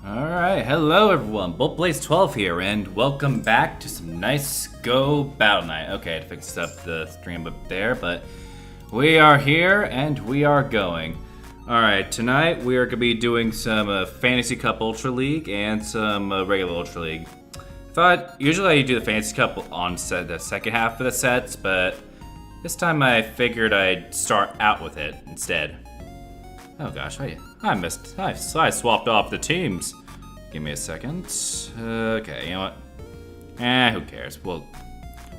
Alright, hello everyone, BoltBlaze12 here, and welcome back to some nice Go Battle Night. Okay, I fixed up the stream up there, but we are here and we are going. Alright, tonight we are going to be doing some Fantasy Cup Ultra League and some regular Ultra League. Usually I do the Fantasy Cup on the second half of the sets, but this time I figured I'd start out with it instead. Oh gosh, I swapped off the teams. Give me a second. Okay, you know what? Who cares? Well,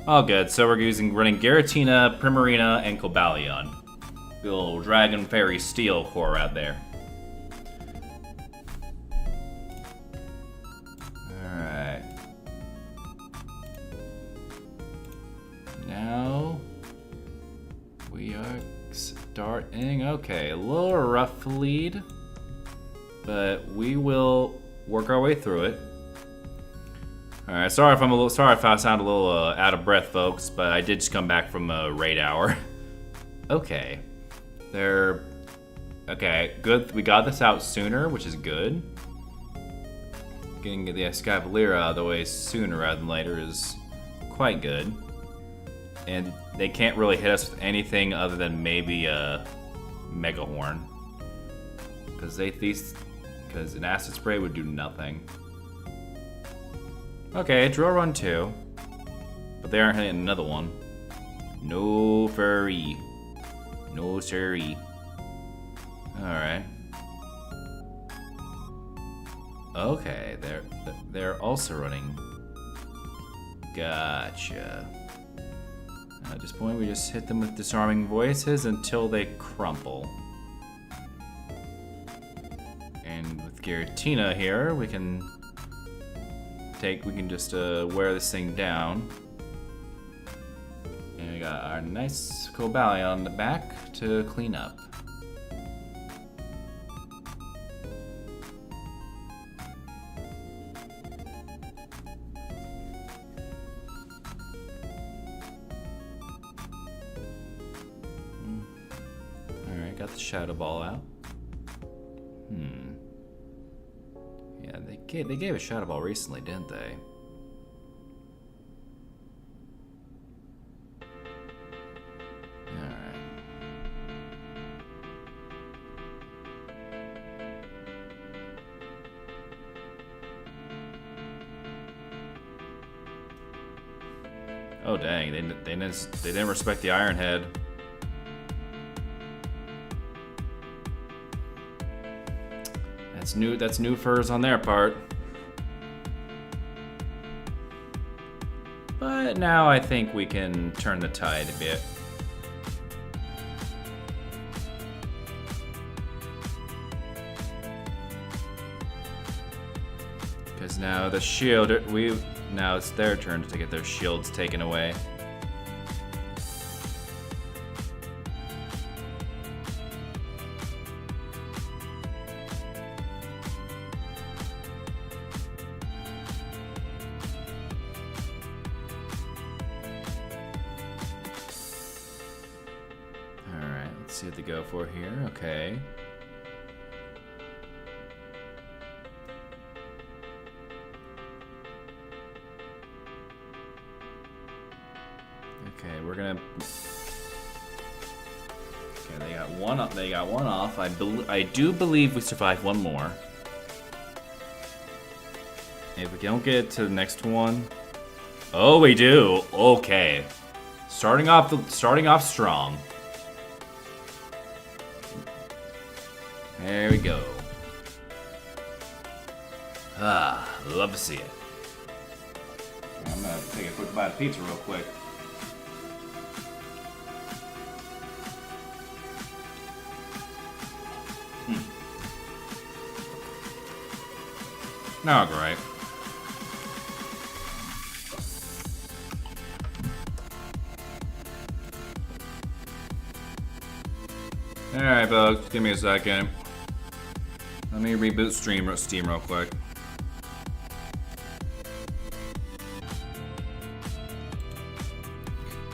all good. So we're running Giratina, Primarina, and Cobalion. The little Dragon Fairy Steel core out there. Alright. Now we are starting. Okay, a little rough lead, but we will work our way through it. All right, sorry if I sound a little out of breath, folks, but I did just come back from a raid hour. Okay, okay, good. We got this out sooner, which is good. Getting the Escavalier out of the way sooner rather than later is quite good. And they can't really hit us with anything other than maybe a Mega Horn, because an Acid Spray would do nothing. Okay, drill run 2, but they aren't hitting another one. No furry, no siree. All right. Okay, they're also running. Gotcha. At this point, we just hit them with disarming voices until they crumple. And with Giratina here, we can just wear this thing down. And we got our nice Cobalion on the back to clean up. Got the Shadow Ball out. Yeah, they gave a Shadow Ball recently, didn't they? Alright. Oh dang, they didn't respect the Iron Head. That's new furs on their part. But now I think we can turn the tide a bit. Because now the shield, now it's their turn to get their shields taken away. See what they go for here. Okay. Okay, we're gonna. Okay, they got one up. They got one off. I do believe we survived one more. If we don't get to the next one, oh, we do. Okay, starting off strong. There we go. Love to see it. I'm gonna take a quick bite of pizza real quick. No, great. Alright, folks, give me a second. Let me reboot Steam real quick.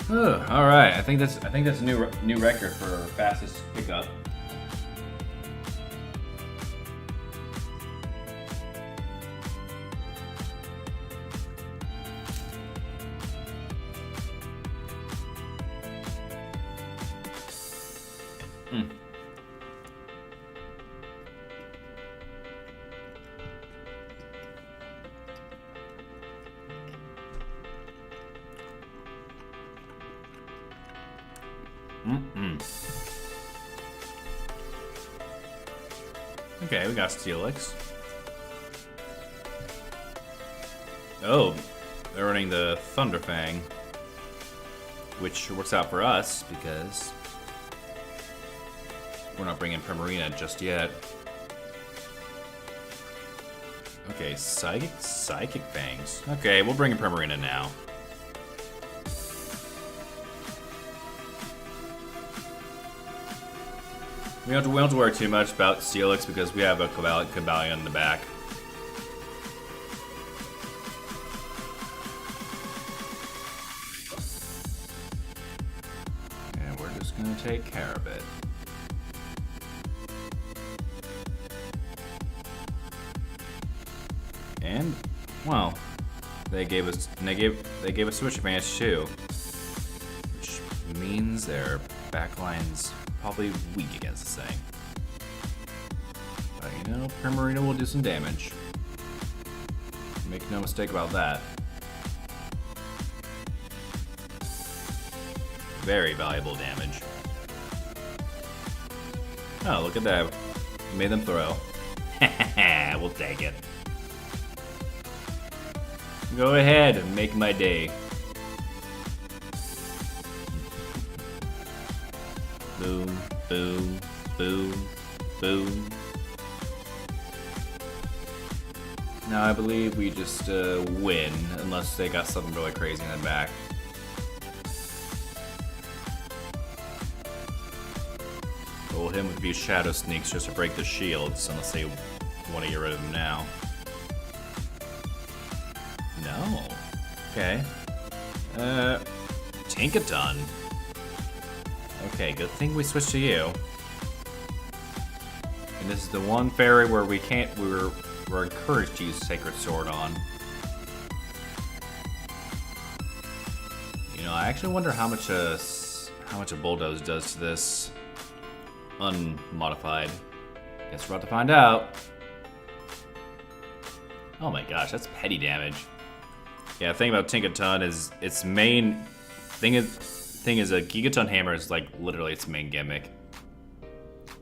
All right, I think that's a new record for fastest pickup. Mm. Okay, we got Steelix. Oh, they're running the Thunderfang, which works out for us because we're not bringing Primarina just yet. Okay, Psychic Fangs. Okay, we'll bring in Primarina now. We don't have to worry too much about Steelix because we have a Cobalion in the back. And we're just gonna take care of it. And, well, they gave us switch advantage too, which means their backline's probably weak against this thing. But you know, Primarina will do some damage. Make no mistake about that. Very valuable damage. Oh, look at that. You made them throw. We'll take it. Go ahead and make my day. Boom, boom, boom, boom. Now I believe we just win, unless they got something really crazy in the back. We'll hit him with a few Shadow Sneaks just to break the shields, unless they want to get rid of them now. No. Okay. Tinkaton. Okay, good thing we switched to you. And this is the one fairy where we're encouraged to use Sacred Sword on. You know, I actually wonder how much a Bulldoze does to this unmodified. Guess we're about to find out. Oh my gosh, that's petty damage. Yeah, the thing about Tinkaton is its main thing is a Gigaton Hammer is like literally its main gimmick.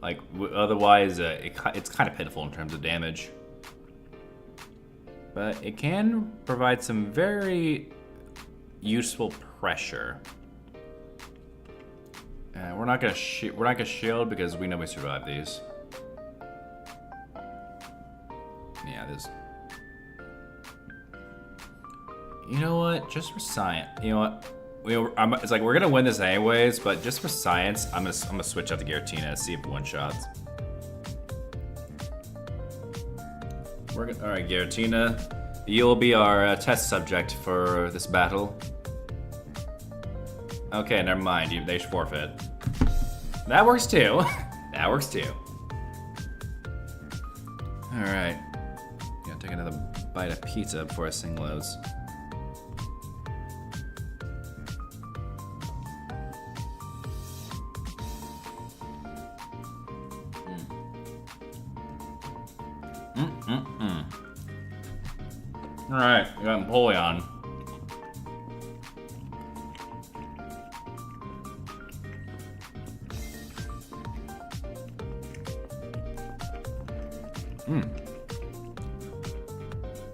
Like otherwise, it's kind of pitiful in terms of damage. But it can provide some very useful pressure. We're not gonna shield because we know we survive these. Yeah, this. You know what? Just for science. You know what? It's like we're gonna win this anyways, but just for science, I'm gonna switch out to Giratina to see if it one-shots. All right, Giratina, you'll be our test subject for this battle. Okay, never mind. They should forfeit. That works too. That works too. All right. Gonna take another bite of pizza before this thing loads. Alright, we got Empoleon.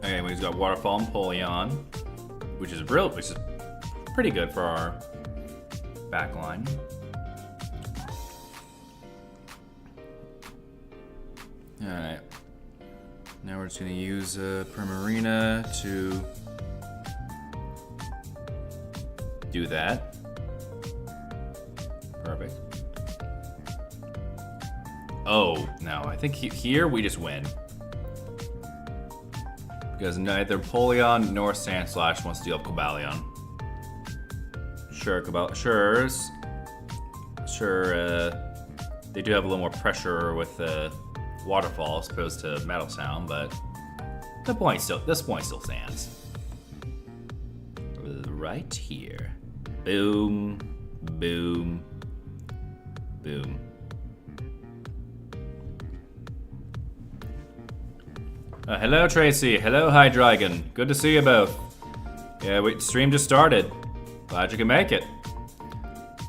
Okay, we've got Waterfall Empoleon, which is pretty good for our backline. Alright. Now we're just gonna use Primarina to do that. Perfect. Oh, no, I think here we just win. Because neither Empoleon nor Sandslash wants to deal with Cobalion. Sure, they do have a little more pressure with Waterfall as opposed to Metal Sound, but this point still stands. Right here. Boom, boom, boom. Hello, Tracy. Hello, Hydreigon. Good to see you both. Yeah, stream just started. Glad you can make it.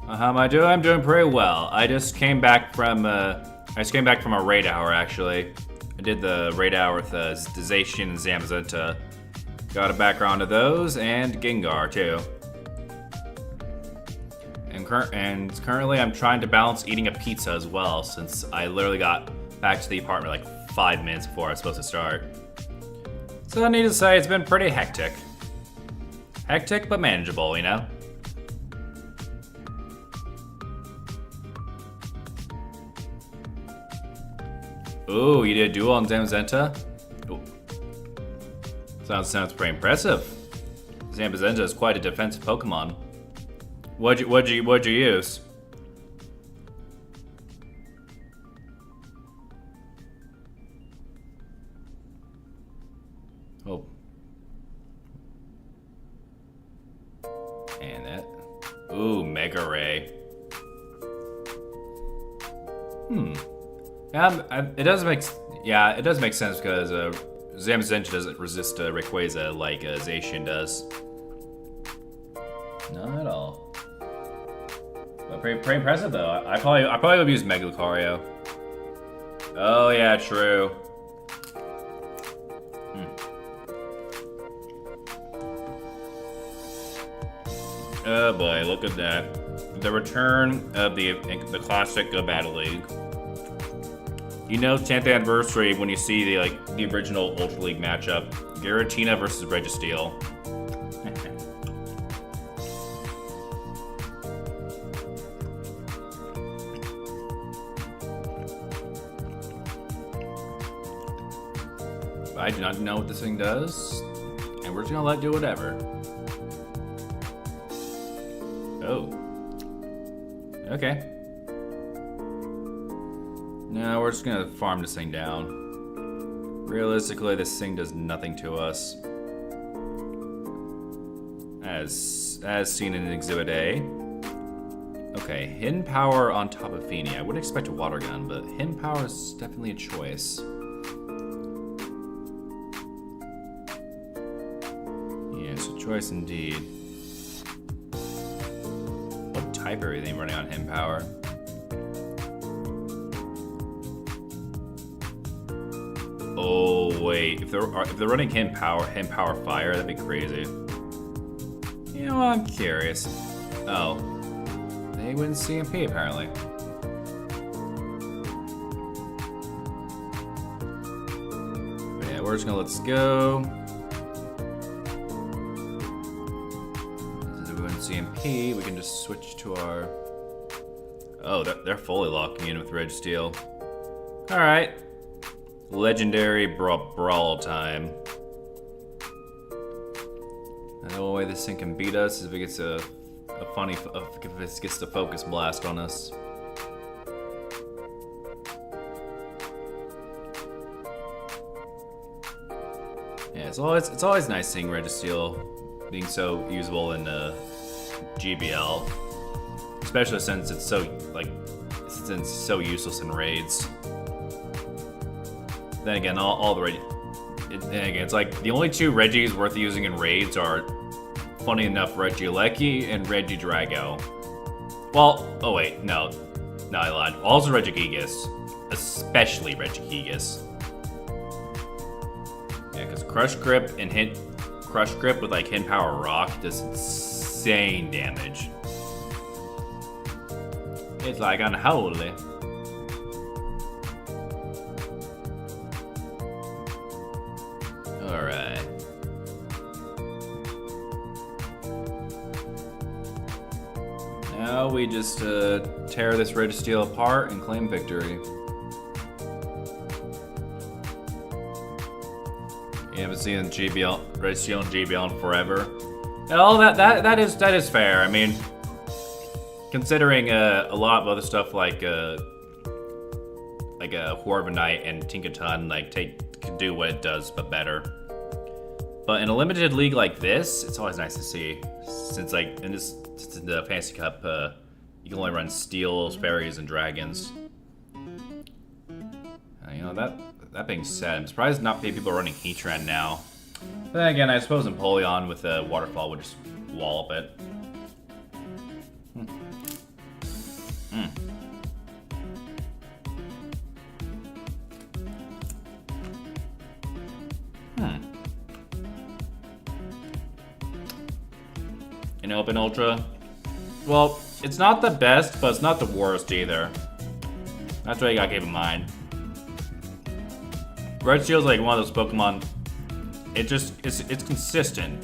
How am I doing? I'm doing pretty well. I just came back from a raid hour, actually. I did the raid hour with Zacian and Zamazenta. Got a background of those, and Gengar, too. And currently I'm trying to balance eating a pizza as well, since I literally got back to the apartment like 5 minutes before I was supposed to start. So I need to say, it's been pretty hectic. Hectic, but manageable, you know? Ooh, you did a duel on Zamazenta? Sounds pretty impressive. Zamazenta is quite a defensive Pokemon. What'd you use? Oh. And that. Ooh, Mega Ray. It does make sense because Zamazenta doesn't resist Rayquaza like Zacian does. Not at all. But pretty impressive though. I probably would use Mega Lucario. Oh yeah, true. Oh boy, look at that. The return of the classic Battle League. You know, 10th anniversary when you see the original Ultra League matchup, Giratina versus Registeel. I do not know what this thing does, and we're just gonna let it do whatever. Oh. Okay. No, we're just gonna farm this thing down. Realistically, this thing does nothing to us. As seen in Exhibit A. Okay, Hidden Power on top of Feeny. I wouldn't expect a Water Gun, but Hidden Power is definitely a choice. Yeah, it's a choice indeed. What type are they running on Hidden Power? Oh wait, if they're running Hidden Power Fire, that'd be crazy. You know, I'm curious. Oh, they wouldn't CMP apparently. But yeah, we're just gonna let's go. Since we wouldn't CMP, we can just switch to our. Oh, they're fully locking in with Registeel. All right. Legendary brawl time. The only way this thing can beat us is if it gets if it gets the focus blast on us. Yeah, it's always nice seeing Registeel being so usable in GBL, especially since it's so useless in raids. Then again, it's like the only two Reggies worth using in raids are, funny enough, Regieleki and Regidrago. Well, oh wait, no, I lied. Also Regigigas, especially Regigigas. Yeah, because Crush Grip with like Hidden Power Rock does insane damage. It's like unholy. Alright. Now we just tear this Registeel apart and claim victory. You haven't seen Registeel and GBL in forever. Oh, that is fair. I mean, considering a lot of other stuff like a Horvanite and Tinkaton can do what it does but better. But in a limited league like this, it's always nice to see, since in the Fantasy Cup, you can only run Steels, Fairies, and Dragons. You know, that being said, I'm surprised not many people are running Heatran now. But then again, I suppose Empoleon with a waterfall would just wallop it. An open ultra. Well, it's not the best, but it's not the worst either. That's what you gotta keep in mind. Red Shield's like one of those Pokemon. It's consistent,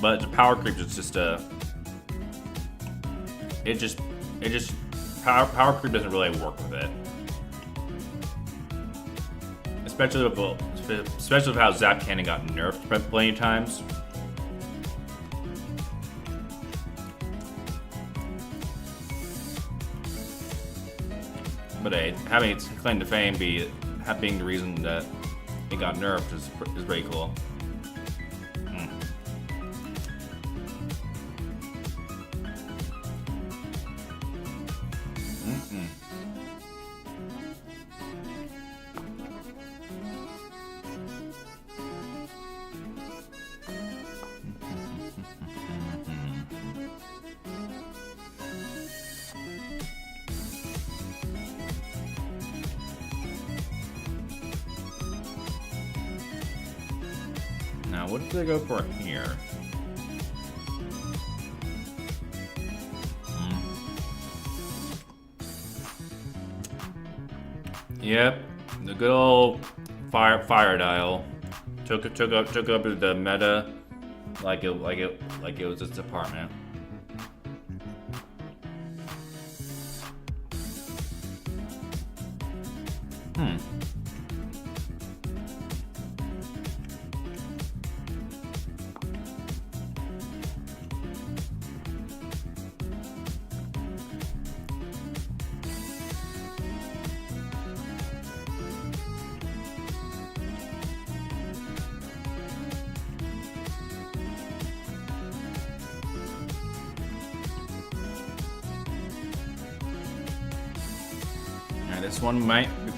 but the power creep is just power creep doesn't really work with it. Especially with how Zap Cannon got nerfed plenty of times. But hey, having its claim to fame being the reason that it got nerfed is pretty cool. Now, what did they go for here? Yep, the good old fire dial took up the meta like it was its apartment.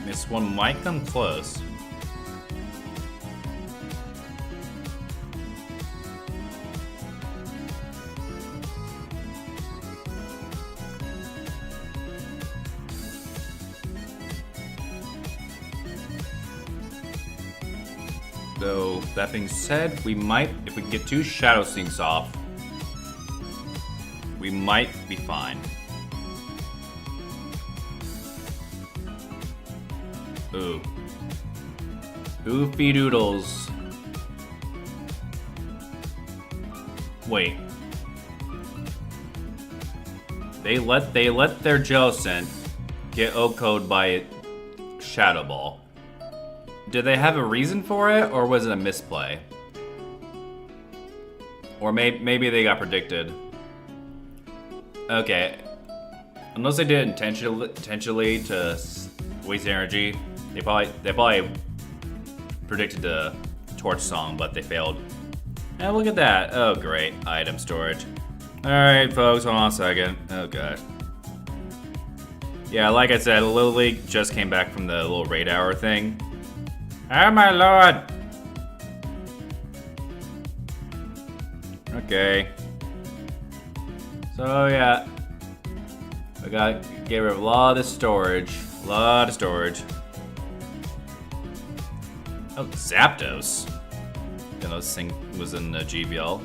This one might come close. So that being said, we might, if we can get 2 Shadow Sinks off, we might be fine. Ooh. Oofy doodles. Wait. They let their Jellicent get O-code by Shadow Ball. Did they have a reason for it, or was it a misplay? Or maybe they got predicted. Okay. Unless they did it intentionally to waste energy. They probably predicted the Torch Song, but they failed. And look at that. Oh, great. Item storage. Alright, folks, hold on a second. Oh, God. Yeah, like I said, Little League just came back from the little raid hour thing. Oh, my lord! Okay. So, yeah. I gotta get rid of a lot of storage. A lot of storage. Oh, Zapdos. You know, this thing was in the GBL.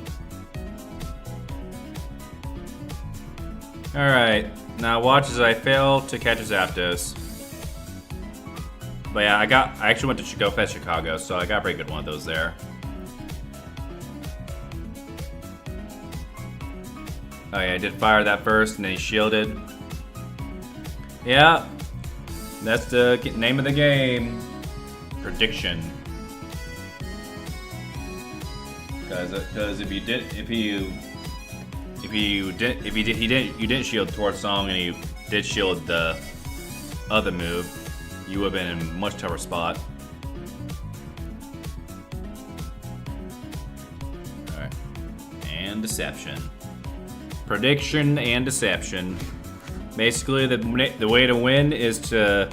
Alright, now watch as I fail to catch a Zapdos. But yeah, I actually went to Go Fest Chicago, so I got a pretty good one of those there. Oh yeah, I did fire that first, and then he shielded. Yeah, that's the name of the game. Prediction. Because if you didn't shield Torch Song and you did shield the other move, you would have been in a much tougher spot. Alright. And deception. Prediction and deception. Basically, the way to win is to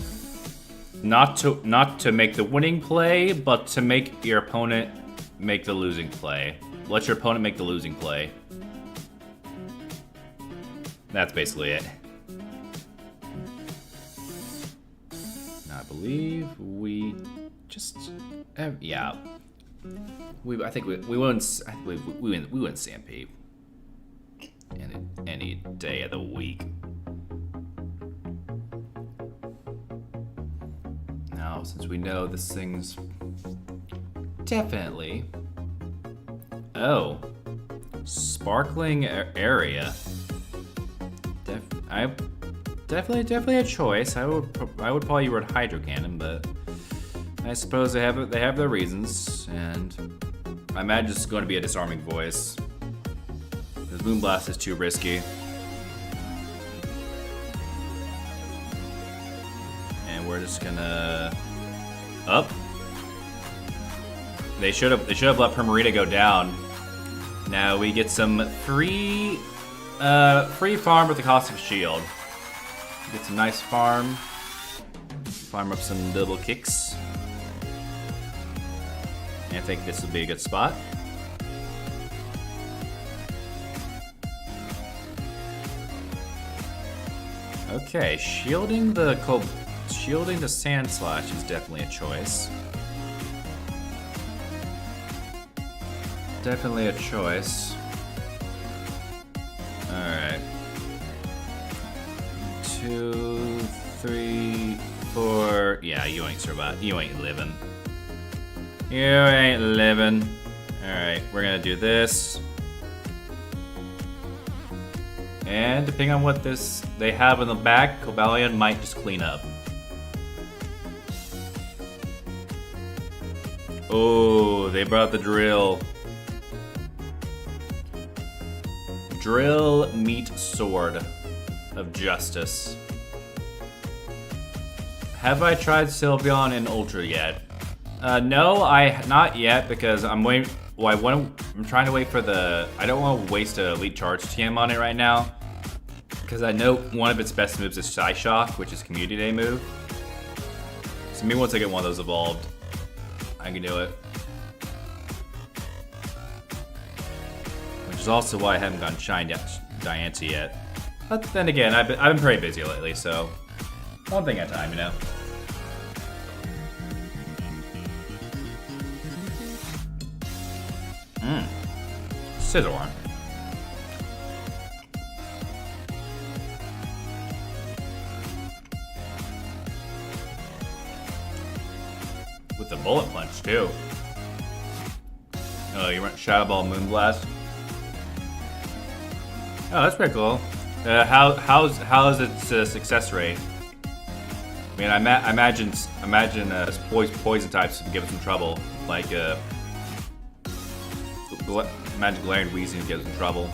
not to make the winning play, but to make your opponent make the losing play. Let your opponent make the losing play. That's basically it. Now I believe we just yeah. I think we wouldn't CMP any day of the week. Now, since we know this thing's definitely sparkling area. Definitely a choice. I would probably run Hydro Cannon, but I suppose they have their reasons, and I imagine it's going to be a disarming voice. Because Moonblast is too risky. And we're just gonna up. They should have let Primarina go down. Now we get some free farm with the cost of shield. Get some nice farm. Farm up some double kicks. And I think this would be a good spot. Okay, shielding the Sand Slash is definitely a choice. Definitely a choice. Alright. 2, 3, 4. Yeah, you ain't surviving. You ain't living. You ain't living. Alright, we're gonna do this. And depending on what they have in the back, Cobalion might just clean up. Oh, they brought the drill. Drill meet sword of justice. Have I tried Sylveon in Ultra yet? No, not yet because I'm waiting. Well, I'm trying to wait for the. I don't want to waste an Elite Charge TM on it right now because I know one of its best moves is Psyshock, which is Community Day move. So maybe once I get one of those evolved, I can do it. Which is also why I haven't gotten Shine Diancie yet. But then again, I've been pretty busy lately, so one thing at a time, you know. Scizor. With the Bullet Punch too. Oh, you went Shadow Ball Moonblast. Oh, that's pretty cool. How's its success rate? I mean, I imagine poison types would give it some trouble. Like imagine Galarian Weezing would give it some trouble.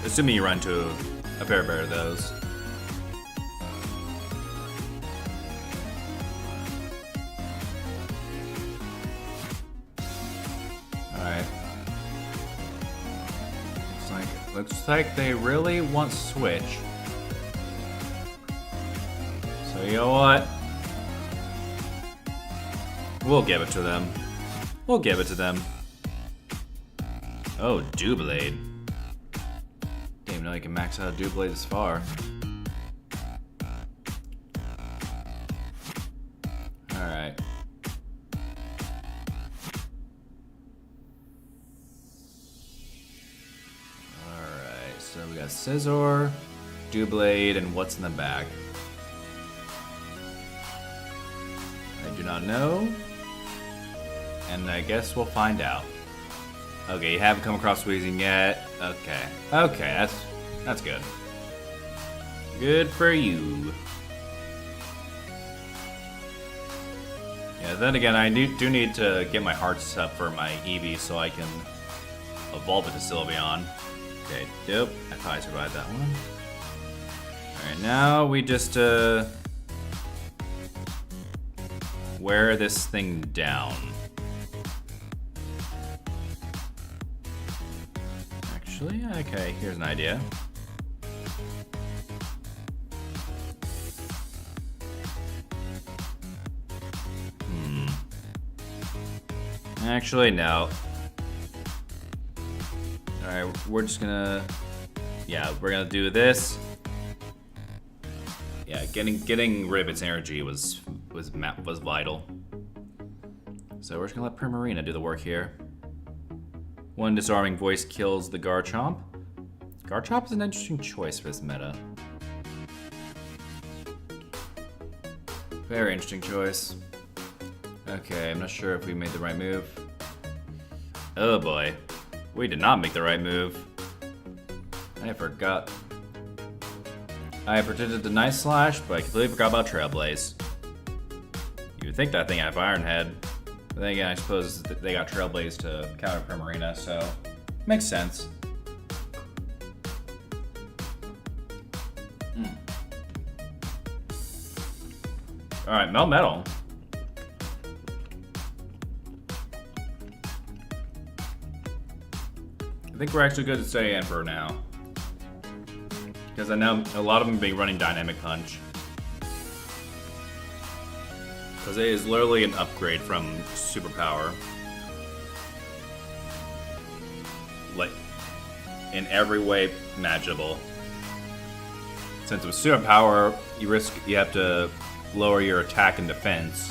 Assuming you run into a fair pair of those. Alright. Looks like they really want Switch. So you know what? We'll give it to them. We'll give it to them. Oh, Doublade. Didn't even know you can max out Doublade this far. Alright. Alright, so we got Scizor, Doublade, and what's in the bag? I do not know. And I guess we'll find out. Okay, you haven't come across Weezing yet. Okay, that's good. Good for you. Yeah, then again, I do need to get my hearts up for my Eevee so I can evolve it to Sylveon. Okay, yep, I thought I survived that one. Alright, now we just wear this thing down. Okay, here's an idea. Actually, no. Alright, we're just gonna... Yeah, we're gonna do this. Yeah, getting rid of its energy was vital. So we're just gonna let Primarina do the work here. One disarming voice kills the Garchomp. Garchomp is an interesting choice for this meta. Very interesting choice. Okay, I'm not sure if we made the right move. Oh boy. We did not make the right move. I forgot. I predicted the Night Slash, but I completely forgot about Trailblaze. You would think that thing had Iron Head. But then again, I suppose they got Trailblaze to counter Primarina, so makes sense. Alright, Melmetal. I think we're actually good to stay in for now. Because I know a lot of them be running Dynamic Punch. Because it is literally an upgrade from Superpower. Like, in every way imaginable. Since with Superpower, you have to lower your attack and defense.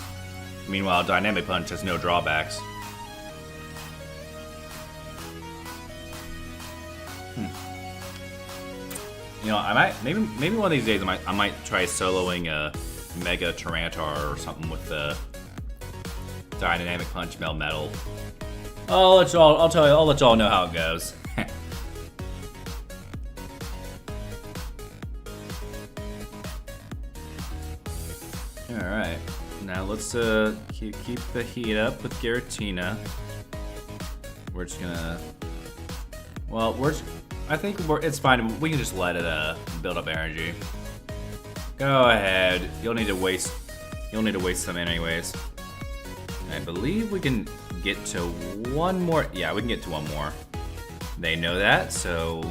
Meanwhile, Dynamic Punch has no drawbacks. You know, I might maybe one of these days I might try soloing a Mega Tyranitar or something with the Dynamic Punch Melmetal. I'll let y'all know how it goes. All right, now let's keep the heat up with Giratina. We're just gonna, well, I think it's fine. We can just let it build up energy. Go ahead. You'll need to waste some anyways. I believe we can get to one more. Yeah, we can get to one more. They know that, so.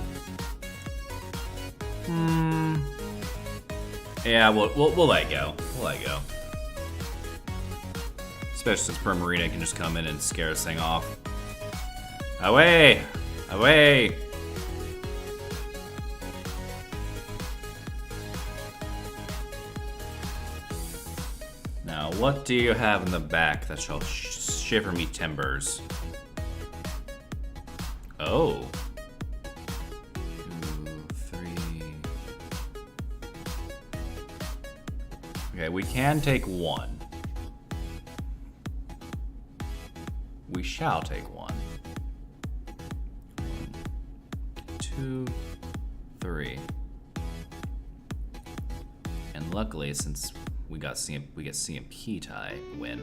Yeah, we'll let it go. We'll let it go. Especially since Primarina can just come in and scare this thing off. Away! Away! Now, what do you have in the back that shall shiver me timbers? Oh. 2, 3. Okay, we can take one. We shall take one. 2, 3. And luckily, since we get CMP tie win.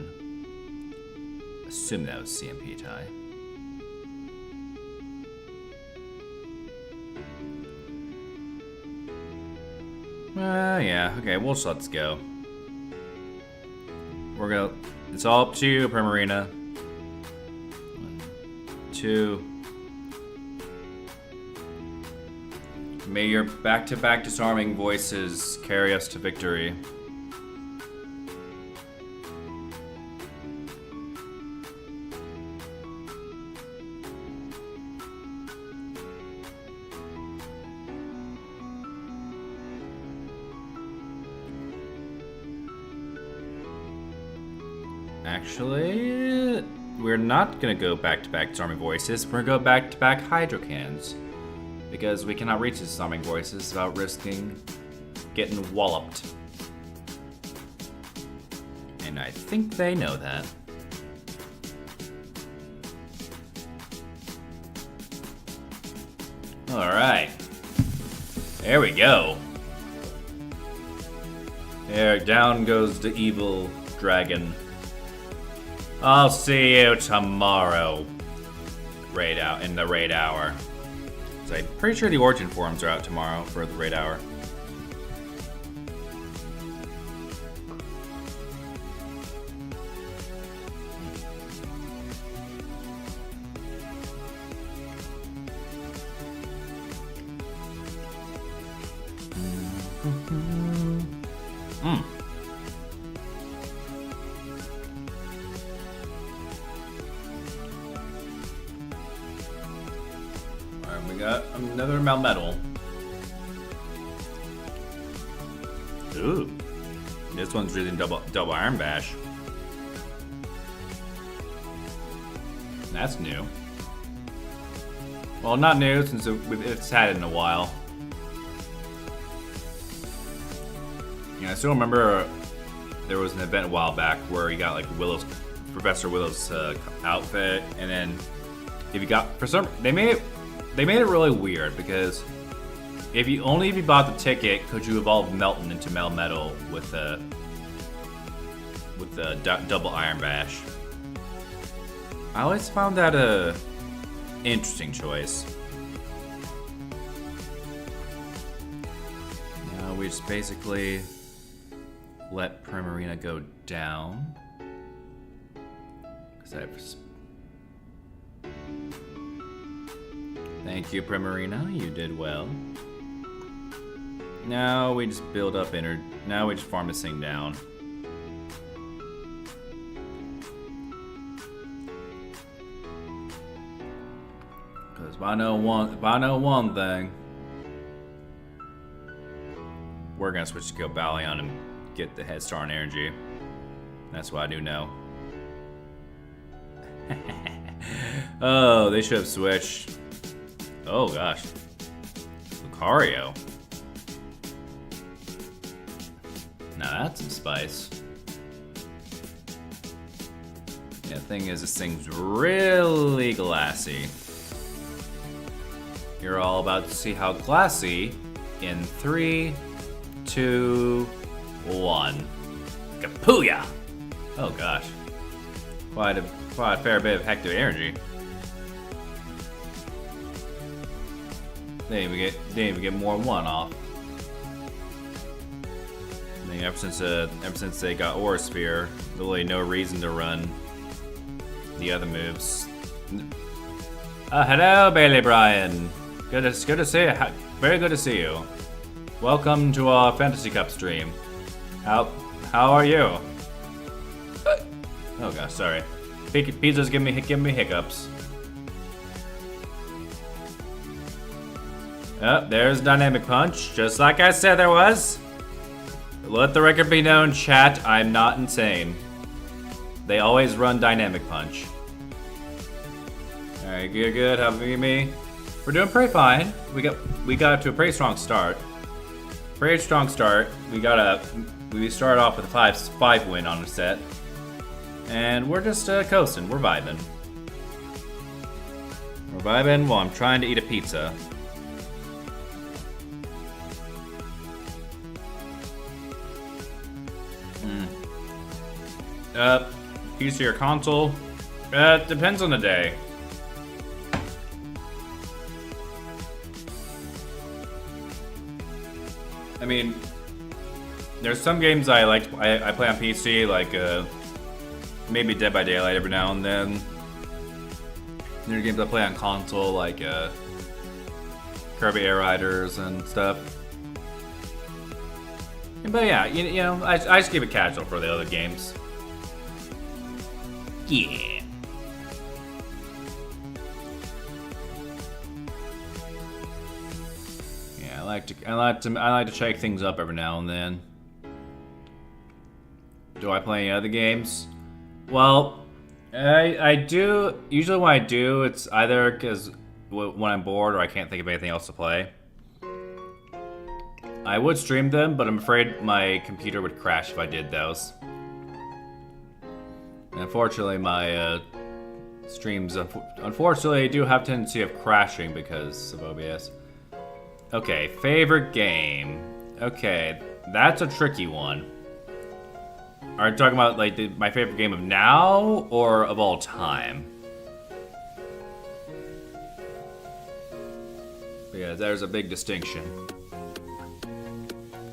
Assume that was CMP tie. Yeah, okay, we'll just let's go. It's all up to you, Primarina. 1, 2. May your back-to-back disarming voices carry us to victory. Actually, we're not gonna go back-to-back disarming voices. We're gonna go back-to-back Hydrocans. Because we cannot reach the disarming voices without risking getting walloped. And I think they know that. Alright. There we go. There, down goes the evil dragon. I'll see you tomorrow. In the raid hour. So I'm pretty sure the origin forums are out tomorrow for the raid hour. We got another Melmetal. Ooh. This one's really double Iron Bash. That's new. Well, not new since it's had it in a while. Yeah, I still remember there was an event a while back where you got like Professor Willow's outfit, and then if you got they made it really weird because if you bought the ticket, could you evolve Melton into Melmetal with the double Iron Bash? I always found that a interesting choice. Now we just basically let Primarina go down. Thank you, Primarina. You did well. Now we just build up now we just farm this thing down. Because if I know one thing, we're gonna switch to Gobalion and get the head start on energy. That's what I do know. Oh, they should have switched. Oh gosh. Lucario. Now that's some spice. Yeah, the thing is, this thing's really glassy. You're all about to see how glassy in 3, 2, 1. Kapooya! Oh gosh. Quite a fair bit of hectic energy. Didn't even get more than one off. I mean, ever since they got Aura Sphere, really no reason to run the other moves. Hello, Bailey Bryan. Good to see you. Very good to see you. Welcome to our Fantasy Cup stream. How are you? Oh gosh, sorry. Pizza's giving me hiccups. Oh, there's Dynamic Punch, just like I said there was. Let the record be known, chat, I'm not insane. They always run Dynamic Punch. Alright, good. How about me? We're doing pretty fine. We got up to a pretty strong start. We started off with a 5 win on the set. And we're just coasting. We're vibing. We're vibing while I'm trying to eat a pizza. PC or console? Depends on the day. I mean, there's some games I play on PC, like maybe Dead by Daylight every now and then. There are games I play on console, like Kirby Air Riders and stuff. But yeah, you know, I just keep it casual for the other games. Yeah. Yeah, I like to shake things up every now and then. Do I play any other games? Well, I do. Usually when I do, it's either because when I'm bored or I can't think of anything else to play. I would stream them, but I'm afraid my computer would crash if I did those. Unfortunately, my streams unfortunately do have a tendency of crashing because of OBS. Okay, favorite game. Okay, that's a tricky one. Are you talking about like my favorite game of now or of all time? Yeah, there's a big distinction.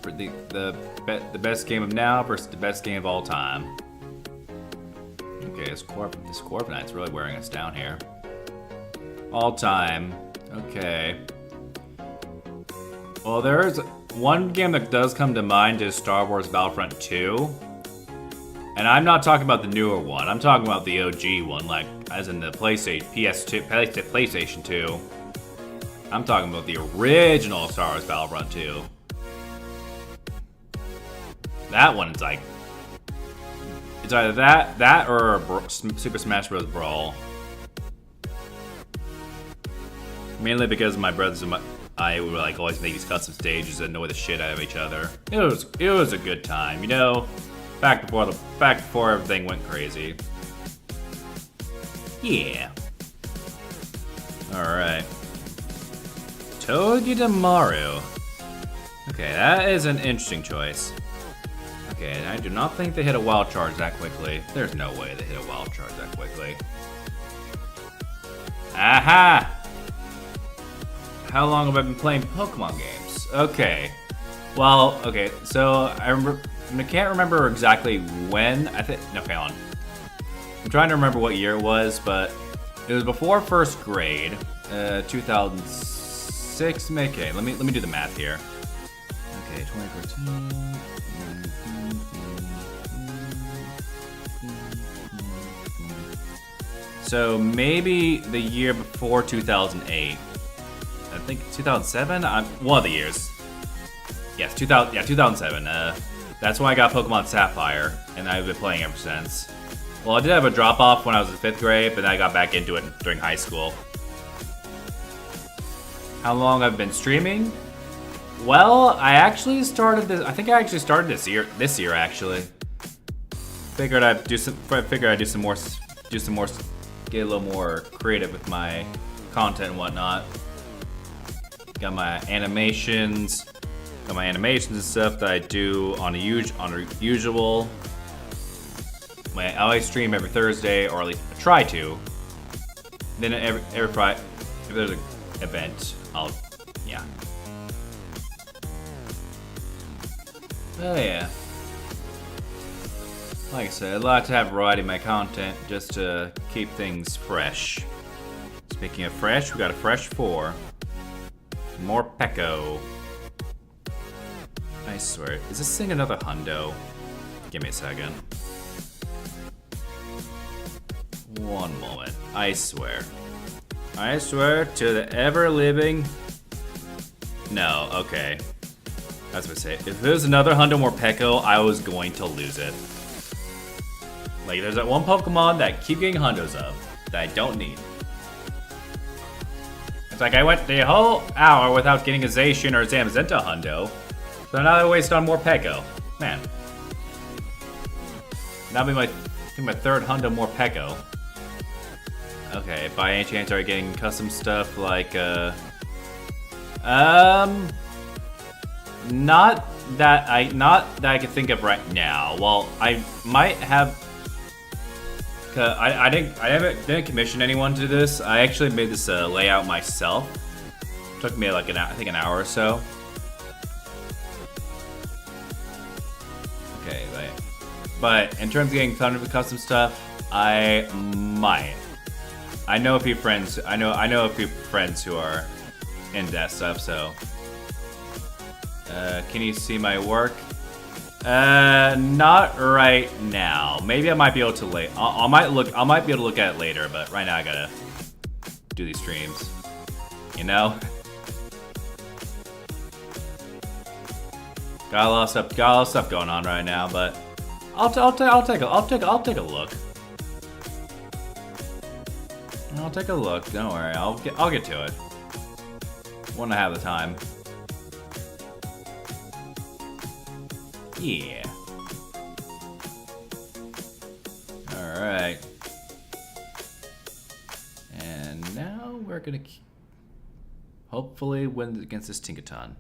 For the best game of now versus the best game of all time. Okay, this Corviknight's really wearing us down here. All time. Okay. Well, there's one game that does come to mind is Star Wars Battlefront 2. And I'm not talking about the newer one. I'm talking about the OG one, like as in the PlayStation 2. I'm talking about the original Star Wars Battlefront 2. That one's like, it's either that or Super Smash Bros. Brawl. Mainly because my brothers and I would like always make these custom stages that annoy the shit out of each other. It was a good time, you know. Back before everything went crazy. Yeah. All right. Togedemaru. Okay, that is an interesting choice. Okay, I do not think they hit a wild charge that quickly. There's no way they hit a wild charge that quickly. Aha! How long have I been playing Pokemon games? Okay. Well, okay, so I can't remember exactly when. Okay, hold on. I'm trying to remember what year it was, but it was before first grade, 2006. Okay, let me do the math here. Okay, 2014. So maybe the year before 2008. I think 2007. One of the years. Yes, 2000. Yeah, 2007. That's when I got Pokemon Sapphire, and I've been playing ever since. Well, I did have a drop off when I was in 5th grade, but then I got back into it during high school. How long I've been streaming? Well, I actually started this. I think I actually started this year. Actually. Figured I'd do some more, get a little more creative with my content and whatnot. Got my animations and stuff that I do on a usual. I always stream every Thursday, or at least I try to. Then every Friday, if there's an event, yeah. Oh yeah. Like I said, I'd like to have variety in my content just to keep things fresh. Speaking of fresh, we got a fresh 4. More Pecco. I swear, is this thing another hundo? Give me a second. One moment. I swear to the ever-living... No, okay. I was gonna say, if there's another hundo more Pecco, I was going to lose it. Like, there's that one Pokemon that I keep getting hundos of that I don't need. It's like I went the whole hour without getting a Zacian or a Zamazenta hundo, so now I waste on more Pecco. Man. That'll be my 3rd hundo more Pecco. Okay, by any chance are you getting custom stuff like, not that I can think of right now. Well, I might have. I didn't commission anyone to do this. I actually made this layout myself. It took me like I think an hour or so. Okay, but in terms of getting custom stuff, I might. I know a few friends. I know a few friends who are into that stuff. So, can you see my work? Not right now. Maybe I might be able to I might be able to look at it later, but right now I gotta do these streams. You know? Got a lot of stuff going on right now, but I'll take a look. I'll take a look. Don't worry. I'll get to it when I have the time. Yeah. All right. And now we're gonna hopefully win against this Tinkaton.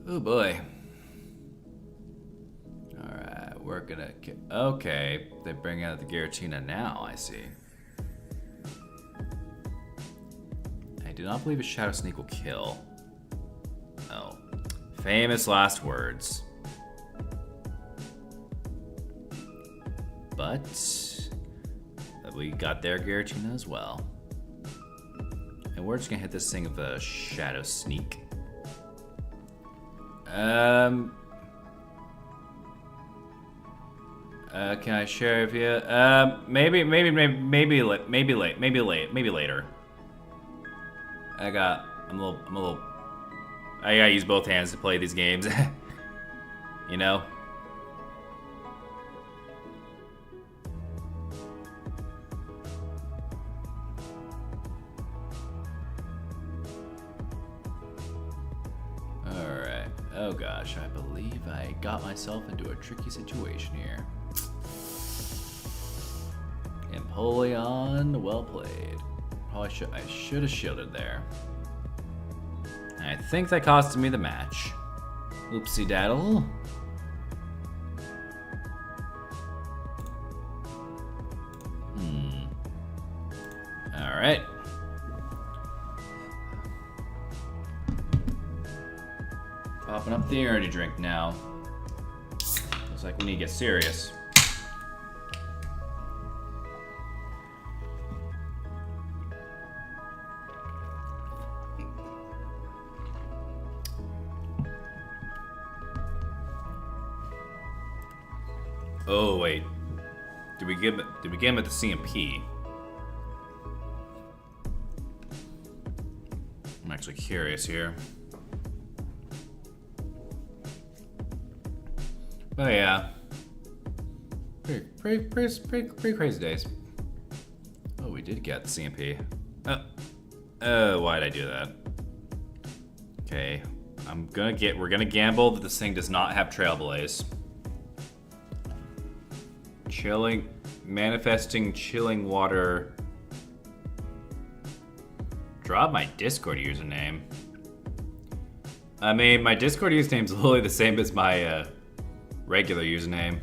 Oh boy. All right, we're gonna. Okay, they bring out the Giratina now. I see. I do not believe a Shadow Sneak will kill. Oh. Famous last words. But we got their Giratina as well. And we're just gonna hit this thing with a Shadow Sneak. Can I share with you? Maybe later. I'm a little. I gotta use both hands to play these games. You know? Alright. Oh gosh, I believe I got myself into a tricky situation here. Empoleon, well played. I should have shielded there. I think that costed me the match. Oopsie daddle. Alright. Popping up the energy drink now. Looks like we need to get serious. Oh wait, did we get him at the CMP? I'm actually curious here. Oh yeah, pretty crazy days. Oh, we did get the CMP. Why'd I do that? Okay, we're gonna gamble that this thing does not have Trailblaze. Manifesting chilling water. Drop my Discord username. I mean, my Discord username is literally the same as my regular username.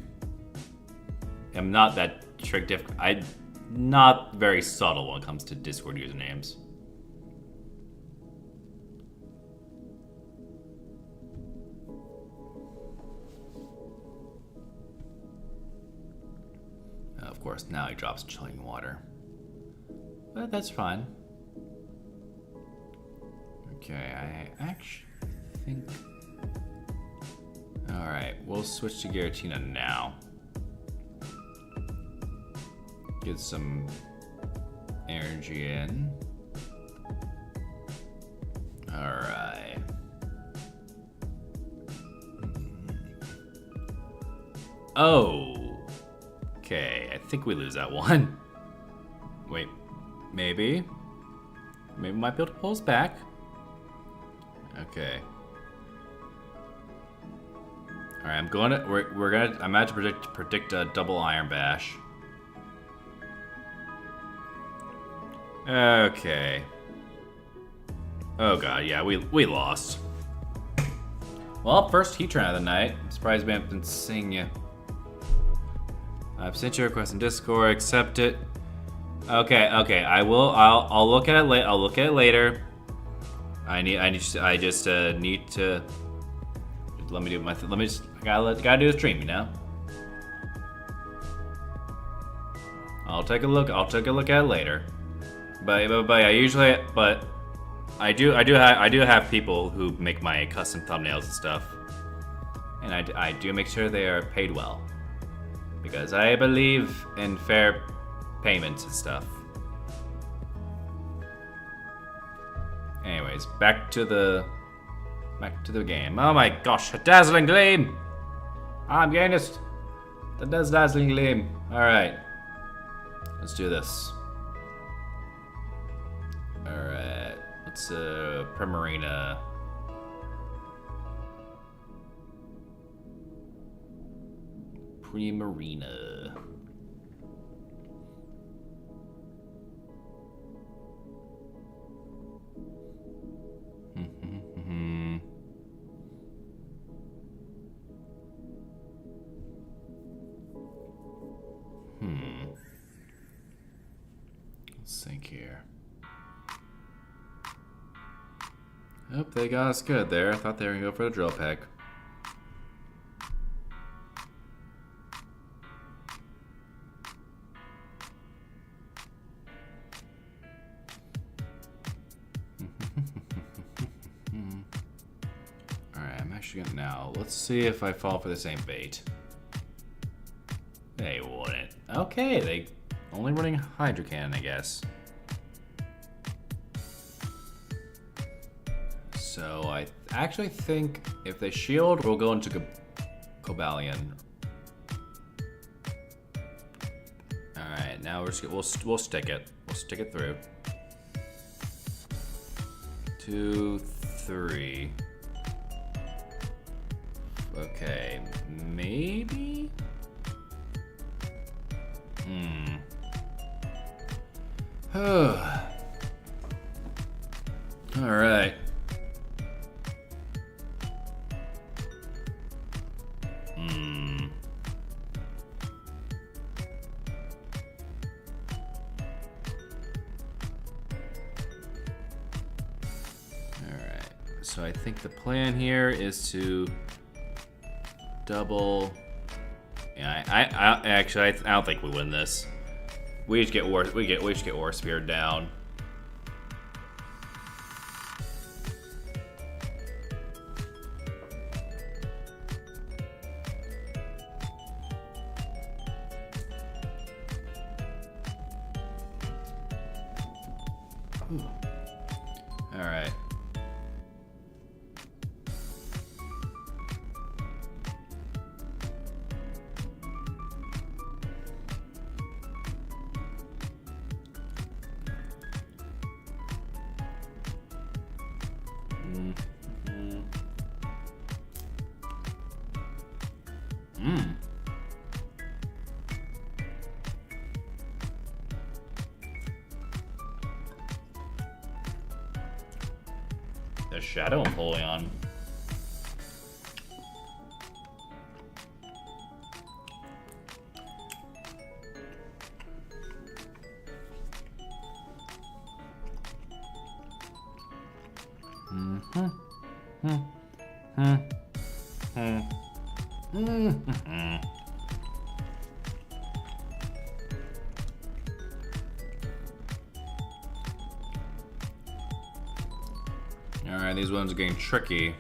I'm not that I'm not very subtle when it comes to Discord usernames. Of course, now he drops chilling water. But that's fine. Okay, I actually think... Alright, we'll switch to Giratina now. Get some energy in. Alright. Oh! Okay, I think we lose that one. Wait, maybe? Maybe we might be able to pull us back. Okay. Alright, I'm about to predict a double Iron Bash. Okay. Oh god, yeah, we lost. Well, first Heatran of the night. I'm surprised we haven't been seeing you. I've sent your request in Discord. Accept it. Okay. I'll look at it. I'll look at it later. I just need to. Let me do my. Gotta do the stream, you know. I'll take a look. I'll take a look at it later. But I do have people who make my custom thumbnails and stuff, and I do make sure they are paid well. Because I believe in fair payments and stuff. Anyways, back to the game. Oh my gosh, a dazzling gleam! I'm getting it. The dazzling gleam. Alright. Let's do this. Alright. Let's Primarina. Primarina. Let's think here. Oh, they got us good there. I thought they were gonna go for the drill peck. Alright, I'm actually gonna now. Let's see if I fall for the same bait. They wouldn't. Okay, they only running Hydro Cannon, I guess. So I actually think if they shield, we'll go into Cobalion. All right, now we'll stick it. We'll stick it through. 2, 3. Okay, maybe. All right. So I think the plan here is to double. Yeah, I don't think we win this. We just get we just get Aura Sphere down. All right. The Shadow Empoleon. Alright, these ones are getting tricky.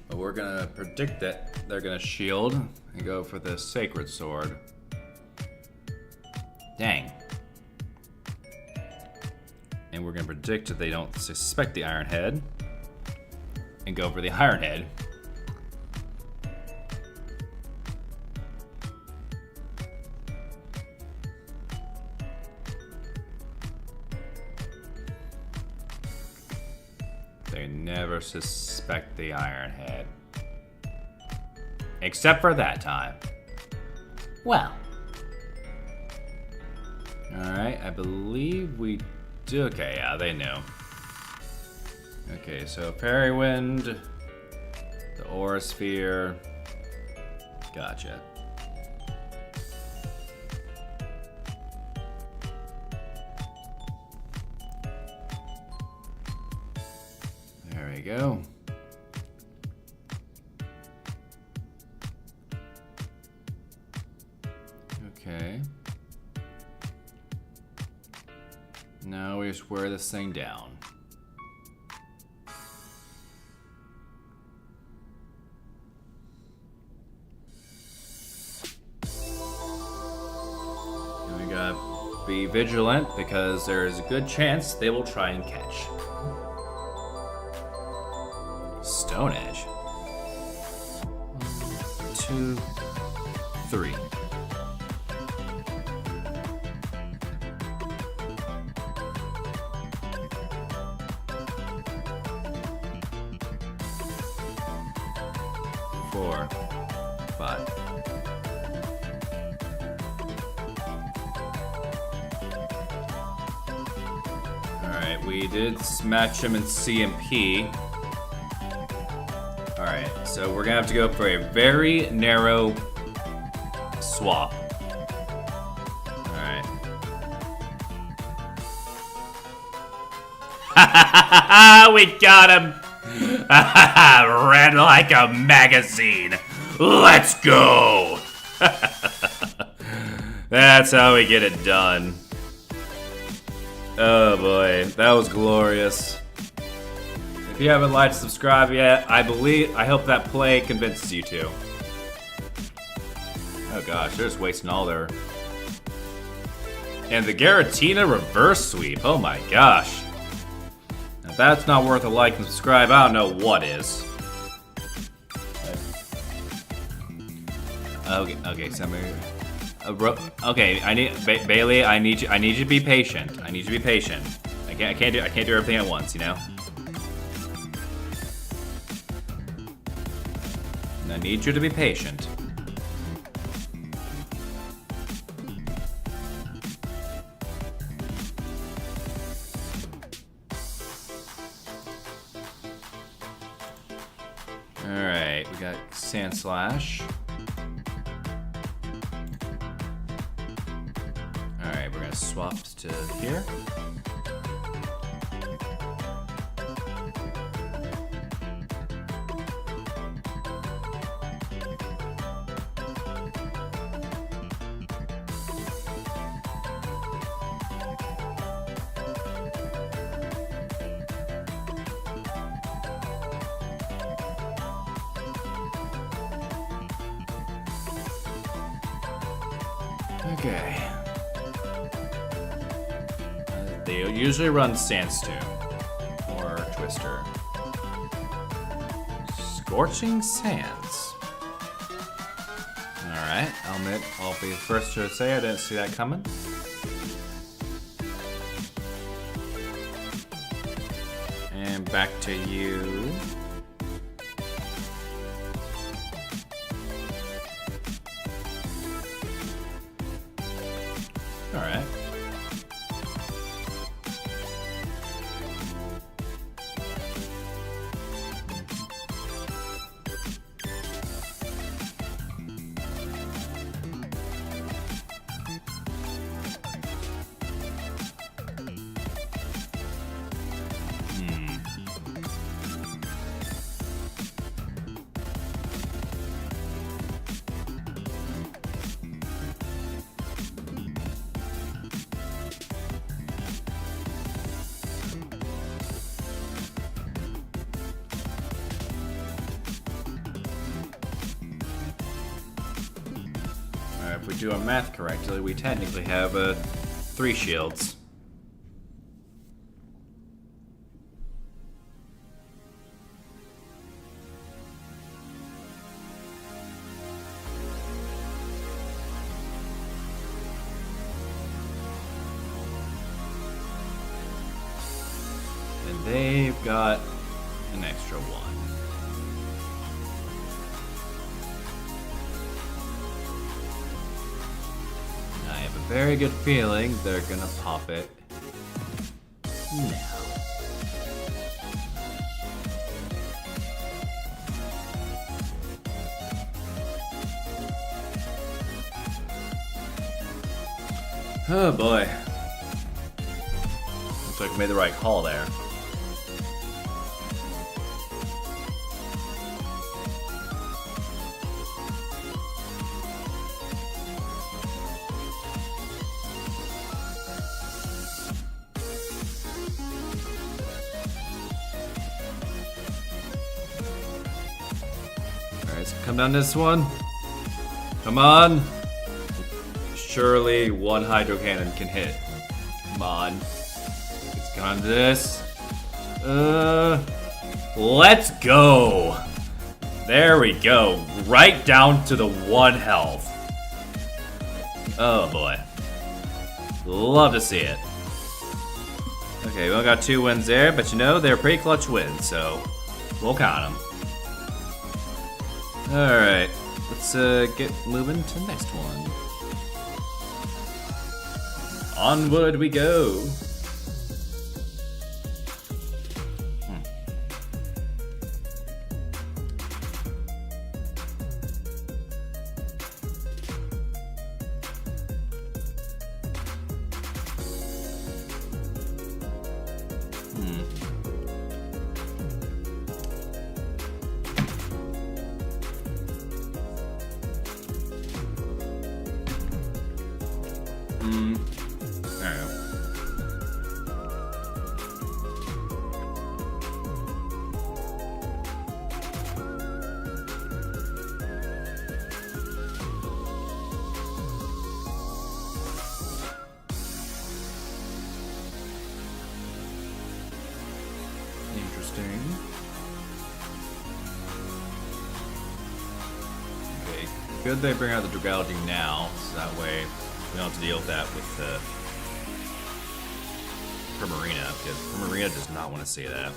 But we're gonna predict that they're gonna shield and go for the Sacred Sword. Dang. And we're gonna predict that they don't suspect the Iron Head and go for the Iron Head. They never suspect the Iron Head. Except for that time. Well. Alright, I believe we do. Okay, yeah, they knew. Okay, so Fairy Wind, the Aura Sphere. Gotcha. There we go. Okay. Now we just wear this thing down. And we gotta be vigilant because there's a good chance they will try and catch. Stone Edge. 1, 2, 3. Four, 5. Alright, we did match him in CMP. Alright, so we're gonna have to go for a very narrow swap. Alright. We got him! Ran like a magazine. Let's go! That's how we get it done. Oh boy, that was glorious. If you haven't liked and subscribed yet, I hope that play convinces you to. Oh gosh, they're just wasting all their And the Garatina reverse sweep. Oh my gosh. If that's not worth a like and subscribe, I don't know what is. Okay, okay, I need Bailey. I need you to be patient. I need you to be patient. I can't do everything at once, you know. And I need you to be patient. Alright, we got Sand Slash. Alright, we're gonna swap to here. Okay. They usually run Sandstorm or Twister. Scorching Sands. Alright, I'll admit, I'll be the first to say I didn't see that coming. And back to you. Alright. If we do our math correctly, we technically have 3 shields. And they've got an extra 1. Very good feeling they're gonna pop it now. Oh boy. Looks like I made the right call there. Come down this one. Come on. Surely one Hydro Cannon can hit. Come on. Let's get on to this. Let's go. There we go. Right down to the 1 health. Oh boy. Love to see it. Okay, we only got 2 wins there, but you know, they're pretty clutch wins, so we'll count them. Alright, let's get moving to the next one. Onward we go. good they bring out the Dragality now, so that way we don't have to deal with that with Primarina, because Primarina does not want to see that.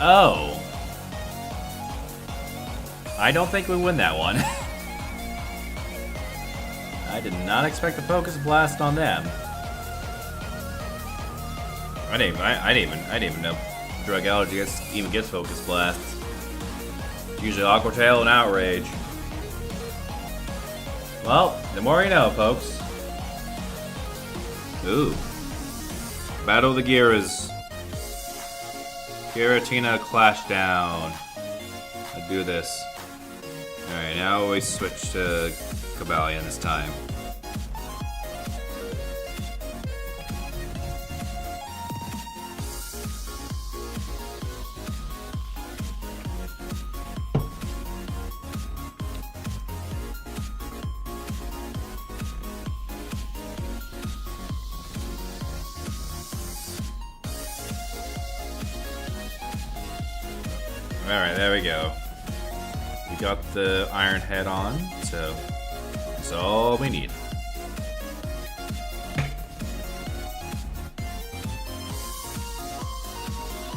Oh. I don't think we win that one. I did not expect a Focus Blast on them. I didn't even know Dragality even gets Focus Blasts. Usually Aqua Tail and Outrage. Well, the more you know, folks. Ooh. Battle of the Gyara's. Giratina Clash Down. Let's do this. Alright, now we switch to Cobalion this time. Alright, there we go. We got the Iron Head on, so that's all we need.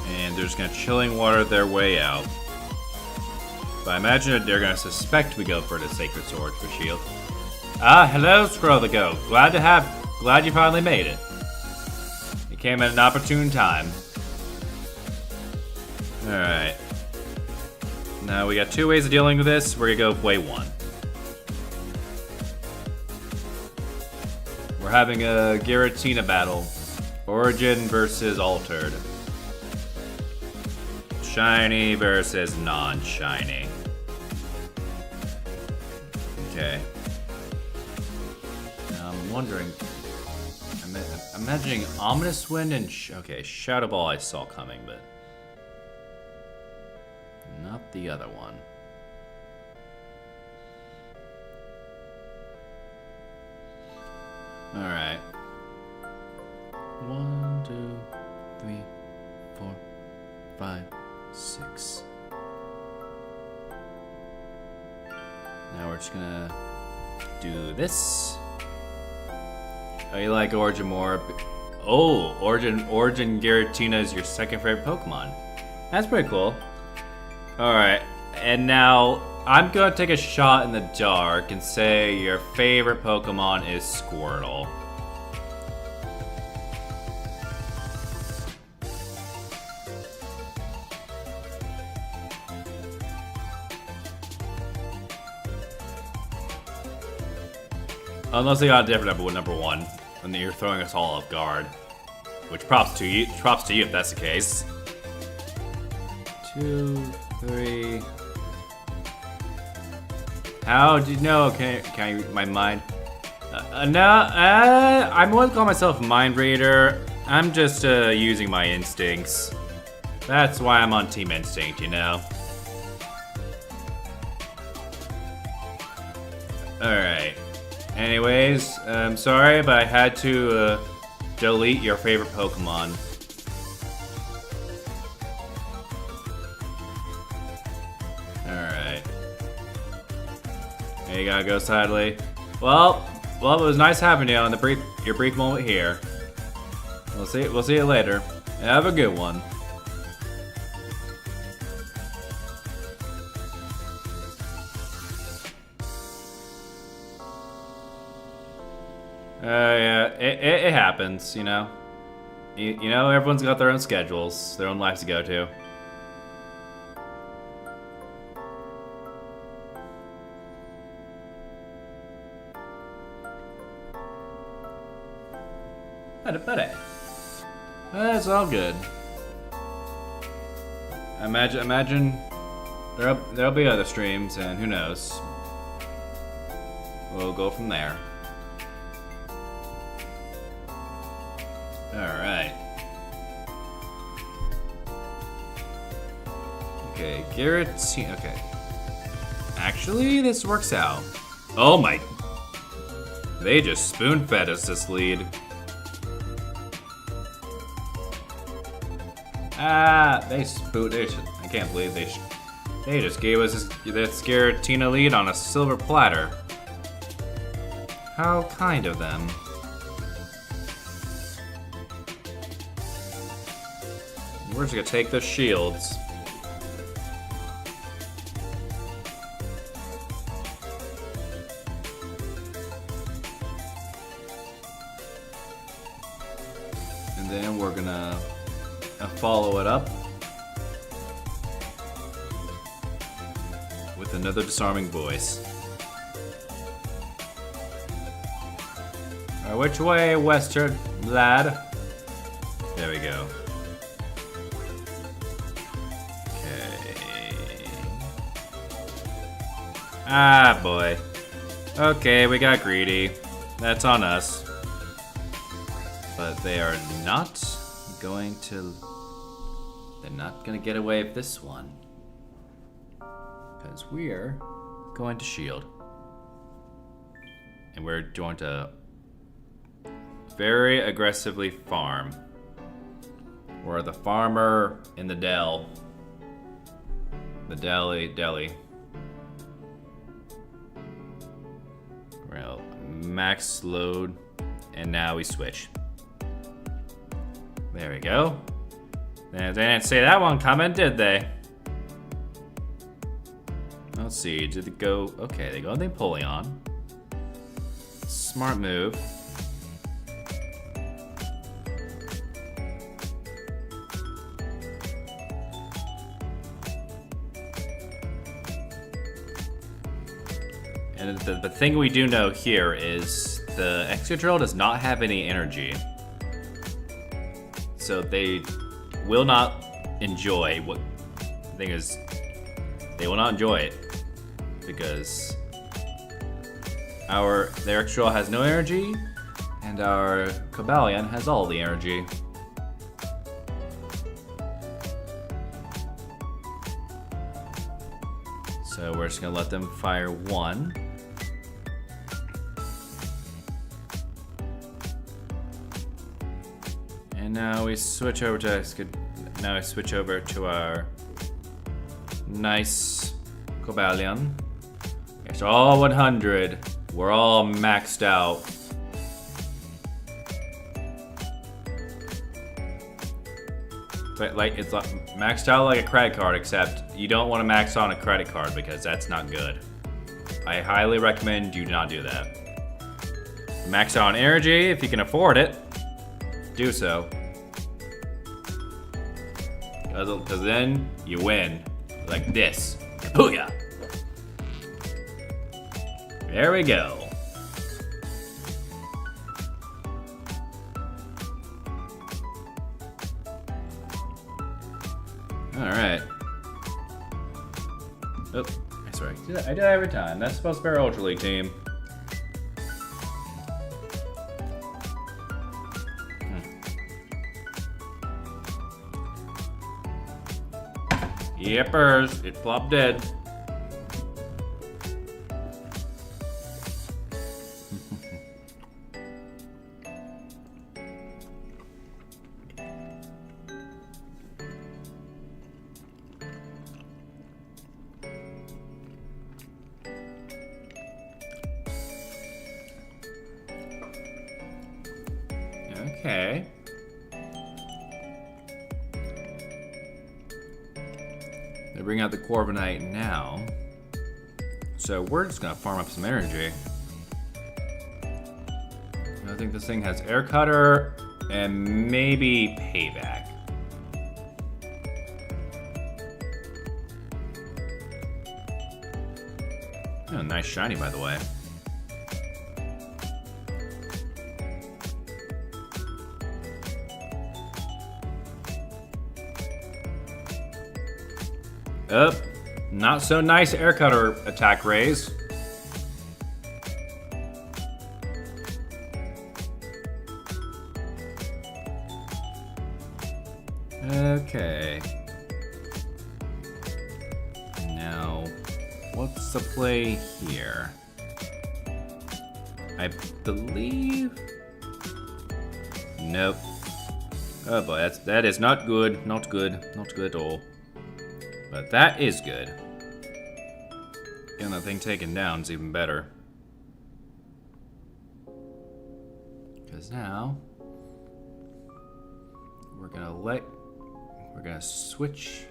And they're just gonna Chilling Water their way out. But I imagine that they're gonna suspect we go for the Sacred Sword for shield. Ah, hello, Scroll the Goat. Glad you finally made it. It came at an opportune time. Alright. Now we got two ways of dealing with this. We're gonna go way one. We're having a Giratina battle. Origin versus Altered. Shiny versus non-shiny. Okay. Now I'm wondering. I'm imagining Ominous Wind and okay, Shadow Ball I saw coming, but not the other one. Alright. 1, 2, 3, 4, 5, 6. Now we're just gonna do this. Oh, you like Origin more? Oh, Origin Giratina is your second favorite Pokemon. That's pretty cool. Alright, and now I'm gonna take a shot in the dark and say your favorite Pokemon is Squirtle. Unless they got a different number one, and you're throwing us all off guard. Which props to you if that's the case. 2, 3. How do you know? Can I read my mind? No, I wouldn't call myself a mind reader. I'm just using my instincts. That's why I'm on Team Instinct, you know. Alright. Anyways, I'm sorry, but I had to delete your favorite Pokemon. Alright. There you gotta go, sadly. Well, it was nice having you on your brief moment here. We'll see you later. Have a good one. Yeah, it happens, you know. You know, everyone's got their own schedules, their own lives to go to. But it's all good. Imagine there'll be other streams, and who knows. We'll go from there. Alright. Okay, Giratina. Okay. Actually, this works out. Oh my. They just spoon fed us this lead. Ah, they spooked. I can't believe they just gave us that scared Tina lead on a silver platter. How kind of them. We're just gonna take the shields. And then we're gonna follow it up with another disarming voice. Alright, which way, Western lad? There we go. Ah, boy. Okay, we got greedy. That's on us. But they are not going to... They're not going to get away with this one. Because we're going to shield. And we're going to very aggressively farm. We're the farmer in the dell. The deli. Well, max load, and now we switch. There we go. They didn't say that one coming, did they? Let's see, did it go? Okay, they go the Empoleon. Smart move. And the thing we do know here is the Excadrill does not have any energy. So they will not enjoy what... The thing is, they will not enjoy it. Because their Excadrill has no energy, and our Cobalion has all the energy. So we're just gonna let them fire one. And now we switch over to our nice Cobalion. It's all 100. We're all maxed out. It's like maxed out like a credit card, except you don't want to max on a credit card because that's not good. I highly recommend you not do that. Max out on energy if you can afford it. Do so. Because then you win. Like this. Booyah! There we go. Alright. Oh, sorry. I do that every time. That's supposed to be our Ultra League team. Yippers, it flopped dead. Okay. They bring out the Corviknight now. So we're just gonna farm up some energy. I think this thing has Air Cutter and maybe Payback. Oh, nice shiny, by the way. Up. Not so nice Air Cutter attack raise. Okay. Now, what's the play here? I believe... Nope. Oh boy, that is not good. Not good. Not good at all. But that is good. Getting that thing taken down is even better. Because now we're gonna switch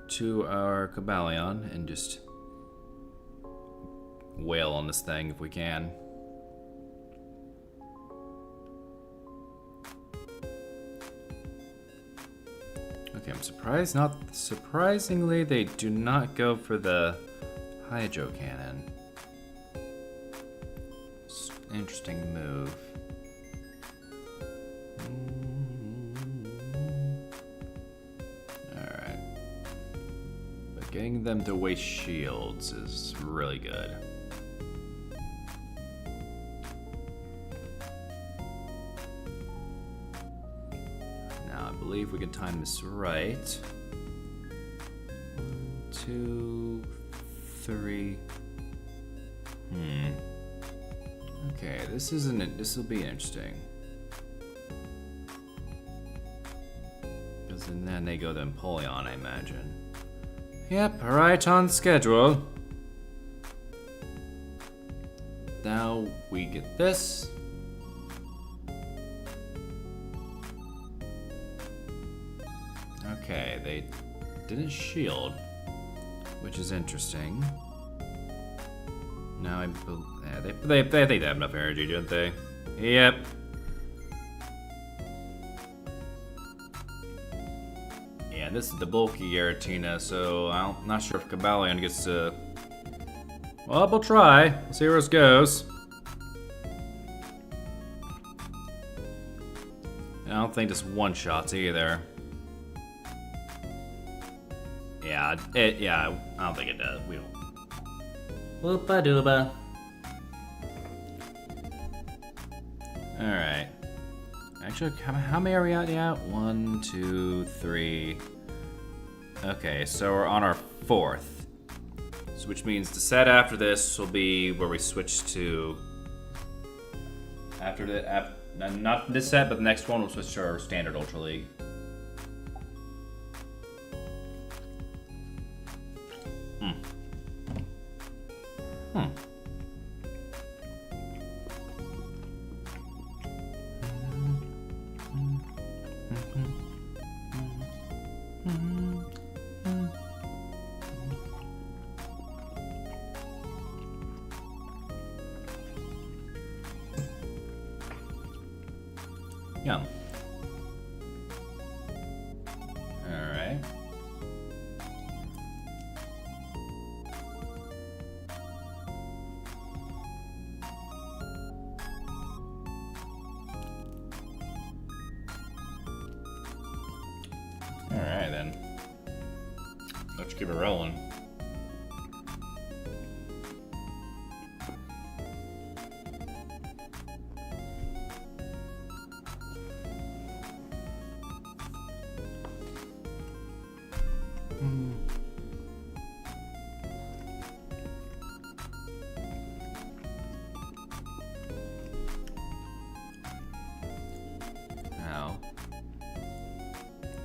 to our Cobalion and just wail on this thing if we can. Okay, I'm surprised. Surprisingly, they do not go for the Hydro Cannon. Interesting move. Alright. But getting them to waste shields is really good. Now, I believe we can time this right. 1, 2, 3. Okay, this will be interesting. Because then they go to Empoleon, I imagine. Yep, right on schedule. Now we get this. Okay, they didn't shield, which is interesting. Now they think they have enough energy, don't they? Yep. Yeah, this is the bulky Giratina, so I'm not sure if Cobalion gets to. Well, we'll try. We'll see where this goes. I don't think this one shots either. Yeah, I don't think it does. We don't. Whoopa dooba. Alright. Actually, how many are we at now? 1, 2, 3. Okay, so we're on our 4th. So which means the set after this will be where we switch to. Not this set, but the next one we'll switch to our standard Ultra League. Young. Alright. Alright then. Let's keep it rolling. Now,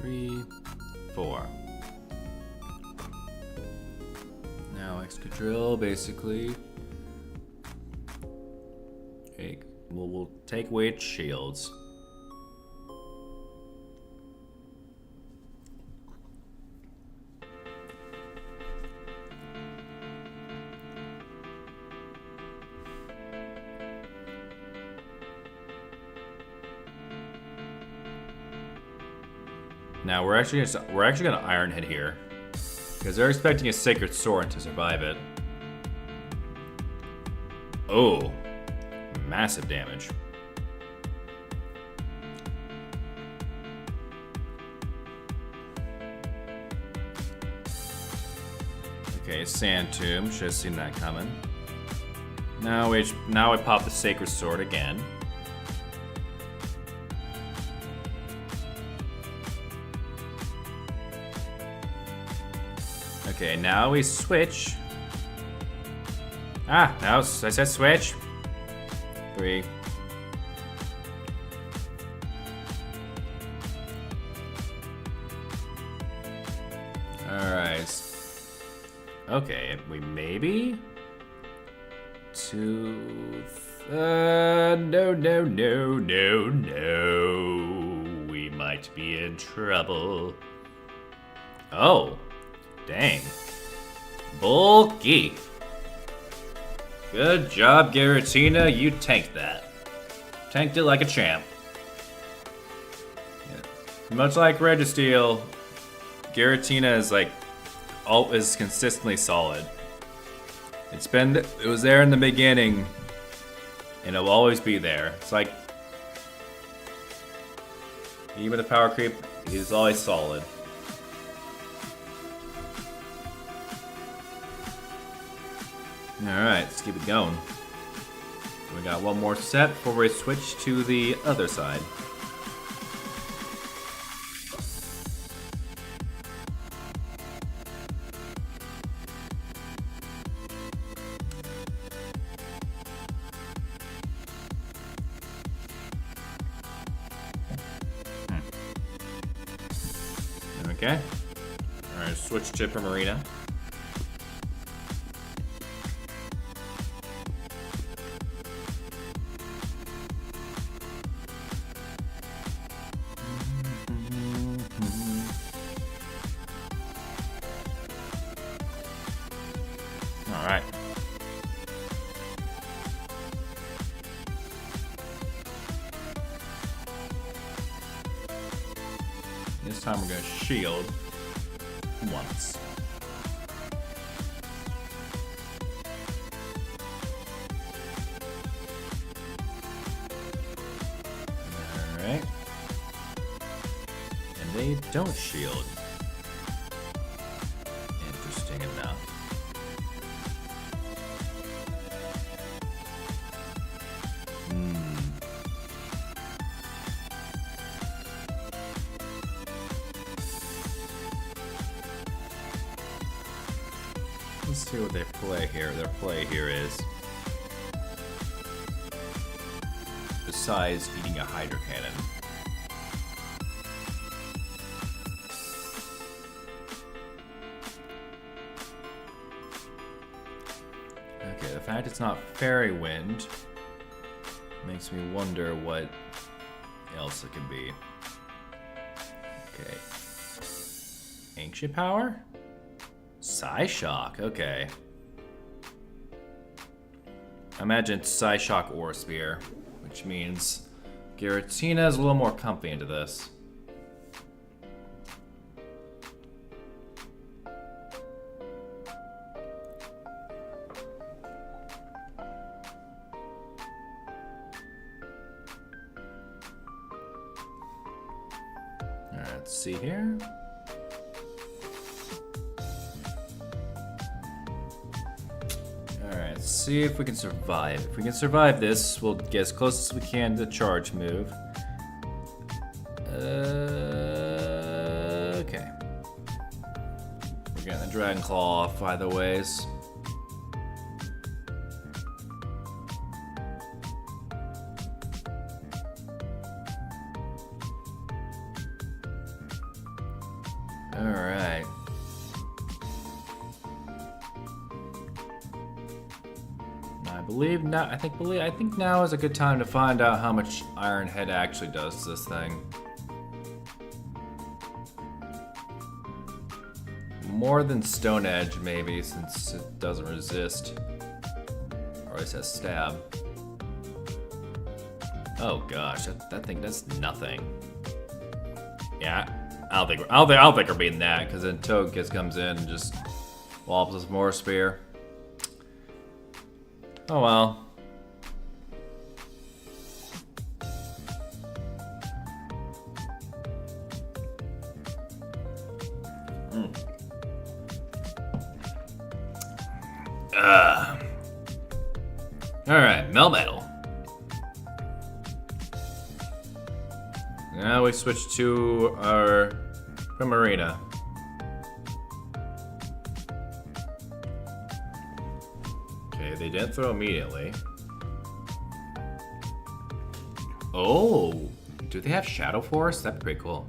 3, 4. Now Excadrill basically we'll take away its shields. Now we're actually gonna Iron Head here, because they're expecting a Sacred Sword to survive it. Oh, massive damage. Okay, Sand Tomb. Should have seen that coming. Now we pop the Sacred Sword again. Okay, now we switch. Now I said switch. 3. Alright. Okay, we maybe? No. We might be in trouble. Oh, dang. Bulky. Good job, Giratina. You tanked that. Tanked it like a champ. Yeah. Much like Registeel, Giratina is like is consistently solid. It was there in the beginning, and it'll always be there. It's like even with the power creep, he's always solid. Alright, let's keep it going. We got one more set before we switch to the other side. Okay. Alright, switch to Primarina. Alright. This time we're going to shield once. Alright. And they don't shield. Interesting enough. Let's see what they play here. Their play here is, besides eating a Hydro Cannon, okay, the fact it's not Fairy Wind makes me wonder what else it could be. Okay. Ancient Power? Psyshock, okay. I imagine it's Psyshock or Spear, which means Giratina is a little more comfy into this. Alright, let's see here. Alright, let's see if we can survive. If we can survive this, we'll get as close as we can to the charge move. Okay. We're getting the Dragon Claw off either ways. Alright. I think now is a good time to find out how much Iron Head actually does to this thing. More than Stone Edge, maybe, since it doesn't resist. Or at least has stab. Oh gosh, that thing does nothing. Yeah, I don't think we're beating that, because then Togekiss comes in and just wallops us more spear. Oh well. Alright, Melmetal. Now we switch to our Primarina. Okay, they didn't throw immediately. Oh, do they have Shadow Force? That'd be pretty cool.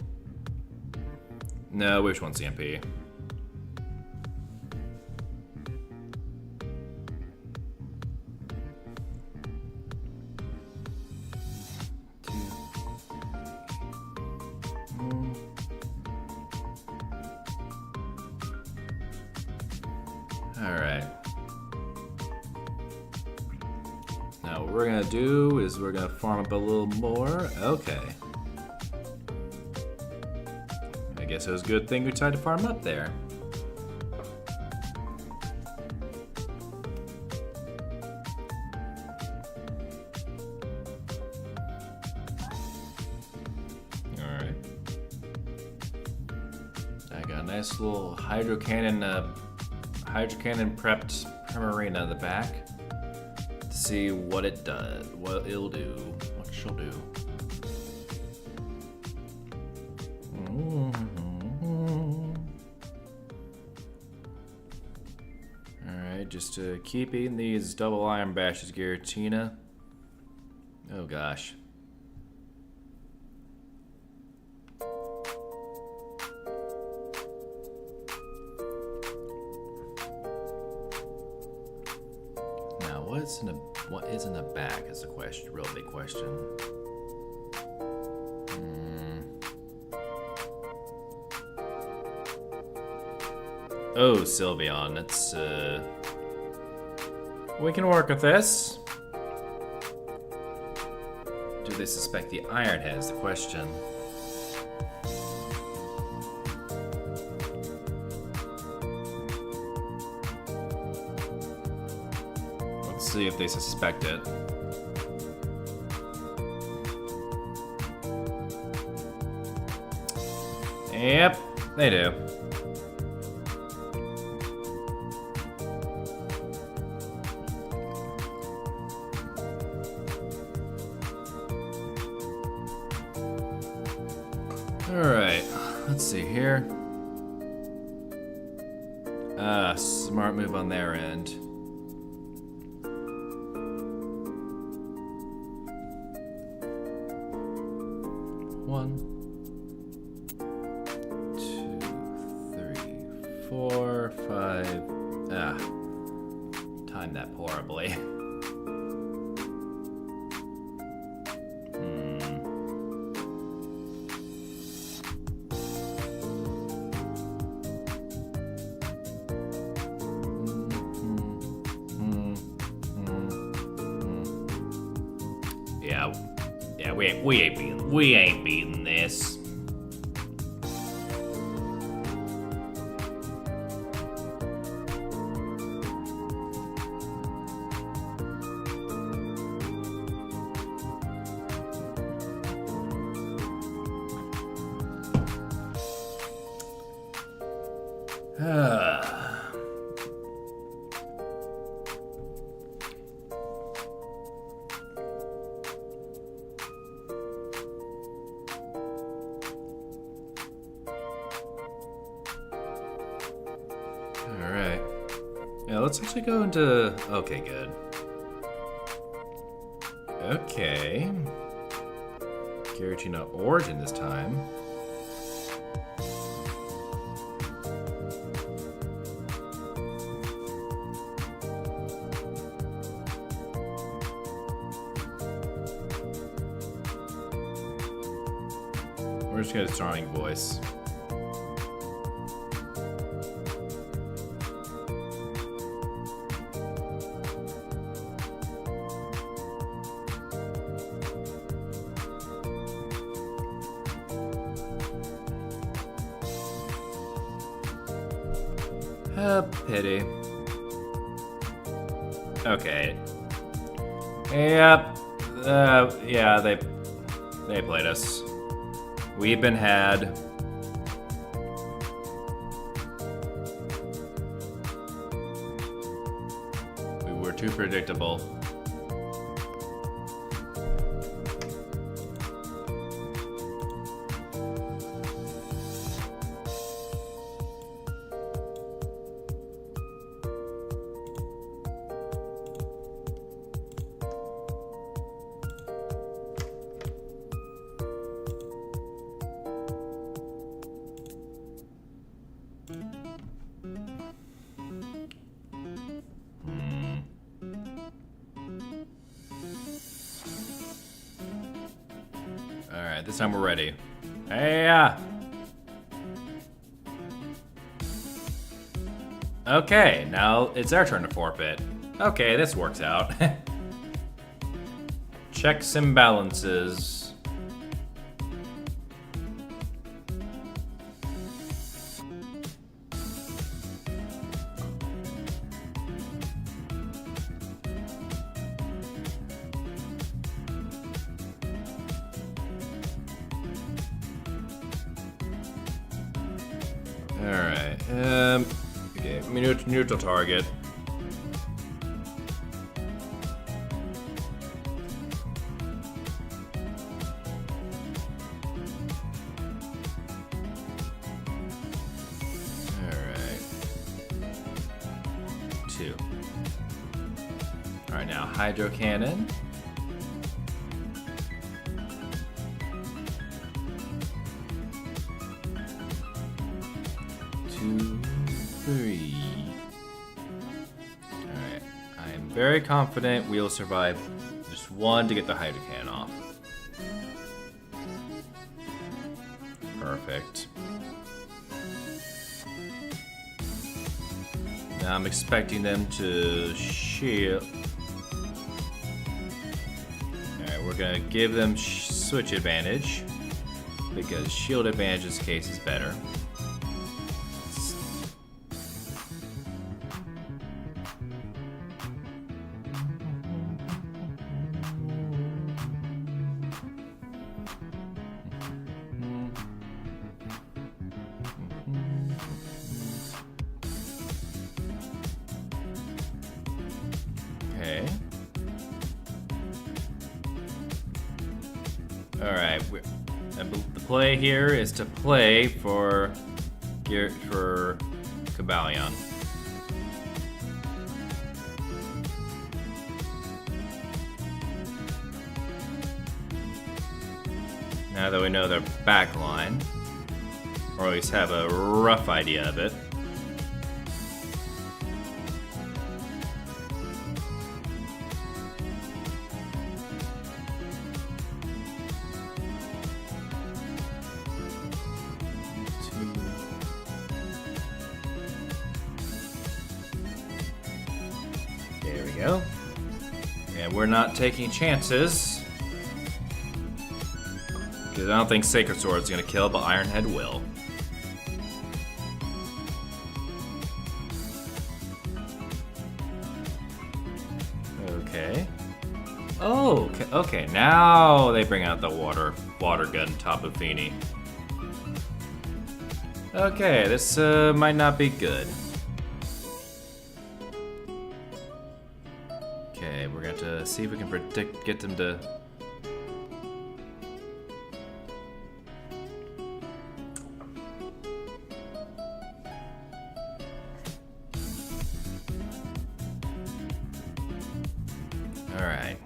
No, we just want CMP. we're gonna do is we're gonna farm up a little more. Okay. I guess it was a good thing we tried to farm up there. Alright. I got a nice little hydro cannon prepped Primarina in the back. To see what it does, what it'll do, what she'll do. Alright, just to keep eating these double iron bashes, Giratina. Oh gosh. Now, what is in the back is the question, real big question. Oh, Sylveon, that's, we can work with this. Do they suspect the Iron Head is the question. Let's see if they suspect it. Yep, they do. Alright, let's see here. Smart move on their end. One, 2, 3, 4, 5. Timed that horribly. Yeah, we ain't beating this. Alright. Yeah, let's actually go into... Okay, good. Okay. Giratina Origin this time. We're just gonna starting voice. Pity. Okay. Yep. Yeah, they played us. We've been had. We were too predictable. Alright, this time we're ready. Hey! Okay, now it's our turn to forfeit. Okay, this works out. checks and balances. Alright, okay, neutral target. Alright. 2. Alright, now Hydro Cannon. Alright, I am very confident we'll survive just one to get the Hydro Cannon off. Perfect. Now I'm expecting them to shield. Alright, we're gonna give them switch advantage because shield advantage in this case is better. Okay. Alright, the play here is to play for Cabalion. Now that we know their back line, or at least have a rough idea of it. There we go. And we're not taking chances. Because I don't think Sacred Sword's gonna kill, but Ironhead will. Okay. Oh, okay. Now they bring out the water gun Tapu Fini. Okay, this might not be good. Okay, we're going to see if we can get them to. Alright.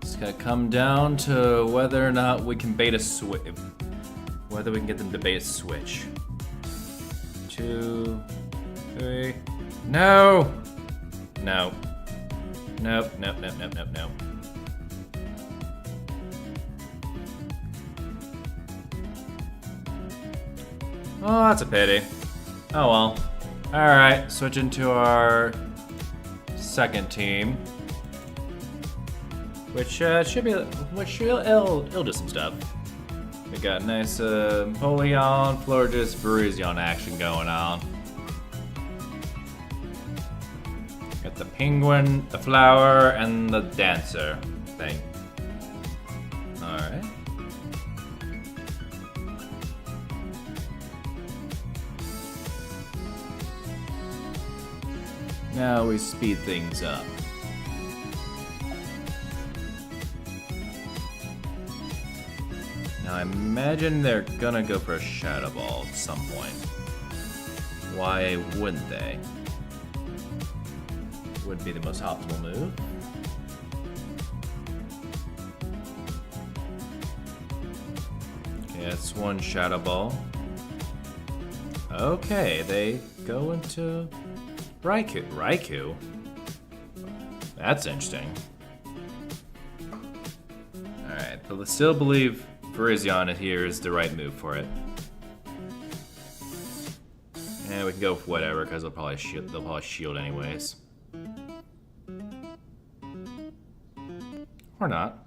It's gonna come down to whether or not we can bait a switch. Whether we can get them to bait a switch. 2, 3. No! No. Nope, nope, nope, nope, nope, nope. Oh, that's a pity. Oh well. Alright, switching to our second team. Which it'll do some stuff. We got nice Polion, Florges, Virizion action going on. Got the penguin, the flower, and the dancer thing. Alright. Now we speed things up. Now I imagine they're gonna go for a Shadow Ball at some point. Why wouldn't they? Would be the most optimal move. Okay, that's one Shadow Ball. Okay, they go into Raikou? That's interesting. Alright, but let's still believe Virizion here is the right move for it. And we can go with whatever, because they'll probably shield anyways. Or not.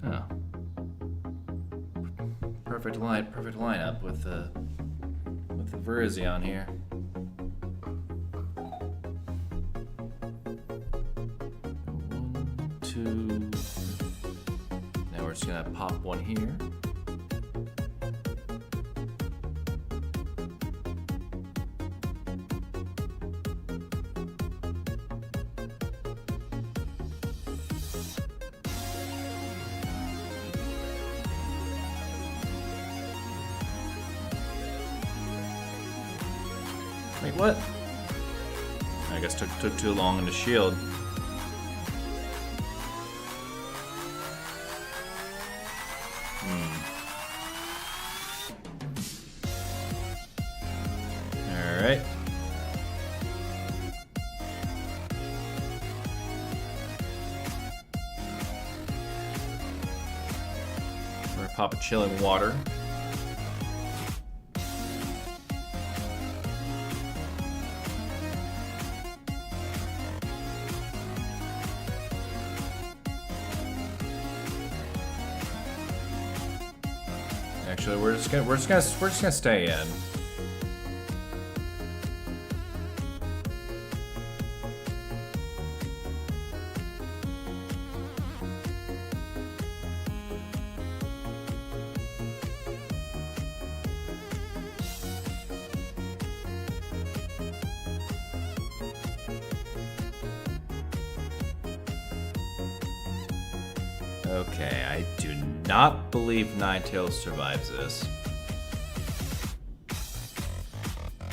Oh. Perfect lineup with the Virizion here. One, two. Now we're just gonna pop one here. Wait, what? I guess took too long in the shield. Alright. We're gonna pop a chilling water. Actually, we're just gonna stay in. Okay, I do not believe Ninetales survives this.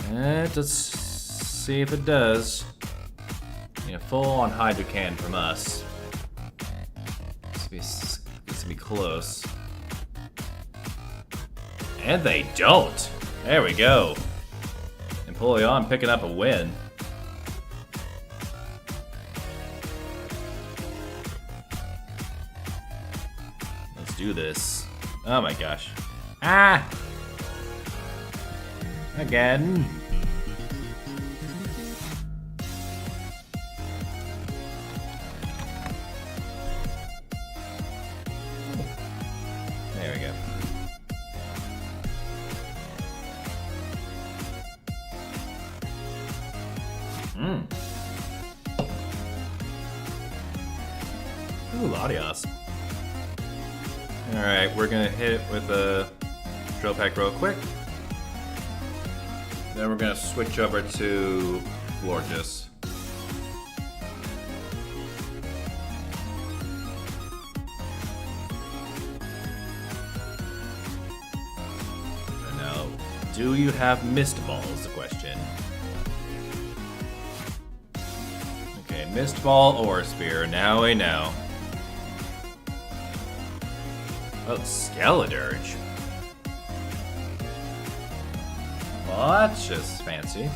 And let's see if it does. You know, full on Hydrocan from us. This will be close. And they don't! There we go. Empoleon picking up a win. Do this. Oh my gosh. Ah! Again. There we go. Ooh, Latios. Alright, we're gonna hit it with a Drill Peck real quick. Then we're gonna switch over to Florges. Now, do you have Mist Ball is the question. Okay, Mist Ball or Spear, now we know. Oh, Skeledirge. Well, that's just fancy.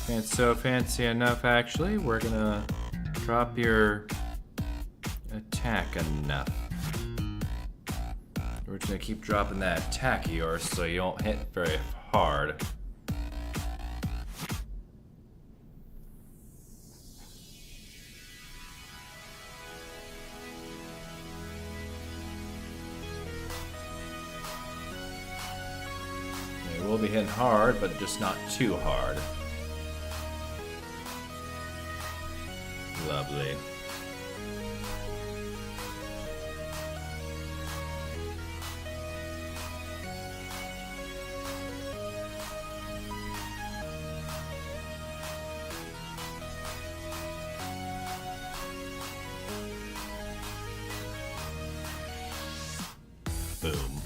It's so fancy enough, actually. We're gonna drop your attack enough. We're just gonna keep dropping that attack of yours so you don't hit very hard. We'll be hitting hard, but just not too hard. Lovely. Boom.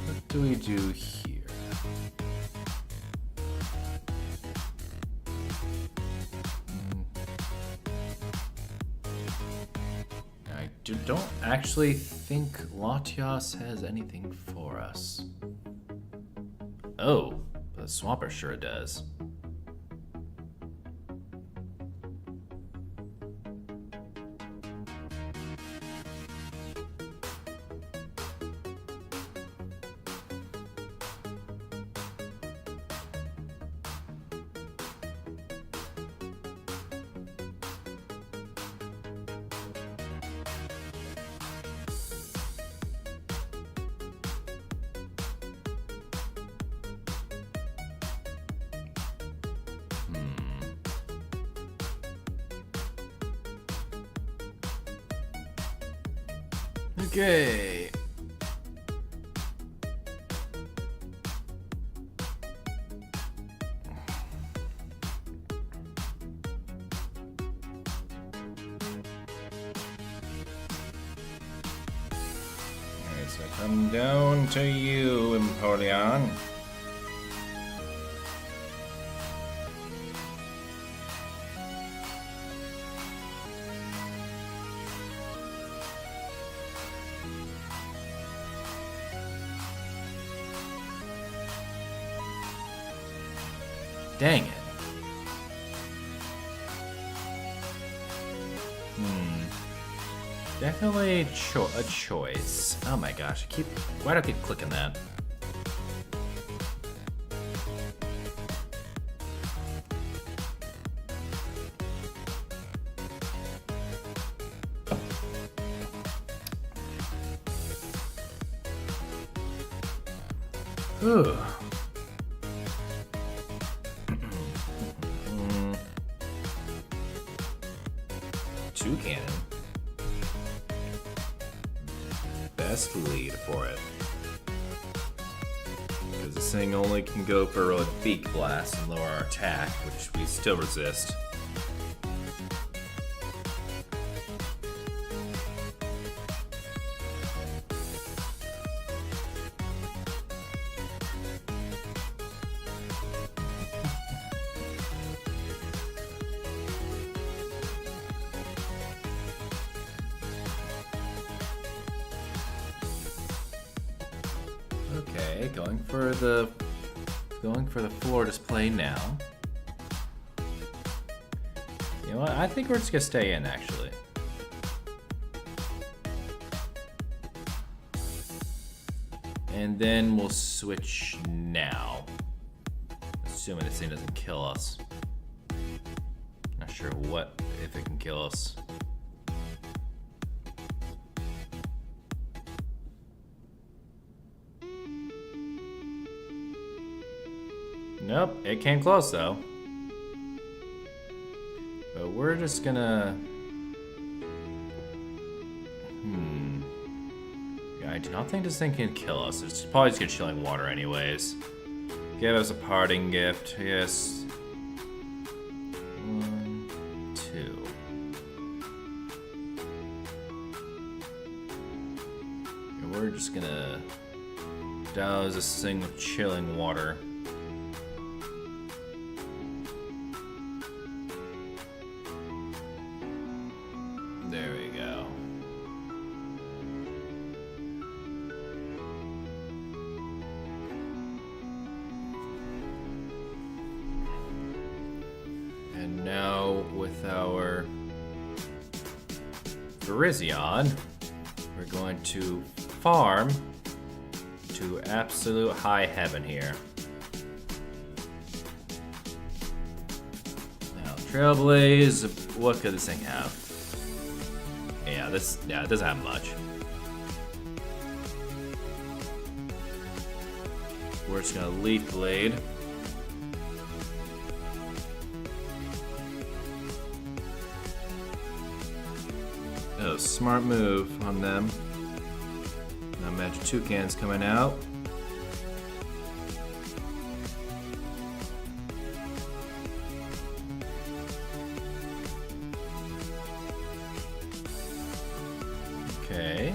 What do we do here? I don't actually think Latios has anything for us. Oh, the Swampert sure does. Okay. Alright, so come down to you, Empoleon. Dang it. Definitely a choice. Oh my gosh, why do I keep clicking that? Ooh. Toucan. Best lead for it. Because this thing only can go for a beak blast and lower our attack, which we still resist. Okay, going for the floor display now. You know what? I think we're just gonna stay in actually. And then we'll switch now. Assuming this thing doesn't kill us. Not sure if it can kill us. Nope, it came close though. But we're just gonna... Yeah, I do not think this thing can kill us. It's probably just gonna chilling water anyways. Give us a parting gift, yes. 1, 2. And we're just gonna douse this thing with chilling water. There we go. And now with our Virizion, we're going to farm to absolute high heaven here. Now, Trailblaze, what could this thing have? Yeah, it doesn't have much. We're just gonna Leaf Blade. Oh, smart move on them. Now Magic Toucan's coming out. Okay.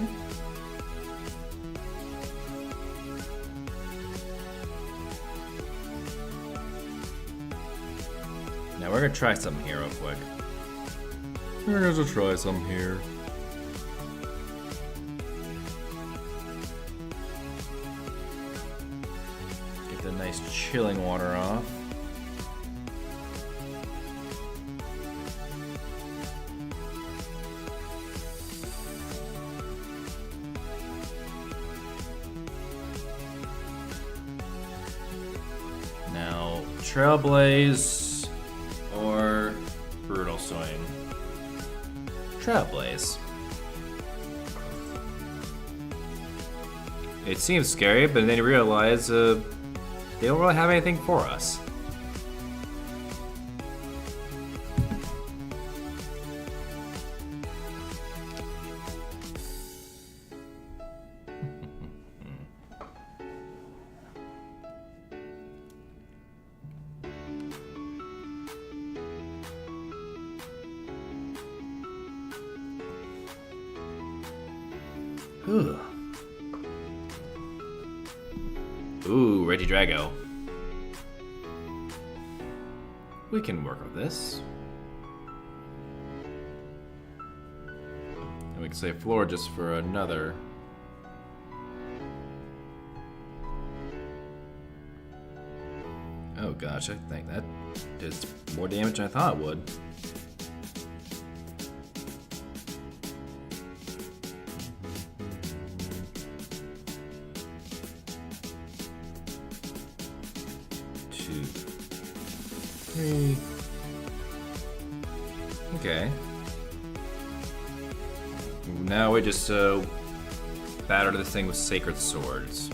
Now we're gonna try something here real quick. We're gonna try something here. Get the nice chilling water off. Now, Trailblaze or Brutal Swing? Trailblaze. It seems scary, but then you realize they don't really have anything for us. Ooh, Regidrago. We can work with this. And we can save floor just for another. Oh gosh, I think that did more damage than I thought it would. Two, three. Okay. Now we just batter this thing with sacred swords.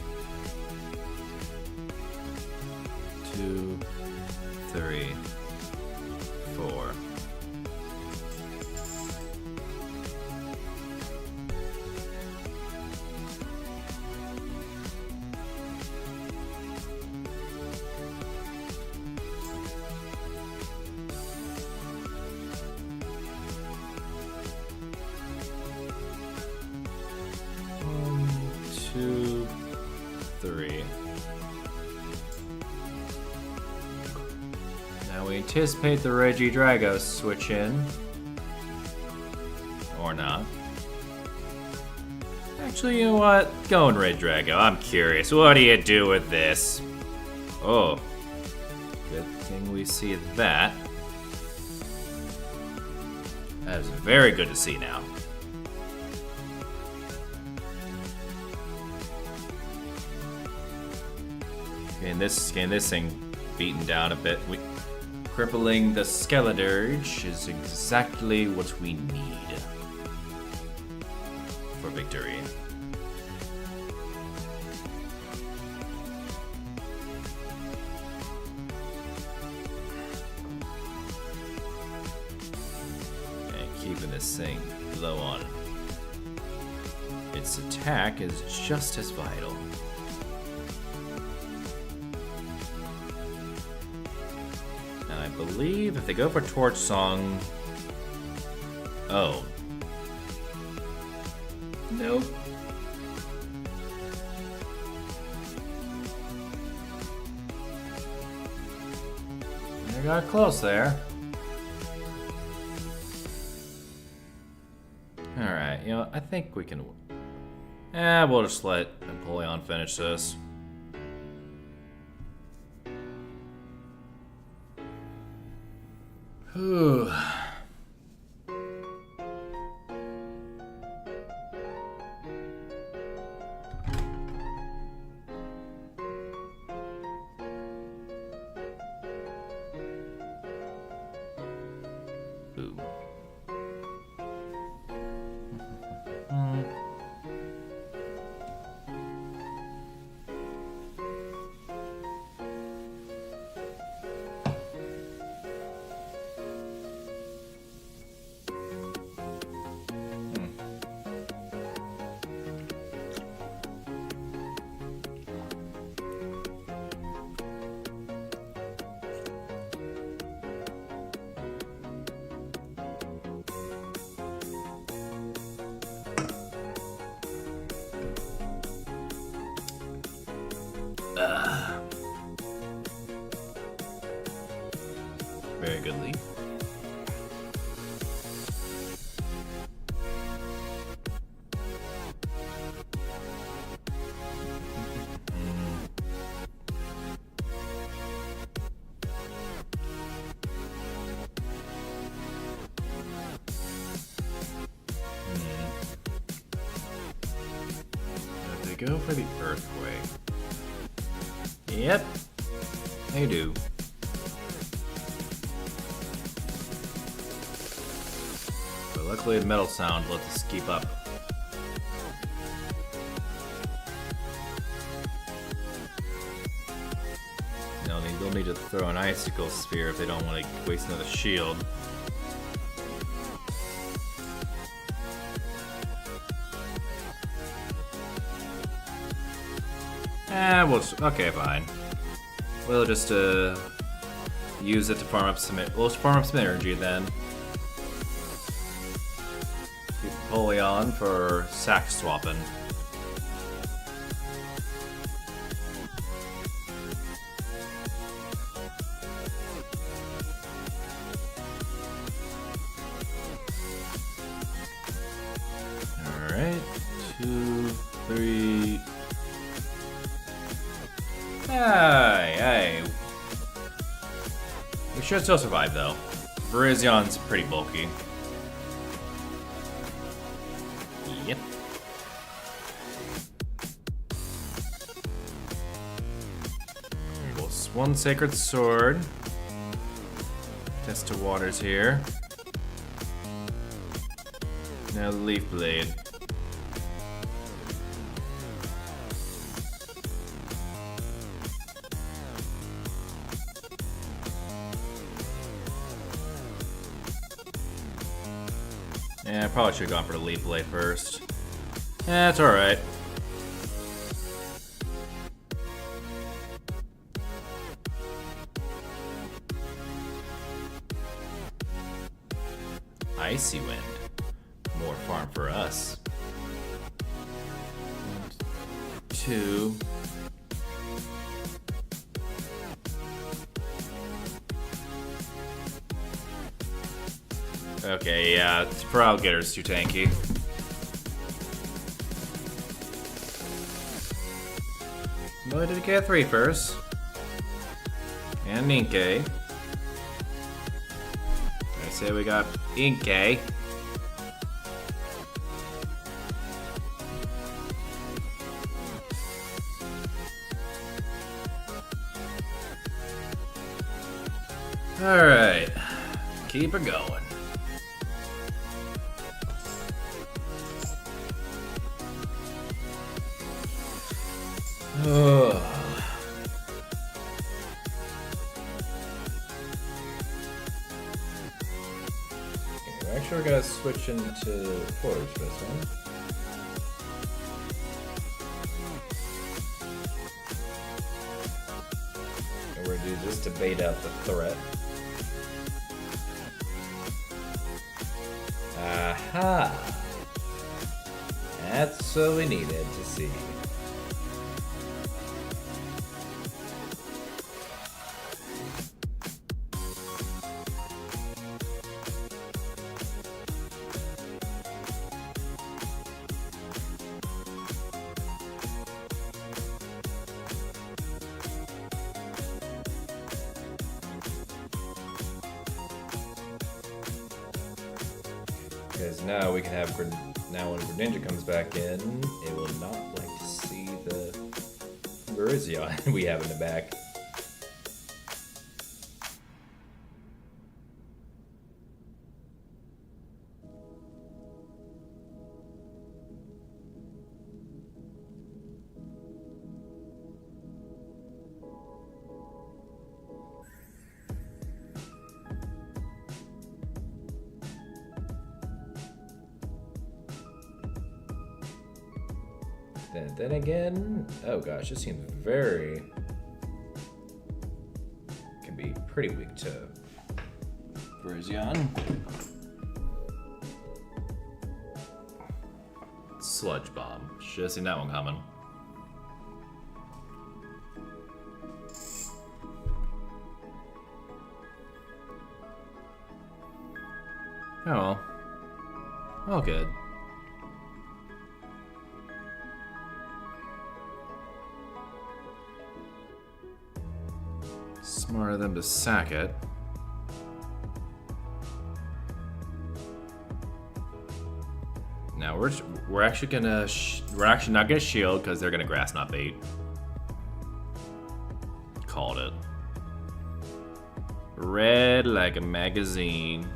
2, 3, 4. One, 2, 3. Now we anticipate the Regidrago switch in. Or not. Actually, you know what? Go in Regidrago. I'm curious. What do you do with this? Oh. Good thing we see that. That is very good to see now. Getting this thing beaten down a bit. Crippling the Skeledirge is exactly what we need for victory. And keeping this thing low on its attack is just as vital. I believe if they go for Torch Song... Oh. Nope. I got close there. Alright, you know, I think we can... we'll just let Empoleon finish this. Ooh. Very good lead. If they go for the earthquake. Yep, they do. But luckily the metal sound lets us keep up. No, they'll need to throw an icicle sphere if they don't want to waste another shield. Okay, fine. We'll just use it to farm up some. We'll just farm up some energy then. Empoleon for sack swapping. Alright, 2, 3. Hey. We should still survive though. Virizian's pretty bulky. Yep. One Sacred Sword. Test to waters here. Now the Leaf Blade. Yeah, I probably should have gone for the Leaf Blade first. That's alright. Icy Wind. More farm for us. 1, 2. Okay, yeah, for Alligator's too tanky. But did get 3 first. And Inkay. I say we got Inkay. Alright. Keep it going. Oh. Okay, actually, we're gonna switch into Forge for this one. And we're gonna do this to bait out the threat. Aha! That's what we needed to see. Because now we can have, now when Greninja comes back in, it will not like to see the Virizion we have in the back. Then again, oh gosh, this seems very, can be pretty weak to Virizion. Sludge Bomb, should have seen that one coming. Oh well, all good. Smart of them to sack it. Now we're actually gonna we're actually not gonna shield because they're gonna grass not bait. Called it. Red like a magazine.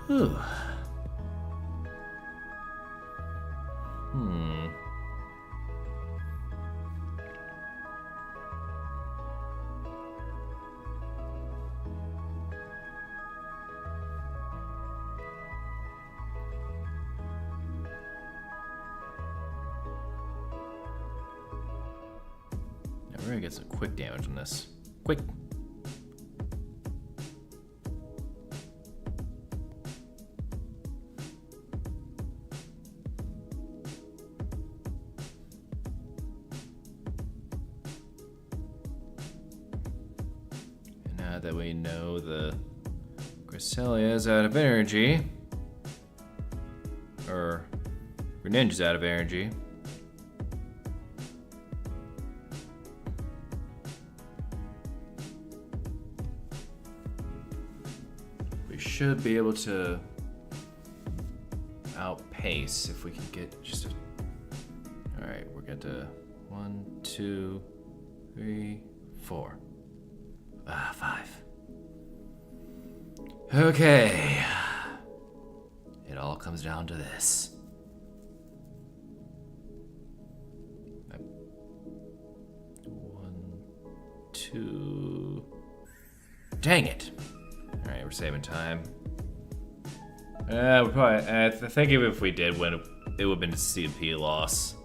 Whew. we're gonna get some quick damage on this. Quick. And now that we know the Cresselia is out of energy, or Greninja's out of energy. We should be able to outpace if we can get just a... Alright, we're good to 1, 2, 3, 4. 5. Okay. It all comes down to this. 1, 2. Dang it! Alright, we're saving time. We probably. I think even if we did win, it would have been a CP loss.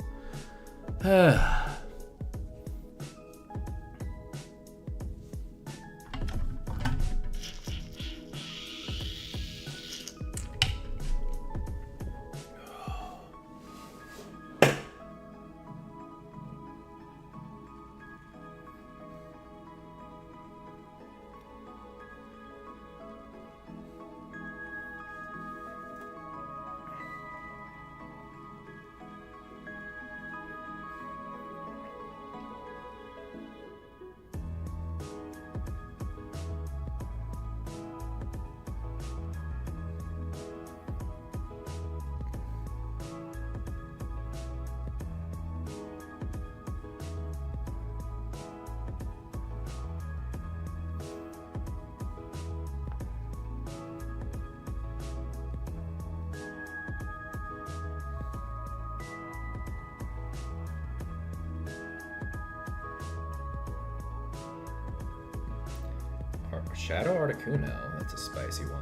Shadow Articuno, that's a spicy one.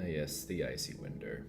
Yes, the Icy Winder.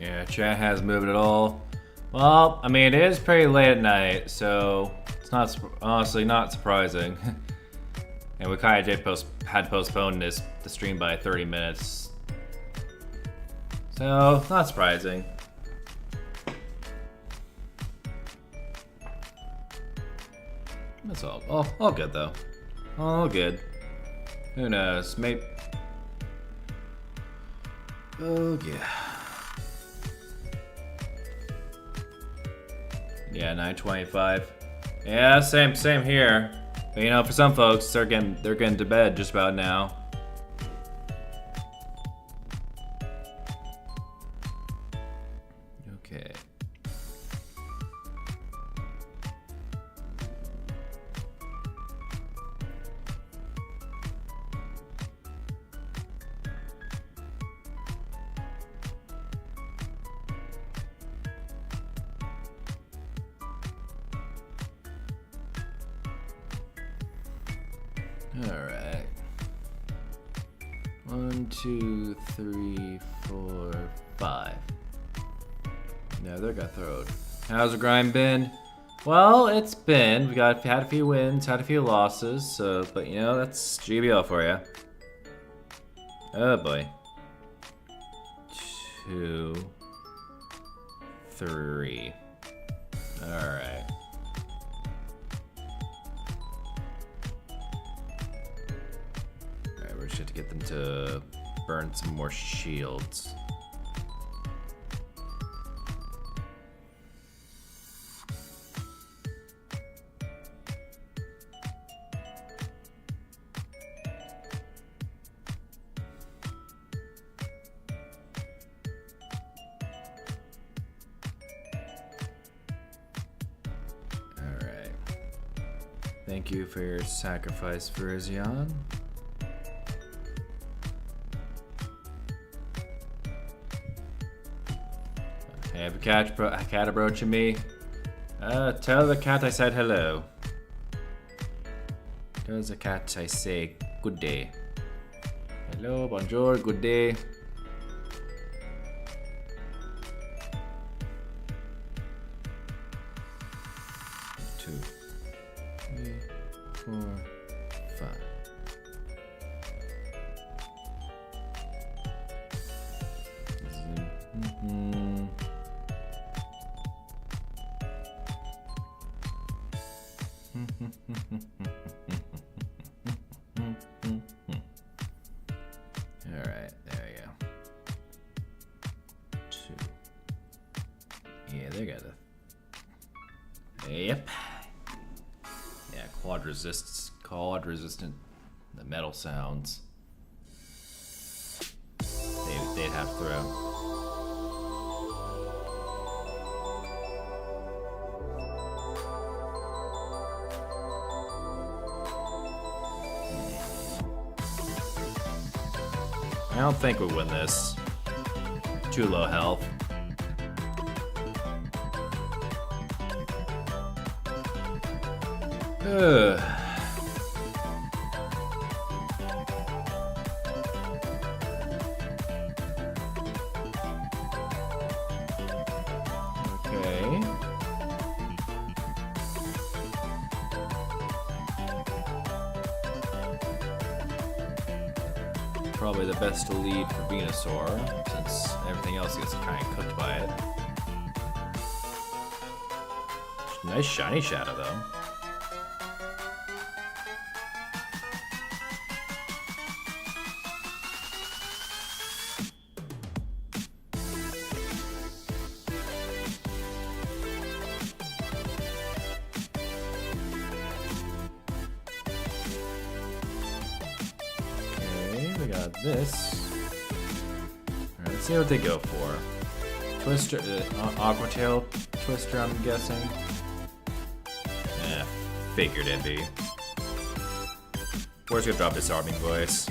Yeah, chat has moved at all. Well, I mean, it is pretty late at night, so it's not honestly not surprising. And we kind of had to postpone the stream by 30 minutes, so not surprising. That's all good though. All good. Who knows? Maybe. Oh yeah. Yeah, 9:25. Yeah, same here. But, you know, for some folks, they're getting to bed just about now. Alright. 1, 2, 3, 4, 5. No, they got thrown. How's the grind been? Well, it's been. We had a few wins, had a few losses, so, but you know, that's GBL for you. Oh boy. 2, 3. Alright. Alright, we're just to get them to burn some more shields. Thank you for your sacrifice, Virizion. I have a cat approaching me. Tell the cat I said hello. Tell the cat I say good day. Hello, bonjour, good day. Two. 3, 4, 5. Alright, there we go. 2. Yeah, they got a. Yep. Yeah, quad resistant. The metal sounds. They'd have to throw. I don't think we win this. Too low health. Ugh. Okay. Probably the best to lead for Venusaur, since everything else gets kind of cooked by it. Nice shiny shadow, though. We got this. Alright, let's see what they go for. Twister, Aqua Tail Twister, I'm guessing. Figured it'd be. We're just gonna drop Disarming Voice.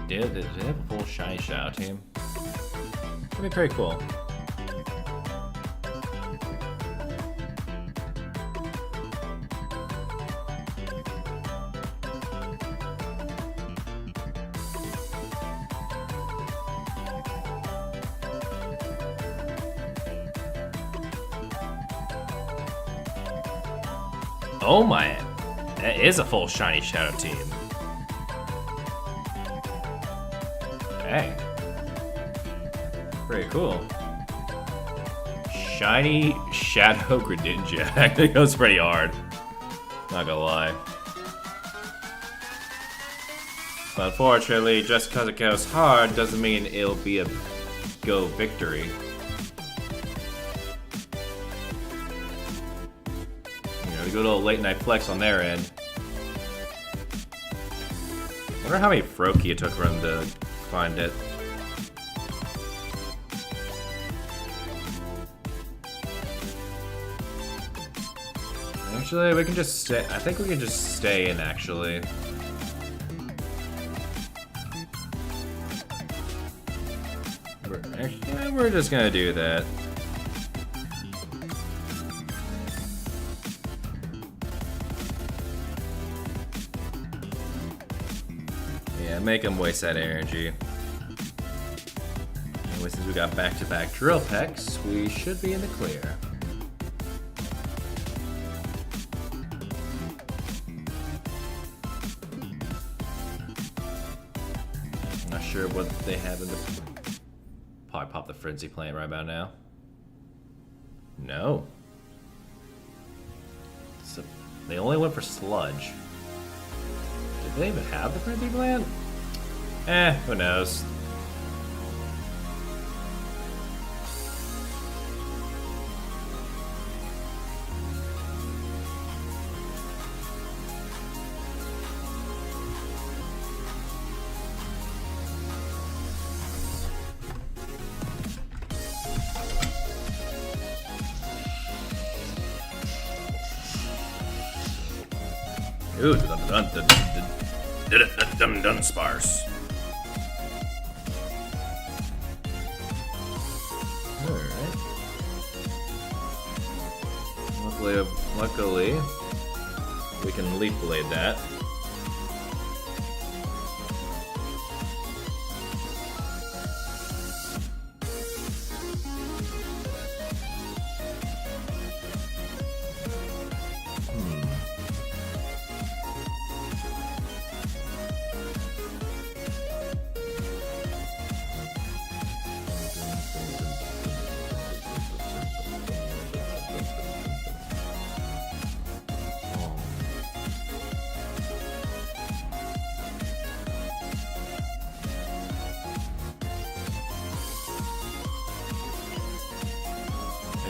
They have a full shiny Shadow team. That'd be pretty cool. Oh my, that is a full shiny Shadow team. Dang. Pretty cool. Shiny Shadow Greninja. Actually goes pretty hard. Not gonna lie. But unfortunately, just because it goes hard doesn't mean it'll be a go victory. You know, a good old late night flex on their end. I wonder how many Froakie it took for him to find it. Actually, we can just stay. I think we can just stay in, actually. We're just gonna do that. Yeah, make him waste that energy. Anyway, since we got back-to-back drill pecks, we should be in the clear. Not sure what they have in the... Probably pop the Frenzy Plant right about now. No. So they only went for Sludge. Did they even have the Frenzy Plant? Who knows. Ooh, dun sparse. Alright. Luckily, we can Leaf Blade that.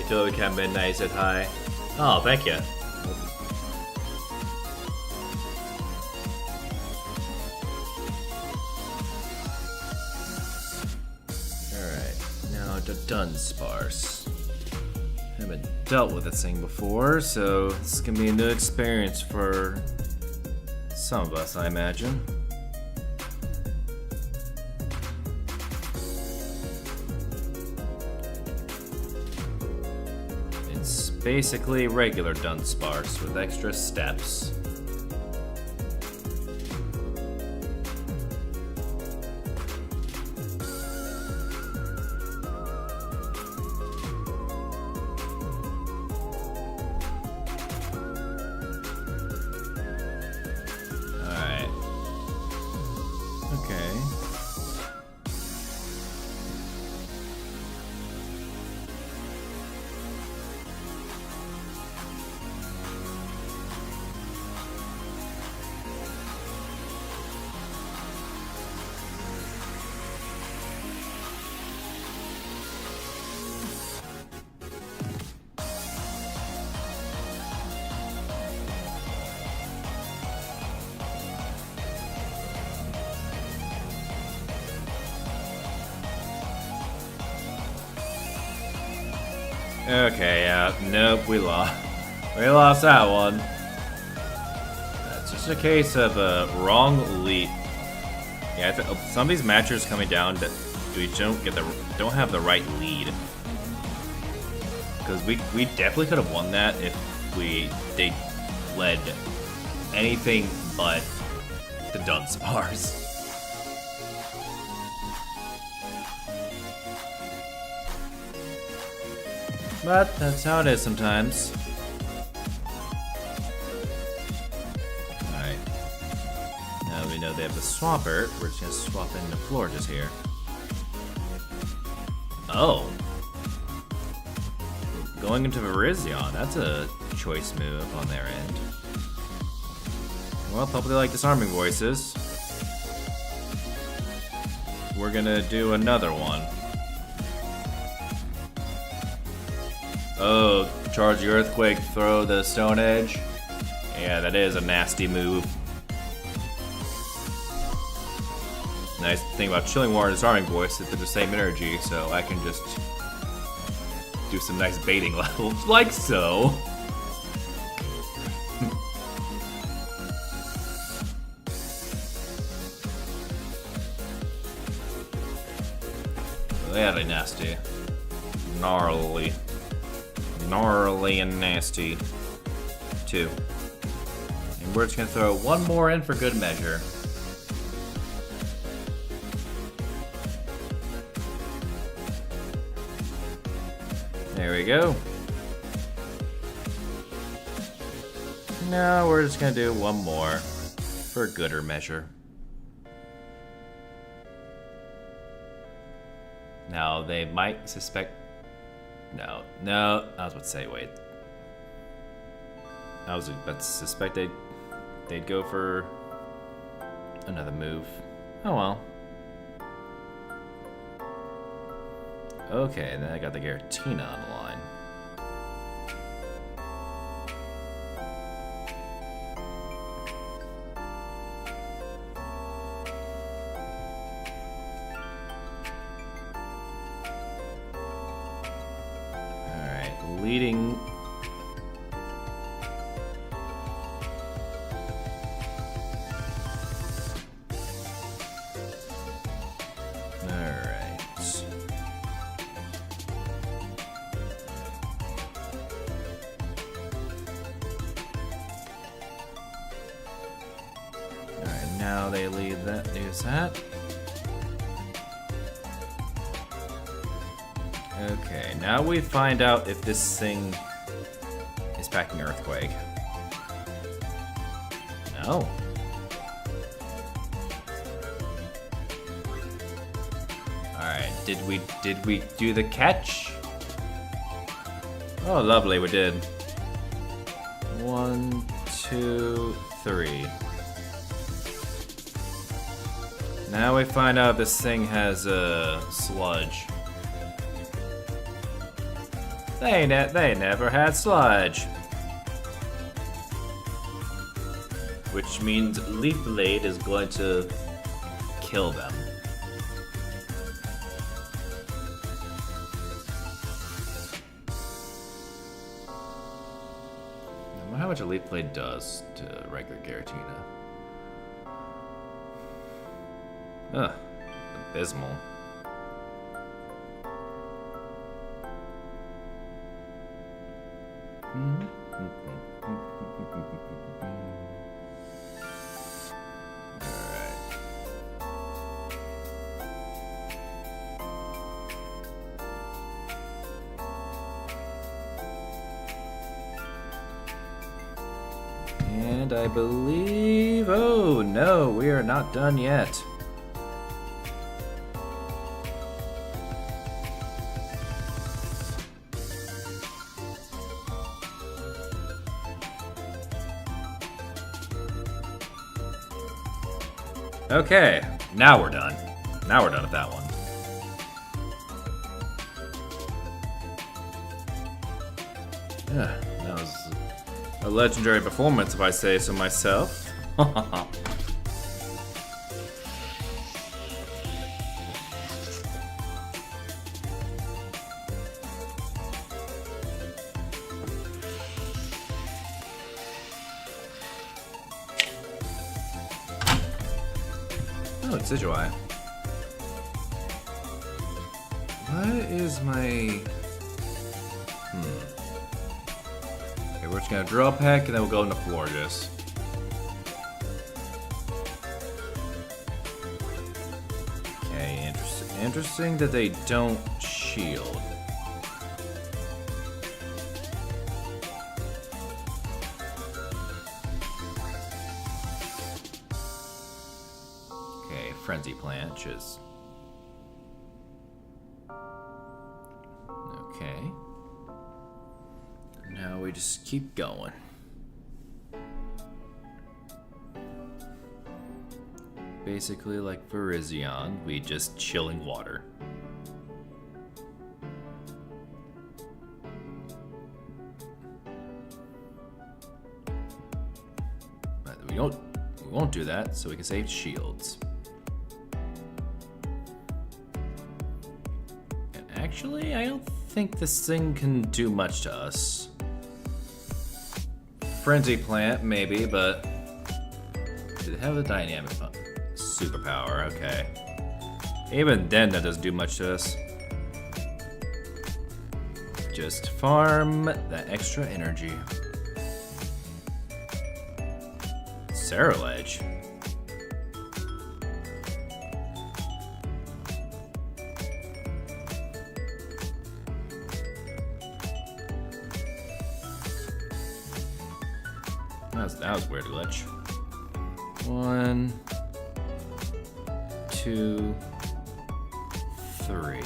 Totally can't be nice at high. Oh, thank you. Alright, now the Dunsparce. Haven't dealt with this thing before, so this can be a new experience for some of us, I imagine. Basically regular Dunsparce with extra steps. Alright. Okay. Okay, yeah, nope, we lost. We lost that one. That's just a case of a wrong lead. Yeah, some of these matches coming down that we don't have the right lead. Because we definitely could have won that if they led anything but the Dunsparce. But that's how it is sometimes. Alright. Now we know they have the Swampert. We're just gonna swap in the Florges here. Oh. Going into Virizion. That's a choice move on their end. Well, hopefully they like Disarming Voices. We're gonna do another one. Oh, charge the Earthquake, throw the Stone Edge. Yeah, that is a nasty move. Nice thing about Chilling Water and Disarming Voice is they're the same energy, so I can just do some nice baiting levels, like so. Very nasty. Gnarly. Gnarly and nasty. 2. And we're just gonna throw one more in for good measure. There we go. Now we're just gonna do one more for gooder measure. Now they might suspect. No, I was about to say, wait. I was about to suspect they'd go for another move. Oh well. Okay, and then I got the Giratina on the line. Alright, leading. Now they lead that, use that. Okay, now we find out if this thing is packing Earthquake. No. Alright, did we do the catch? Oh lovely, we did. 1, 2, 3. Now we find out this thing has a sludge. They never had sludge. Which means Leaf Blade is going to kill them. I wonder how much a Leaf Blade does to regular Giratina. Ugh, abysmal. Alright. And I believe... Oh, no, we are not done yet. Okay, now we're done. Now we're done with that one. Yeah, that was a legendary performance, if I say so myself. Oh, it's Decidueye. What is my... Okay, we're just gonna draw a pack and then we'll go into Florges. Okay, interesting. Interesting that they don't shield. Frenzy Plant, which is... Okay. Now we just keep going. Basically like Virizion, we just chilling water. do that so we can save shields. And actually, I don't think this thing can do much to us. Frenzy Plant, maybe, but... Do they have the dynamic superpower? Okay. Even then, that doesn't do much to us. Just farm that extra energy. Cerulege. That was weird glitch. 1, 2, 3.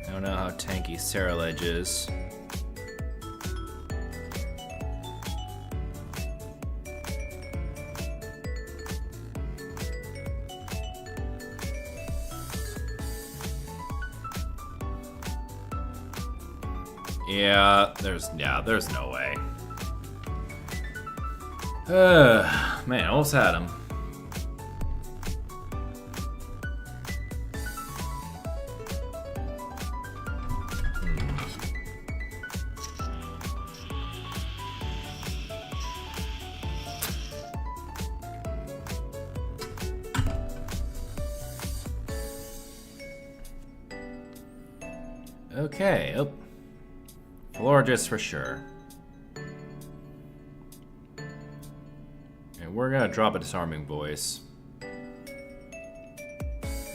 I don't know how tanky Cerulege is. Yeah, there's no way. Man, almost had him. Okay, oh. Florges for sure. And we're gonna drop a disarming voice.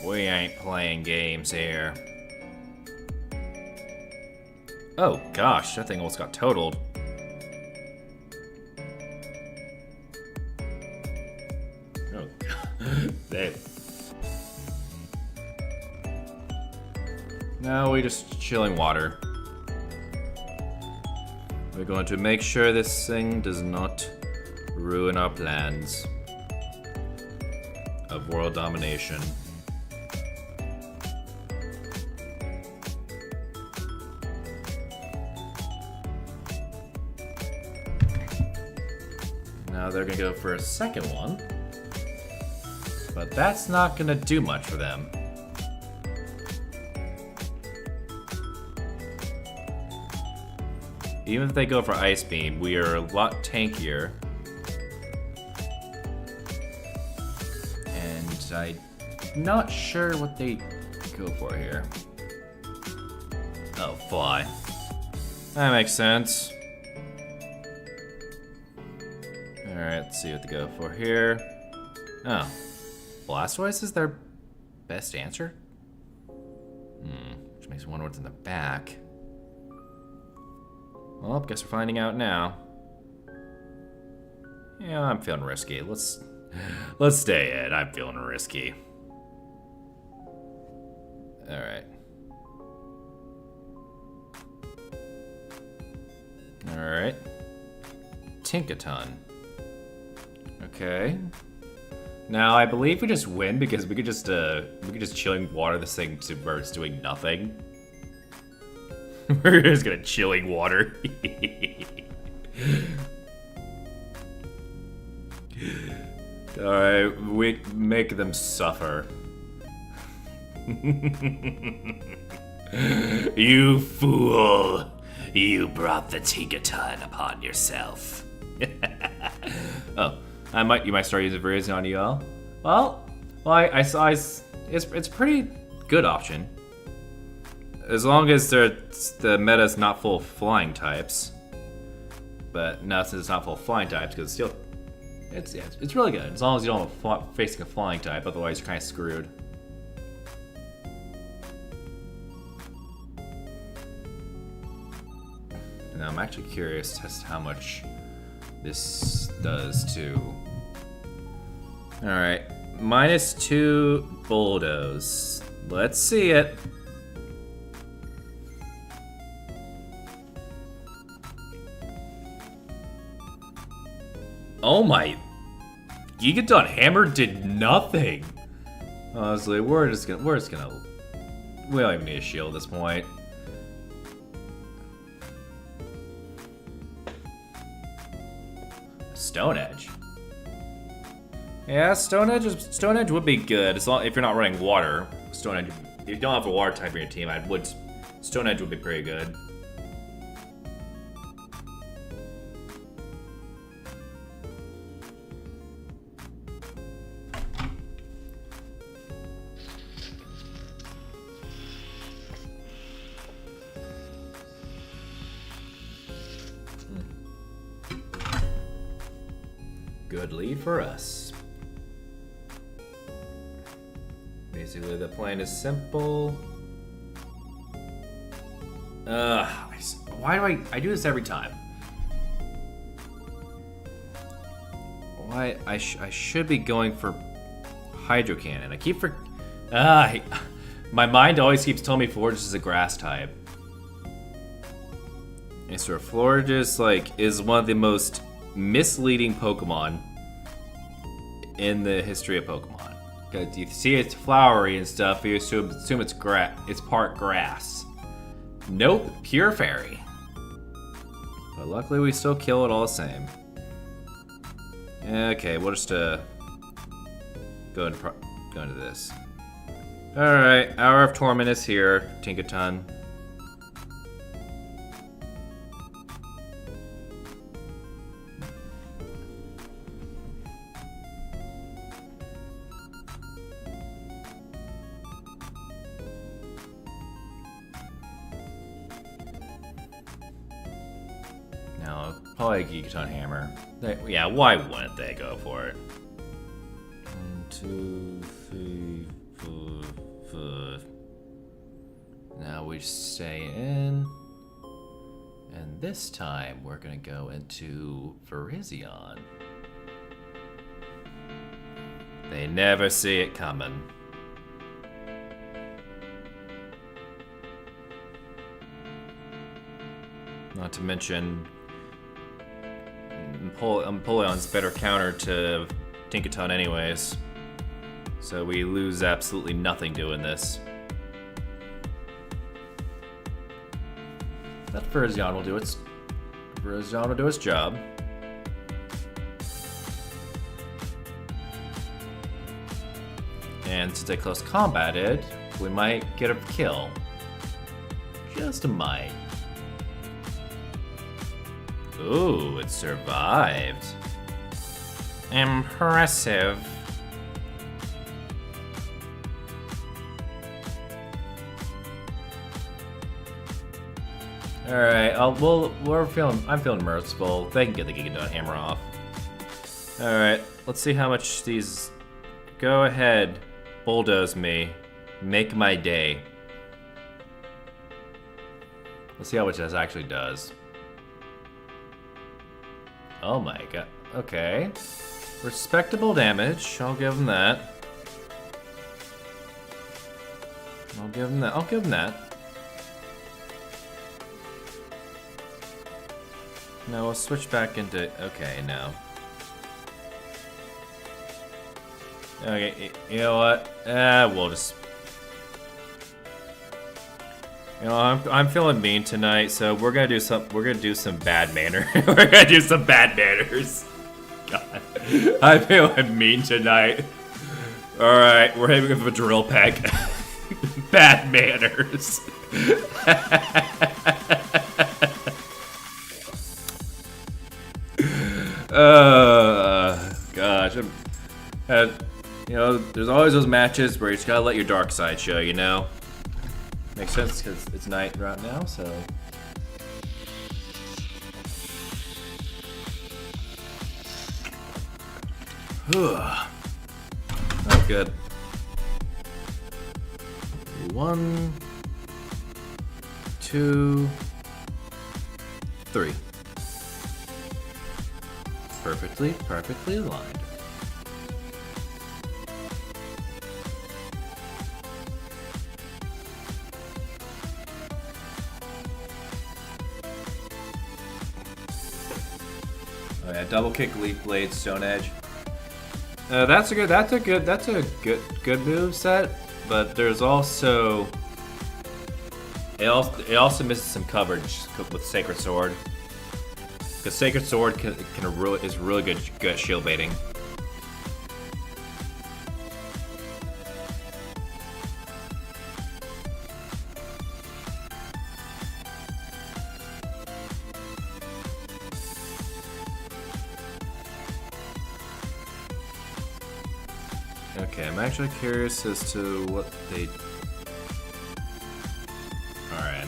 We ain't playing games here. Oh gosh, that thing almost got totaled. Oh god. Dave. No, we just chilling water. We're going to make sure this thing does not ruin our plans of world domination. Now they're gonna go for a second one, but that's not gonna do much for them. Even if they go for Ice Beam, we are a lot tankier. And I'm not sure what they go for here. Oh, Fly. That makes sense. Alright, let's see what they go for here. Oh. Blastoise is their best answer? Which makes me wonder what's in the back. Well, guess we're finding out now. Yeah, I'm feeling risky. Let's stay in. I'm feeling risky. Alright. Alright. Tinkaton. Okay. Now I believe we just win because we could just chilling water this thing to where it's doing nothing. We're just gonna chilling water. Alright, we make them suffer. You fool! You brought the Tinkaton upon yourself. Oh, you might start using Virizion on UL. Well, I saw it's a pretty good option. As long as the meta's not full of flying types. But no, since it's not full of flying types, because it's really good. As long as you don't have facing a flying type, otherwise you're kind of screwed. Now I'm actually curious as to how much this does to... Alright, -2 bulldoze. Let's see it. Oh my... Gigaton Hammer did nothing! Honestly, we're just gonna... We don't even need a shield at this point. Stone Edge. Yeah, Stone Edge would be good as long if you're not running water. Stone Edge, if you don't have a water type in your team, Stone Edge would be pretty good. Good lead for us. Basically, the plan is simple. Why do I do this every time? Why I should be going for Hydro Cannon. I keep my mind always keeps telling me Florges is a grass type. And so Florges is one of the most misleading Pokemon in the history of Pokemon. Because you see it's flowery and stuff, you assume it's part grass. Nope, pure fairy. But luckily we still kill it all the same. Okay, we'll just go into this. Alright, Hour of Torment is here, Tinkaton. No, probably Gigaton Hammer. Yeah, why wouldn't they go for it? 1, 2, 3, 4, 5. Now we stay in. And this time we're gonna go into Virizion. They never see it coming. Not to mention Empoleon's better counter to Tinkaton anyways. So we lose absolutely nothing doing this. That Virizion will do its job. And since I close combated, we might get a kill. Just a might. Ooh, it survived. Impressive. Alright, I'm feeling merciful. They can get the Gigaton Hammer off. Alright, let's see how much these... Go ahead, bulldoze me. Make my day. Let's see how much this actually does. Oh my god. Okay. Respectable damage. I'll give him that. I'll give him that. Now we'll switch back into... Okay, now. Okay, you know what? We'll just... You know, I'm feeling mean tonight, so we're gonna do some bad manner. We're gonna do some bad manners. God, I'm feeling mean tonight. All right, we're having a drill peck. Bad manners. Gosh, you know, there's always those matches where you just gotta let your dark side show, you know. Makes sense because it's night right now, so. Not good. 1, 2, 3. Perfectly aligned. Oh yeah, double kick, leaf blade, stone edge. That's a good move set, but there's also it also misses some coverage with Sacred Sword. Because Sacred Sword is really good at shield baiting. Okay, I'm actually curious as to what they. Alright,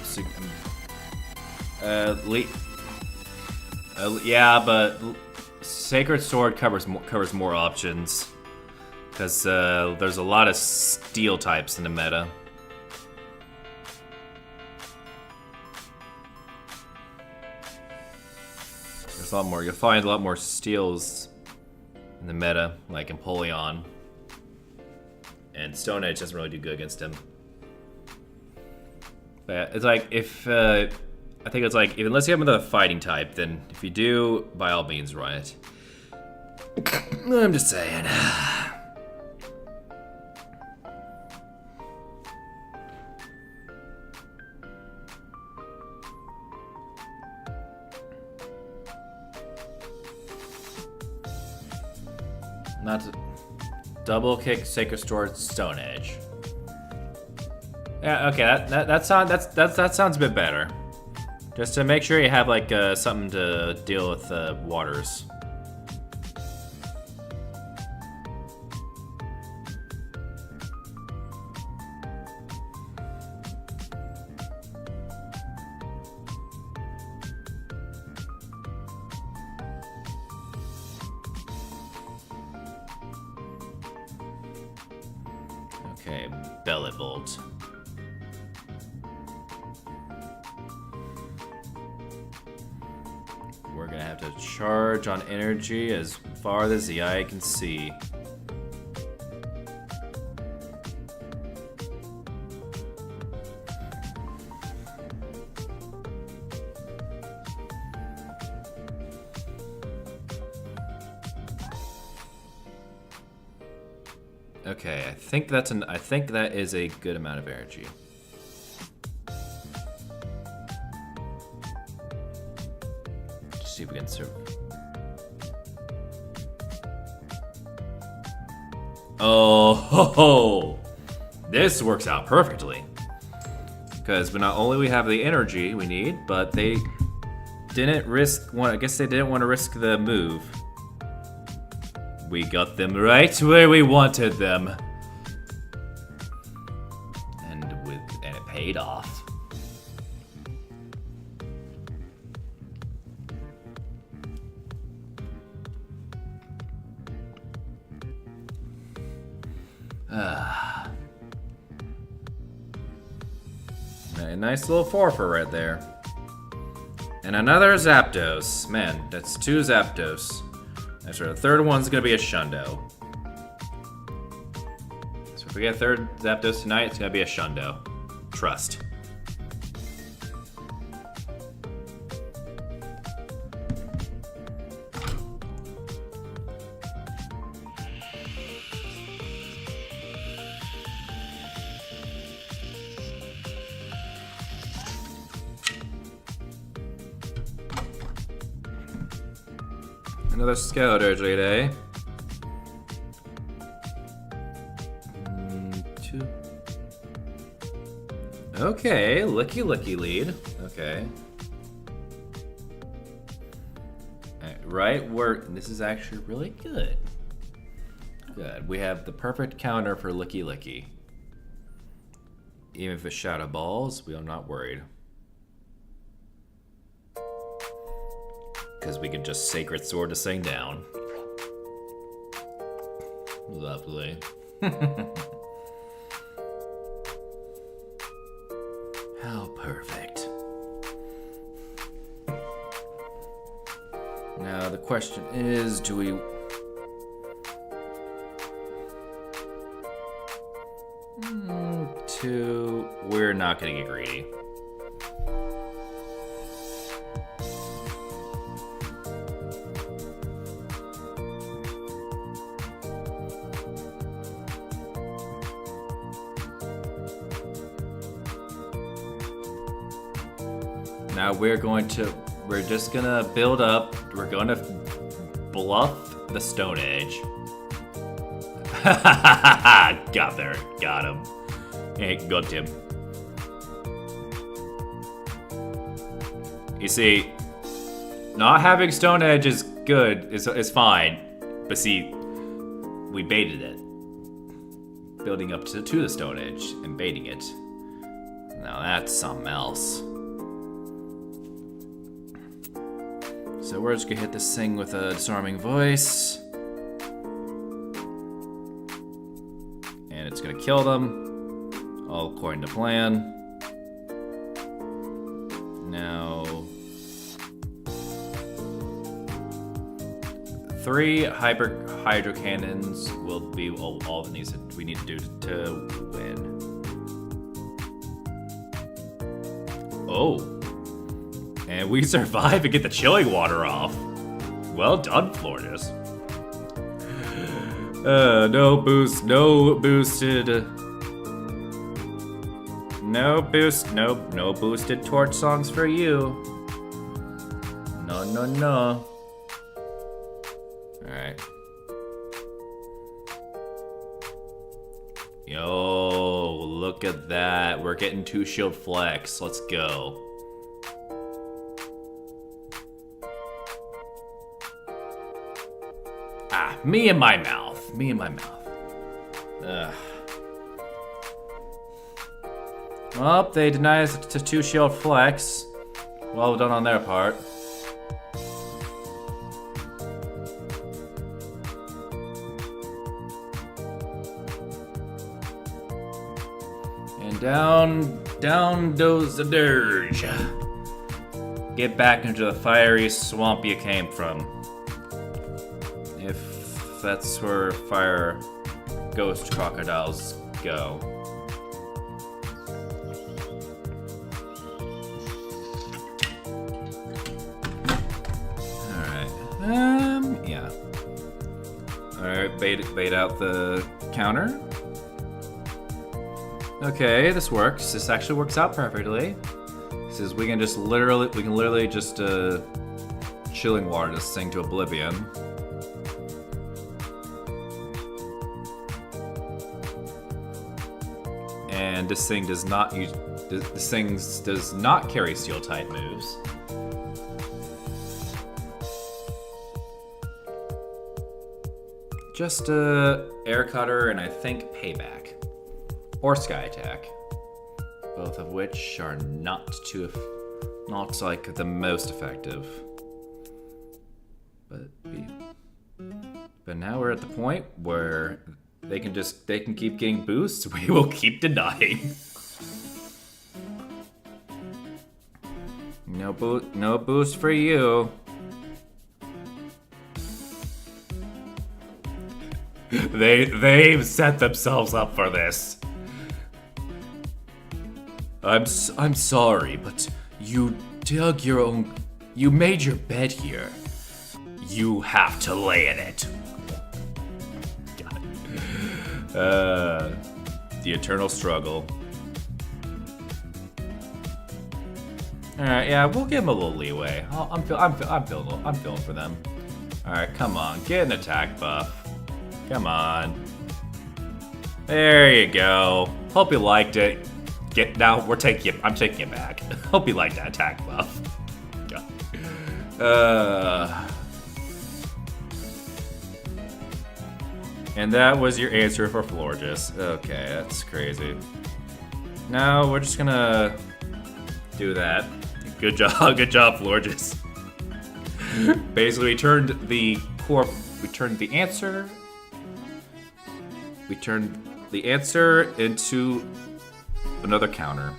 yeah, but Sacred Sword covers more options because there's a lot of steel types in the meta. There's a lot more. You'll find a lot more steels in the meta, like Empoleon. And Stone Edge doesn't really do good against him. But it's like if I think it's like unless you have another fighting type, then if you do, by all means run it. I'm just saying. Not to double kick, Sacred Sword, Stone Edge. Yeah, okay, that sounds a bit better. Just to make sure you have like something to deal with waters. Okay, Bellet Bolt. We're gonna have to charge on energy as far as the eye can see. Okay, I think that is a good amount of energy. See if we can survive. Oh, ho, ho. This works out perfectly. Because not only we have the energy we need, but they didn't risk I guess they didn't want to risk the move. We got them right where we wanted them. And it paid off. A nice little forfer right there. And another Zapdos. Man, that's 2 Zapdos. That's right, the third one's gonna be a Shundo. So if we get a third Zapdos tonight, it's gonna be a Shundo. Trust. Another Scouter today. 2. Okay, looky lead. Okay. Right where this is actually really good. Good. We have the perfect counter for Licky. Even if it's Shadow Balls, we are not worried. Because we can just Sacred Sword this thing down. Lovely. How perfect. Now the question is, do we... We're not gonna get greedy. Now we're just gonna build up. We're gonna bluff the Stone Age. Got there, got him. Hey, got him. You see, not having Stone Edge is good, is fine. But see, we baited it. Building up to the Stone Edge and baiting it. Now that's something else. So we're just gonna hit this thing with a disarming voice. And it's gonna kill them, all according to plan. Now, 3 hydro cannons will be all that we need to do to win. Oh. And we survive and get the chilling water off. Well done, Floridas. No boosted torch songs for you. No. Alright. Yo, look at that. We're getting 2 shield flex. Let's go. Me and my mouth. Ugh. Well, they deny us to 2 shield flex. Well done on their part. And down goes the dirge. Get back into the fiery swamp you came from. If that's where fire ghost crocodiles go. Alright. Yeah. Alright, bait out the counter. Okay, this works. This actually works out perfectly. Says we can literally just chilling water this thing to oblivion. And this thing does not carry steel type moves. Just air cutter and I think payback or sky attack, both of which are not like the most effective. But now we're at the point where they can keep getting boosts. We will keep denying. No boost for you. They've set themselves up for this. I'm sorry, but you dug your own. You made your bed here. You have to lay in it. The eternal struggle. All right, yeah, we'll give them a little leeway. I'm feeling for them. All right, come on, get an attack buff. Come on. There you go. Hope you liked it. I'm taking it back. Hope you liked that attack buff. And that was your answer for Florges. Okay, that's crazy. Now we're just gonna do that. Good job, Florges. Basically, we turned the answer into another counter.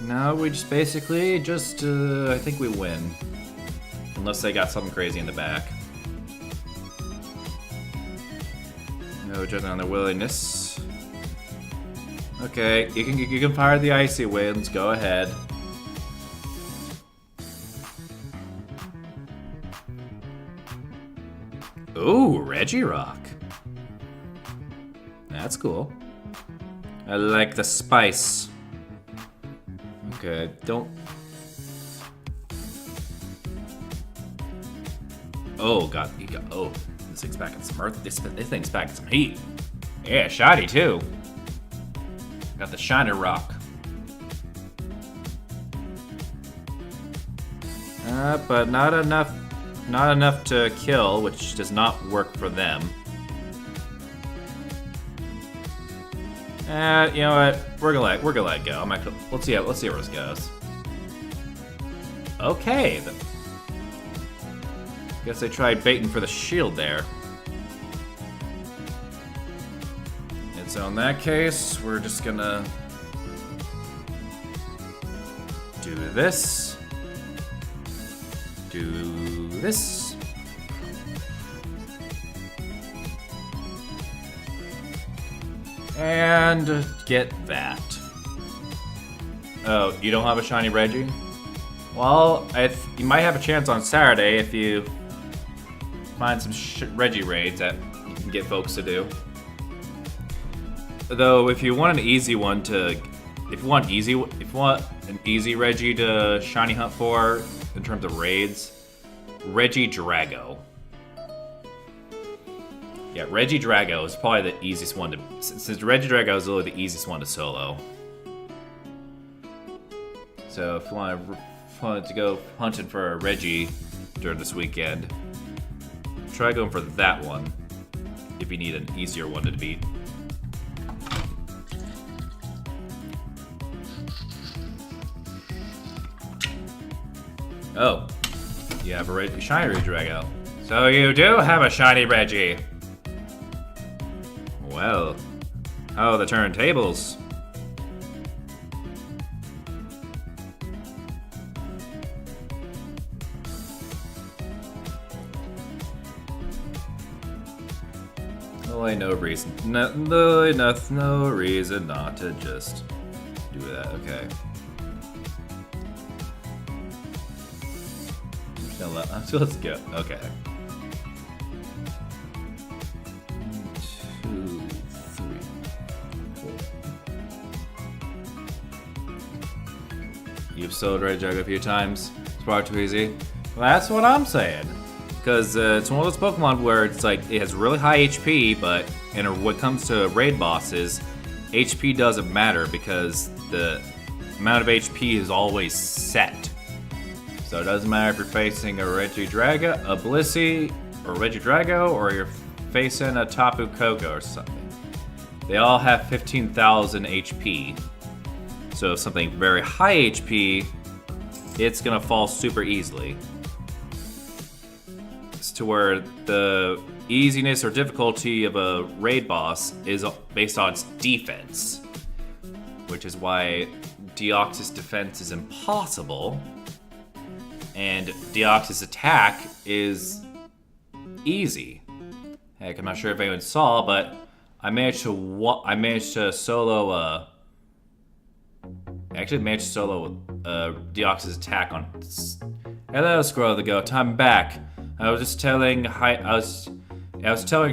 now we just basically just, I think we win. Unless they got something crazy in the back. No judging on their willingness. Okay, you can fire the icy winds, go ahead. Ooh, Regirock. That's cool. I like the spice. Okay, don't... Oh, God, oh, this thing's back in some earth. This thing's back in some heat. Yeah, shiny too. Got the shiny rock. But not enough to kill, which does not work for them. You know what? We're gonna let it go. Let's see where this goes. Okay. Guess they tried baiting for the shield there. And so in that case, we're just gonna do this. Do this. And get that. Oh, you don't have a shiny Reggie? Well, you might have a chance on Saturday if you find some Reggie raids that you can get folks to do. Though, if you want an easy one to, if you want an easy Reggie to shiny hunt for in terms of raids, Regidrago. Yeah, Regidrago is probably the easiest one to... Since Regidrago is literally the easiest one to solo. So if you want to go hunting for a Reggie during this weekend, try going for that one if you need an easier one to beat. Oh, you have a shiny Regidrago. So you do have a shiny Reggie. Well, oh, the turntables. Well, ain't no reason. No reason not to just do that. Okay. So let's go. Okay. 1, 2, 3, 4. You've sold Regidrago a few times. It's probably too easy. Well, that's what I'm saying. Because it's one of those Pokemon where it's like it has really high HP, but when it comes to raid bosses, HP doesn't matter because the amount of HP is always set. So it doesn't matter if you're facing a Regidrago, a Blissey, or a Regidrago, or you're facing a Tapu Koko or something. They all have 15,000 HP. So if something very high HP, it's gonna fall super easily. It's to where the easiness or difficulty of a raid boss is based on its defense. Which is why Deoxys defense is impossible. And Deoxys attack is easy. Heck, I'm not sure if anyone saw, but I managed to solo Deoxys attack on. Hello, Squirrel of the Goat. I'm back. I was telling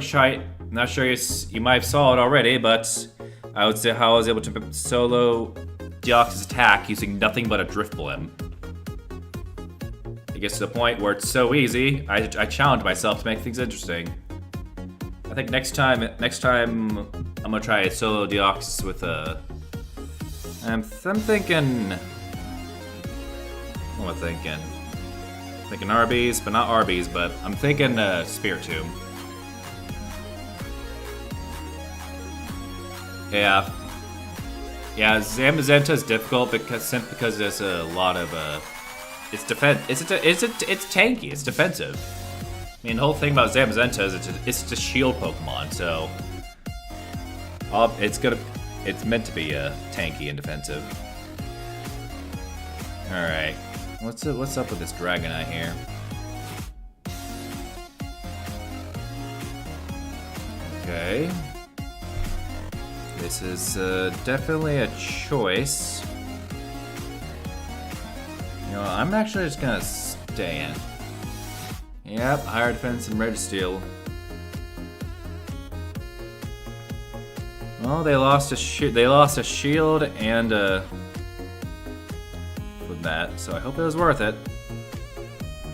Shite. Not sure you might have saw it already, but I would say how I was able to solo Deoxys attack using nothing but a Drift Blim. It gets to the point where it's so easy, I challenge myself to make things interesting. I think next time I'm gonna try a solo Deoxys with a. I'm thinking. What am I thinking? Thinking Arby's, but not Arby's, but I'm thinking Spiritomb. Yeah. Yeah, Zamazenta is difficult because there's a lot of it's tanky. It's defensive. I mean, the whole thing about Zamazenta is it's a shield Pokemon, so it's meant to be tanky and defensive. Alright. What's up with this Dragonite here? Okay. This is definitely a choice. You know, I'm actually just gonna stay in. Yep, higher defense and Registeel. Well, they lost a shield and with that, so I hope it was worth it.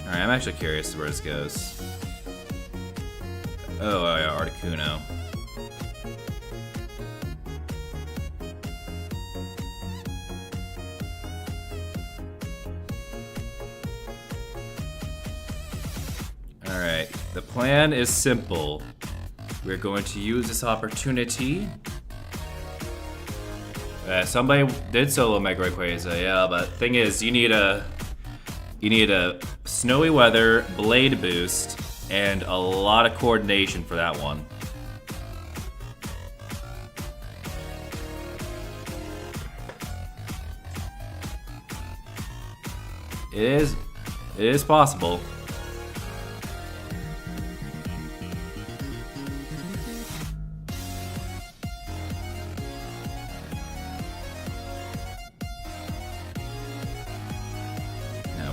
Alright, I'm actually curious where this goes. Oh yeah, Articuno. Alright, the plan is simple. We're going to use this opportunity. Somebody did solo Mega Rayquaza, yeah, but thing is, you need a snowy weather, blade boost, and a lot of coordination for that one. It is possible.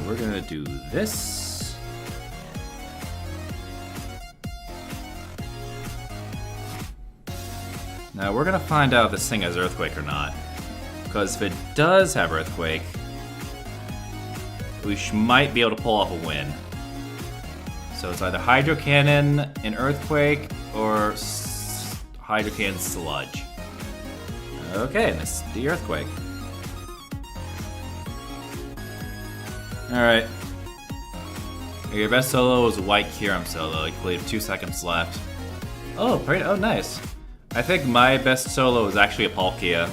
We're gonna do this. Now we're gonna find out if this thing has Earthquake or not. Because if it does have Earthquake, we might be able to pull off a win. So it's either Hydro Cannon and Earthquake or Hydro Cannon Sludge. Okay, and this is the Earthquake. Alright. Your best solo is a White Kyurem solo. I believe 2 seconds left. Oh, nice. I think my best solo is actually a Palkia.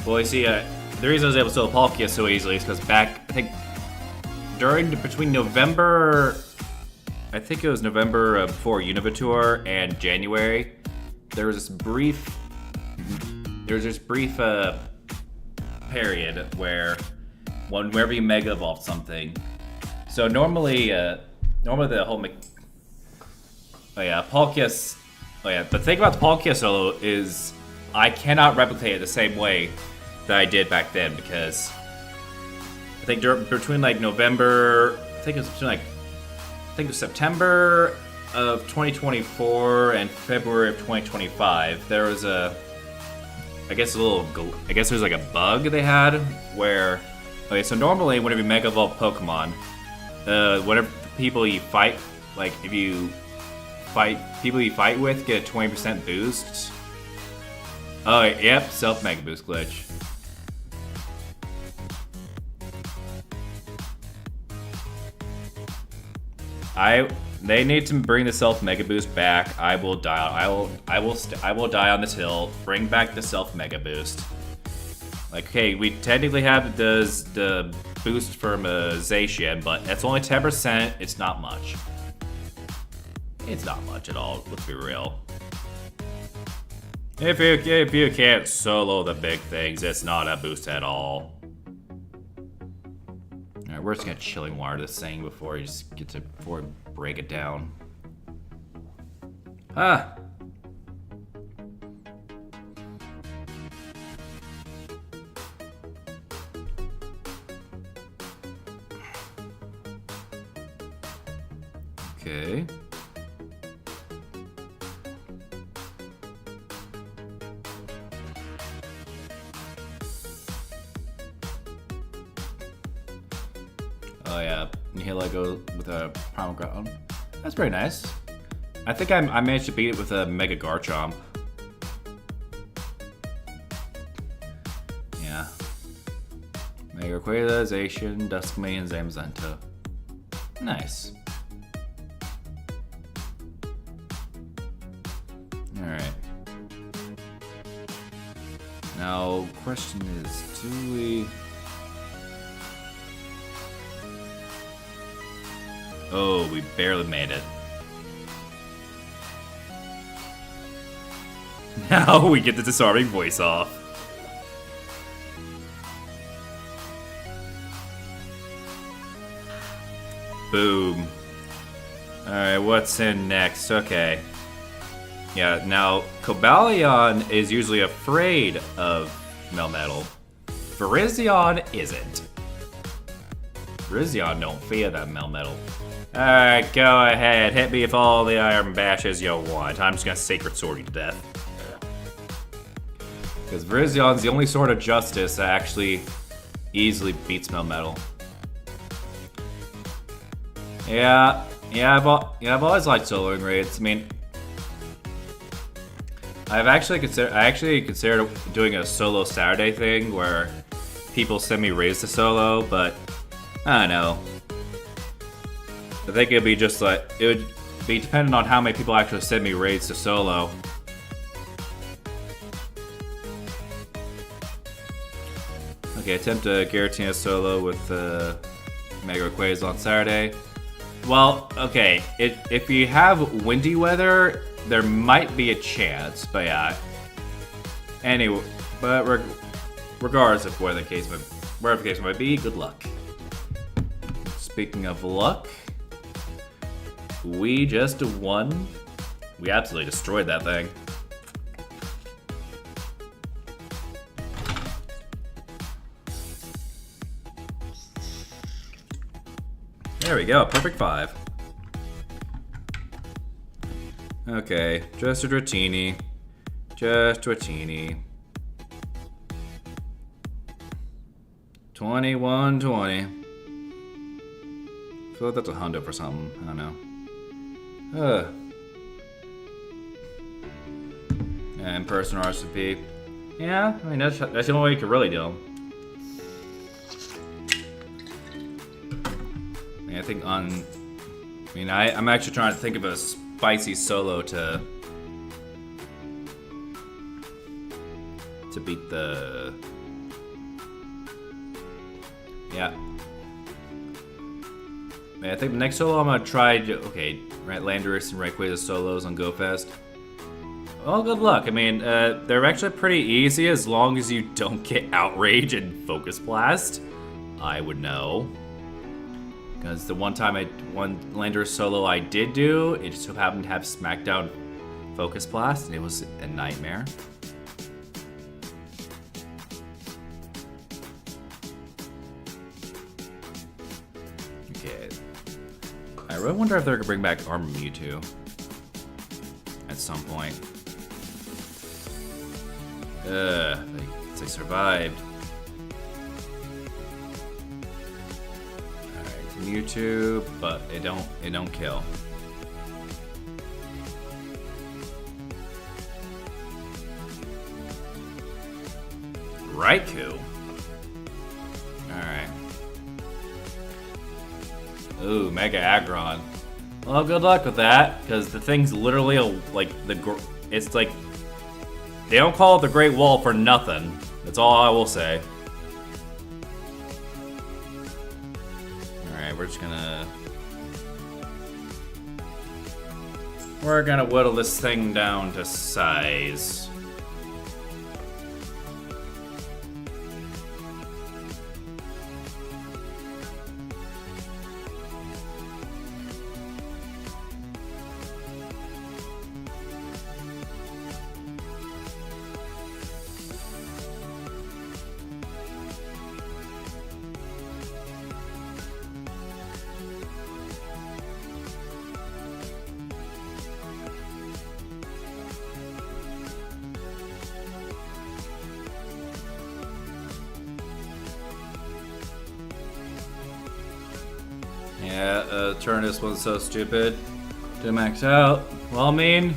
Well, you see, the reason I was able to solo Palkia so easily is because back, I think, between November, I think it was November before Univitor and January, there was this brief period where whenever you Mega Evolved something. So normally the whole Palkia. Oh yeah, the thing about the Palkia solo is I cannot replicate it the same way that I did back then because I think between like November, I think it was September of 2024 and February of 2025. There was I guess there's like a bug they had where, okay, so normally whenever you Mega Evolve Pokemon, whatever people you fight, like if you fight people you fight with get a 20% boost. Oh, yep, self Mega Boost glitch. They need to bring the self Mega Boost back. I will die. I will die on this hill. Bring back the self Mega Boost. Like, okay, we technically have the boost from Zacian, but that's only 10%. It's not much. It's not much at all. Let's be real. If you can't solo the big things, it's not a boost at all. Alright, we're just gonna Chilling Water this thing before we break it down. Ah! Okay. Oh yeah, Nihila goes with a Primal Ground. That's pretty nice. I think I managed to beat it with a Mega Garchomp. Yeah. Mega Rayquaza, Zacian, Duskmane, and Zamazenta. Nice. Alright. Now, question is, do we... Oh, we barely made it. Now we get the disarming voice off. Boom. Alright, what's in next? Okay. Yeah, now, Cobalion is usually afraid of Melmetal. Virizion isn't. Virizion don't fear that Melmetal. Alright, go ahead. Hit me with all the iron bashes you want. I'm just gonna Sacred Sword you to death. Because Virizion's the only sword of justice that actually easily beats Melmetal. Yeah, I've always liked soloing raids. I mean, I actually considered doing a solo Saturday thing where people send me raids to solo, but I don't know. I think it'd be just like, it would be dependent on how many people actually send me raids to solo. Okay, attempt a Giratina solo with Mega Rayquaza on Saturday. Well, okay, if you have windy weather, there might be a chance, but yeah. Anyway, but regardless of whatever the case might be, good luck. Speaking of luck, we just won. We absolutely destroyed that thing. There we go, perfect 5. Okay, just a Dratini. Just Dratini. 21-20. I feel like that's a hundo for something. I don't know. And personal RCP. Yeah, I mean, that's the only way you could really do them. I think I'm actually trying to think of a spicy solo to beat the... Yeah. I think the next solo I'm gonna try, okay, right, Landorus and Rayquaza solos on GoFest. Well, good luck. I mean, they're actually pretty easy as long as you don't get Outrage and Focus Blast. I would know. Because the one Landorus solo I did do, it just so happened to have Smackdown Focus Blast, and it was a nightmare. Okay. I really wonder if they're gonna bring back Armor Mewtwo at some point. They survived. Mewtwo, but it don't kill. Raikou. Alright. Ooh, Mega Aggron. Well, good luck with that, because the thing's literally it's like, they don't call it the Great Wall for nothing. That's all I will say. We're gonna whittle this thing down to size. Yeah, Eternatus was so stupid to max out. Well, I mean,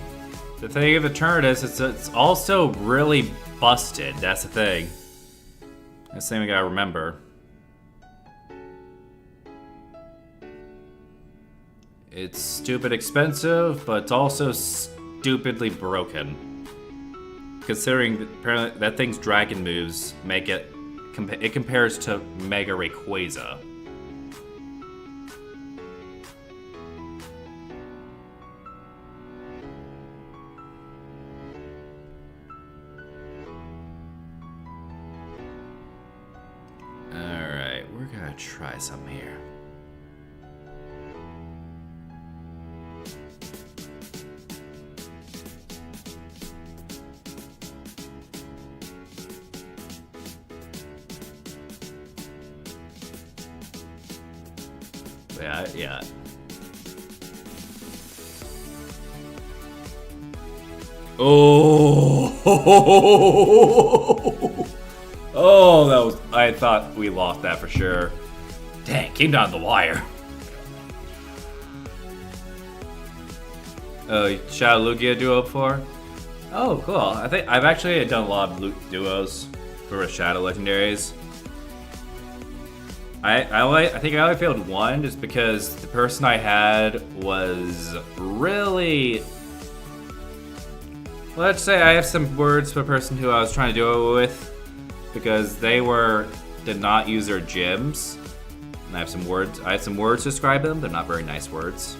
the thing of Eternatus is it's also really busted. That's the thing. That's the thing we gotta remember. It's stupid expensive, but it's also stupidly broken. Considering that apparently that thing's dragon moves make it compares to Mega Rayquaza. try some here. Yeah. Oh! Oh, that was... I thought we lost that for sure. Dang, came down the wire. Oh, Shadow Lugia duo before? Oh, cool. I think I've actually done a lot of duos for Shadow Legendaries. I think I only failed one just because the person I had was really... Let's say I have some words for the person who I was trying to do it with because they did not use their gems. And I have some words to describe them. They're not very nice words.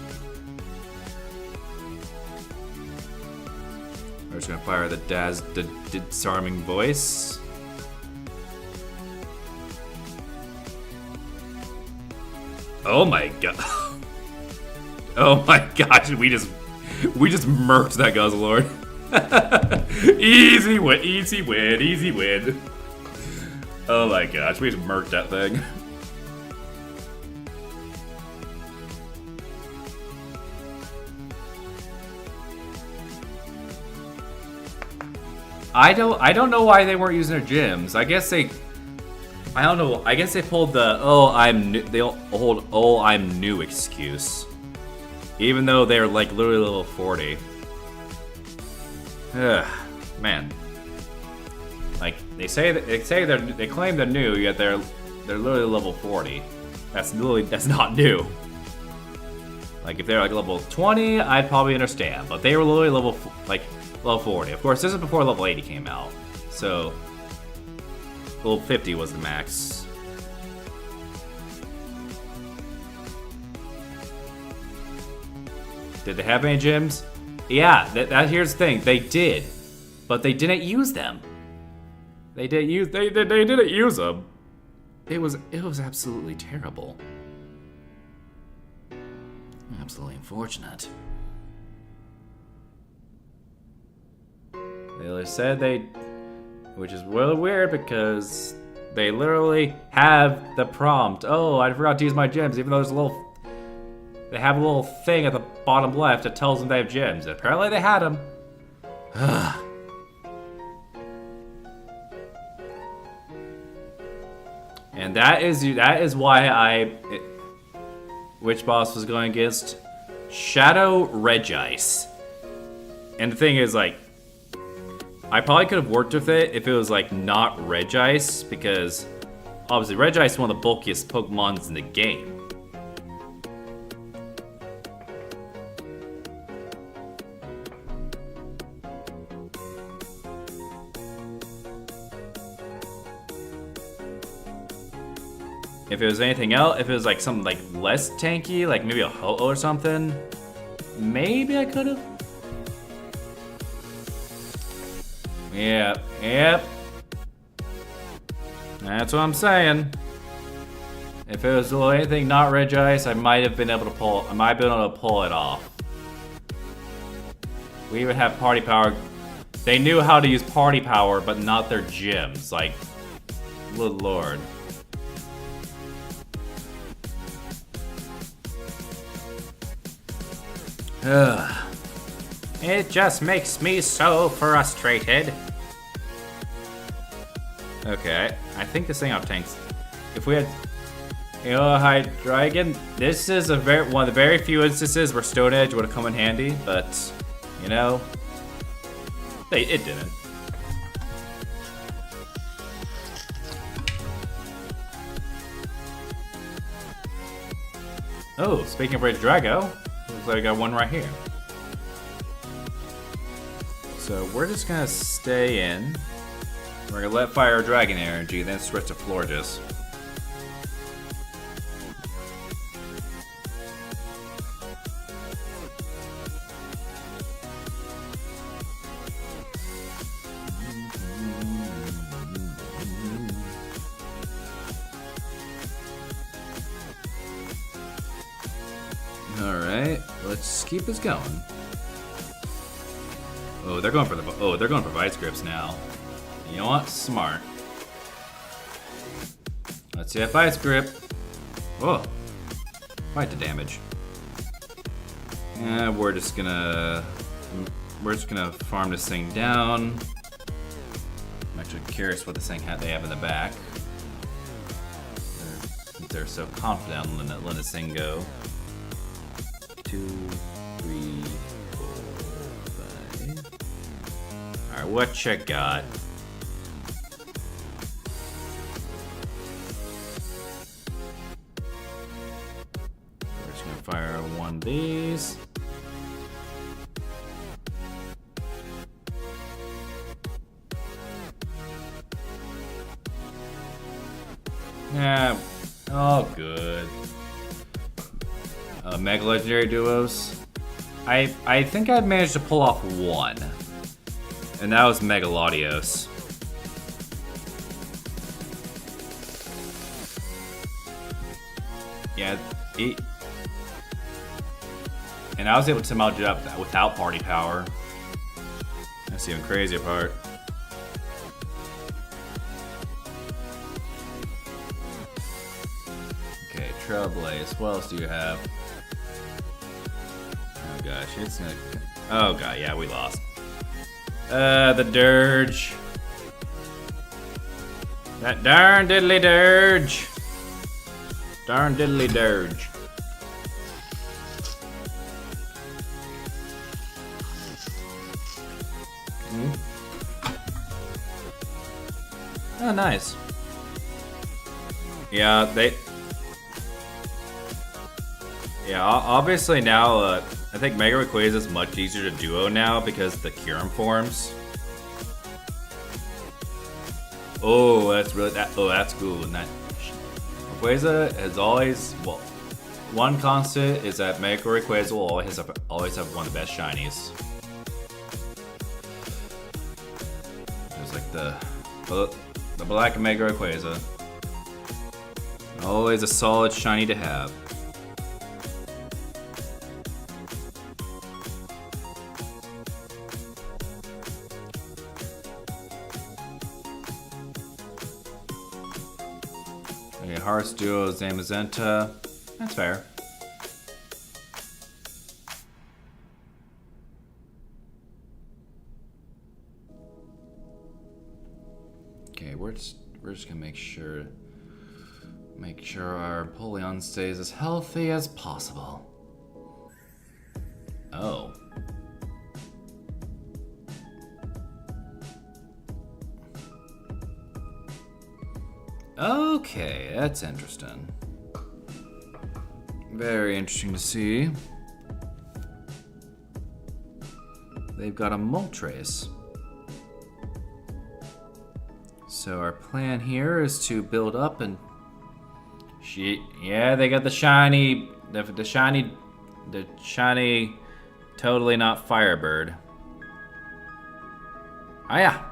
We're just gonna fire the disarming voice. Oh my god. Oh my gosh, we just murked that Guzzlord. Easy win, easy win, easy win. Oh my gosh, we just murked that thing. I don't know why they weren't using their gyms. I guess they pulled the I'm new excuse. Even though they're like literally level 40. Ugh, man. Like they claim they're new, yet they're literally level 40. That's not new. Like if they're like level 20, I'd probably understand, but they were literally level 40. Of course, this is before level 80 came out, so level 50 was the max. Did they have any gyms? Yeah, here's the thing. They did, but they didn't use them. They didn't use them. It was absolutely terrible. Absolutely unfortunate. They said which is really weird because they literally have the prompt. Oh, I forgot to use my gems, even though they have a little thing at the bottom left that tells them they have gems. Apparently they had them. And that is why which boss was going against? Shadow Regice. And the thing is, like, I probably could have worked with it if it was like not Regice, because obviously Regice is one of the bulkiest Pokemons in the game. If it was anything else, if it was like something like less tanky, like maybe a Ho-Oh or something, maybe I could have. Yep. That's what I'm saying. If it was anything not Regice, I might have been able to pull it off. We would have party power. They knew how to use party power, but not their gyms. Like, good lord. Ugh. It just makes me so frustrated. Okay, I think this thing off tanks. If we had, Hi Dragon, this is one of the very few instances where Stone Edge would have come in handy, but it didn't. Oh, speaking of Rage Drago, looks like I got one right here. So we're just gonna stay in. We're gonna let fire Dragon Energy, then switch to Florges. Alright, let's keep this going. Oh, they're going for Vice Grips now. You know what? Smart. Let's see that Vice Grip. Oh, quite the damage. Yeah, we're just gonna farm this thing down. I'm actually curious what this thing they have in the back. They're so confident in letting this thing go. 2, 3, 4, 5. Alright, what you got? We're just gonna fire one of these. Yeah, all good. Mega Legendary duos. I think I managed to pull off one. And that was Megalodios. Yeah, and I was able to somehow do that without party power. That's the even crazier part. Okay, Trailblaze. What else do you have? Oh gosh, it's gonna. Oh god, yeah, we lost. The Dirge. That darn diddly Dirge. Darn diddly Dirge. Oh, nice. Yeah, Yeah, obviously now, I think Mega Rayquaza is much easier to duo now because the Kyurem forms. Oh, that's really that's cool. And that Rayquaza has always one constant is that Mega Rayquaza will always have one of the best shinies. There's like the black Mega Rayquaza. Always a solid shiny to have. Okay, Hearts Duo, Zamazenta. That's fair. Okay, we're just gonna make sure our Empoleon stays as healthy as possible. Oh. Okay, that's interesting. Very interesting to see. They've got a Moltres. So our plan here is to build up and yeah, they got the shiny, totally not Firebird. Ah, yeah.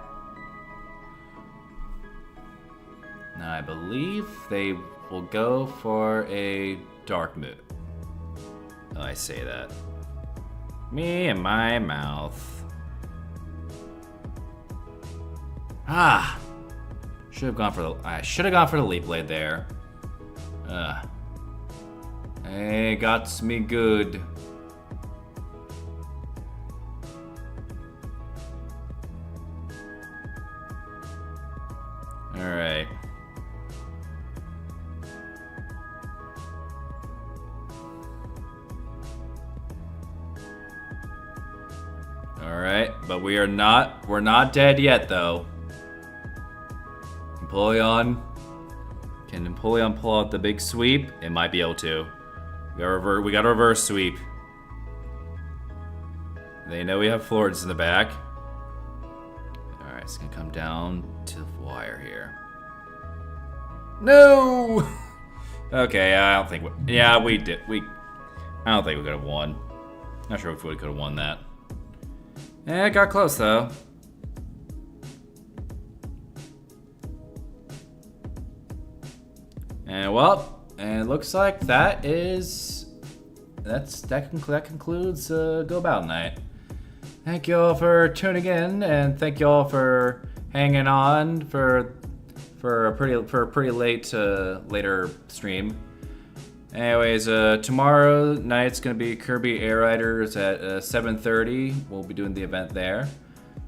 Now I believe they will go for a Dark Moon. Oh, I say that. Me and my mouth. Ah! I should have gone for the Leaf Blade there. Hey, got me good. Alright. Alright, but we're not dead yet though. Empoleon. Can Empoleon pull out the big sweep? It might be able to. We got a reverse sweep. They know we have Florges in the back. Alright, it's gonna come down to the wire here. No! Okay, I don't think we did. I don't think we could have won. Not sure if we could have won that. Yeah, it got close though. And well, and it looks like that is that concludes Go Battle Night. Thank you all for tuning in, and thank you all for hanging on for a pretty later stream. Anyways, tomorrow night's gonna be Kirby Air Riders at 7:30. We'll be doing the event there,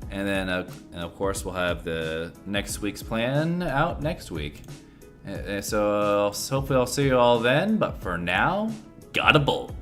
and then and of course we'll have the next week's plan out next week. So hopefully I'll see you all then. But for now, gotta bolt.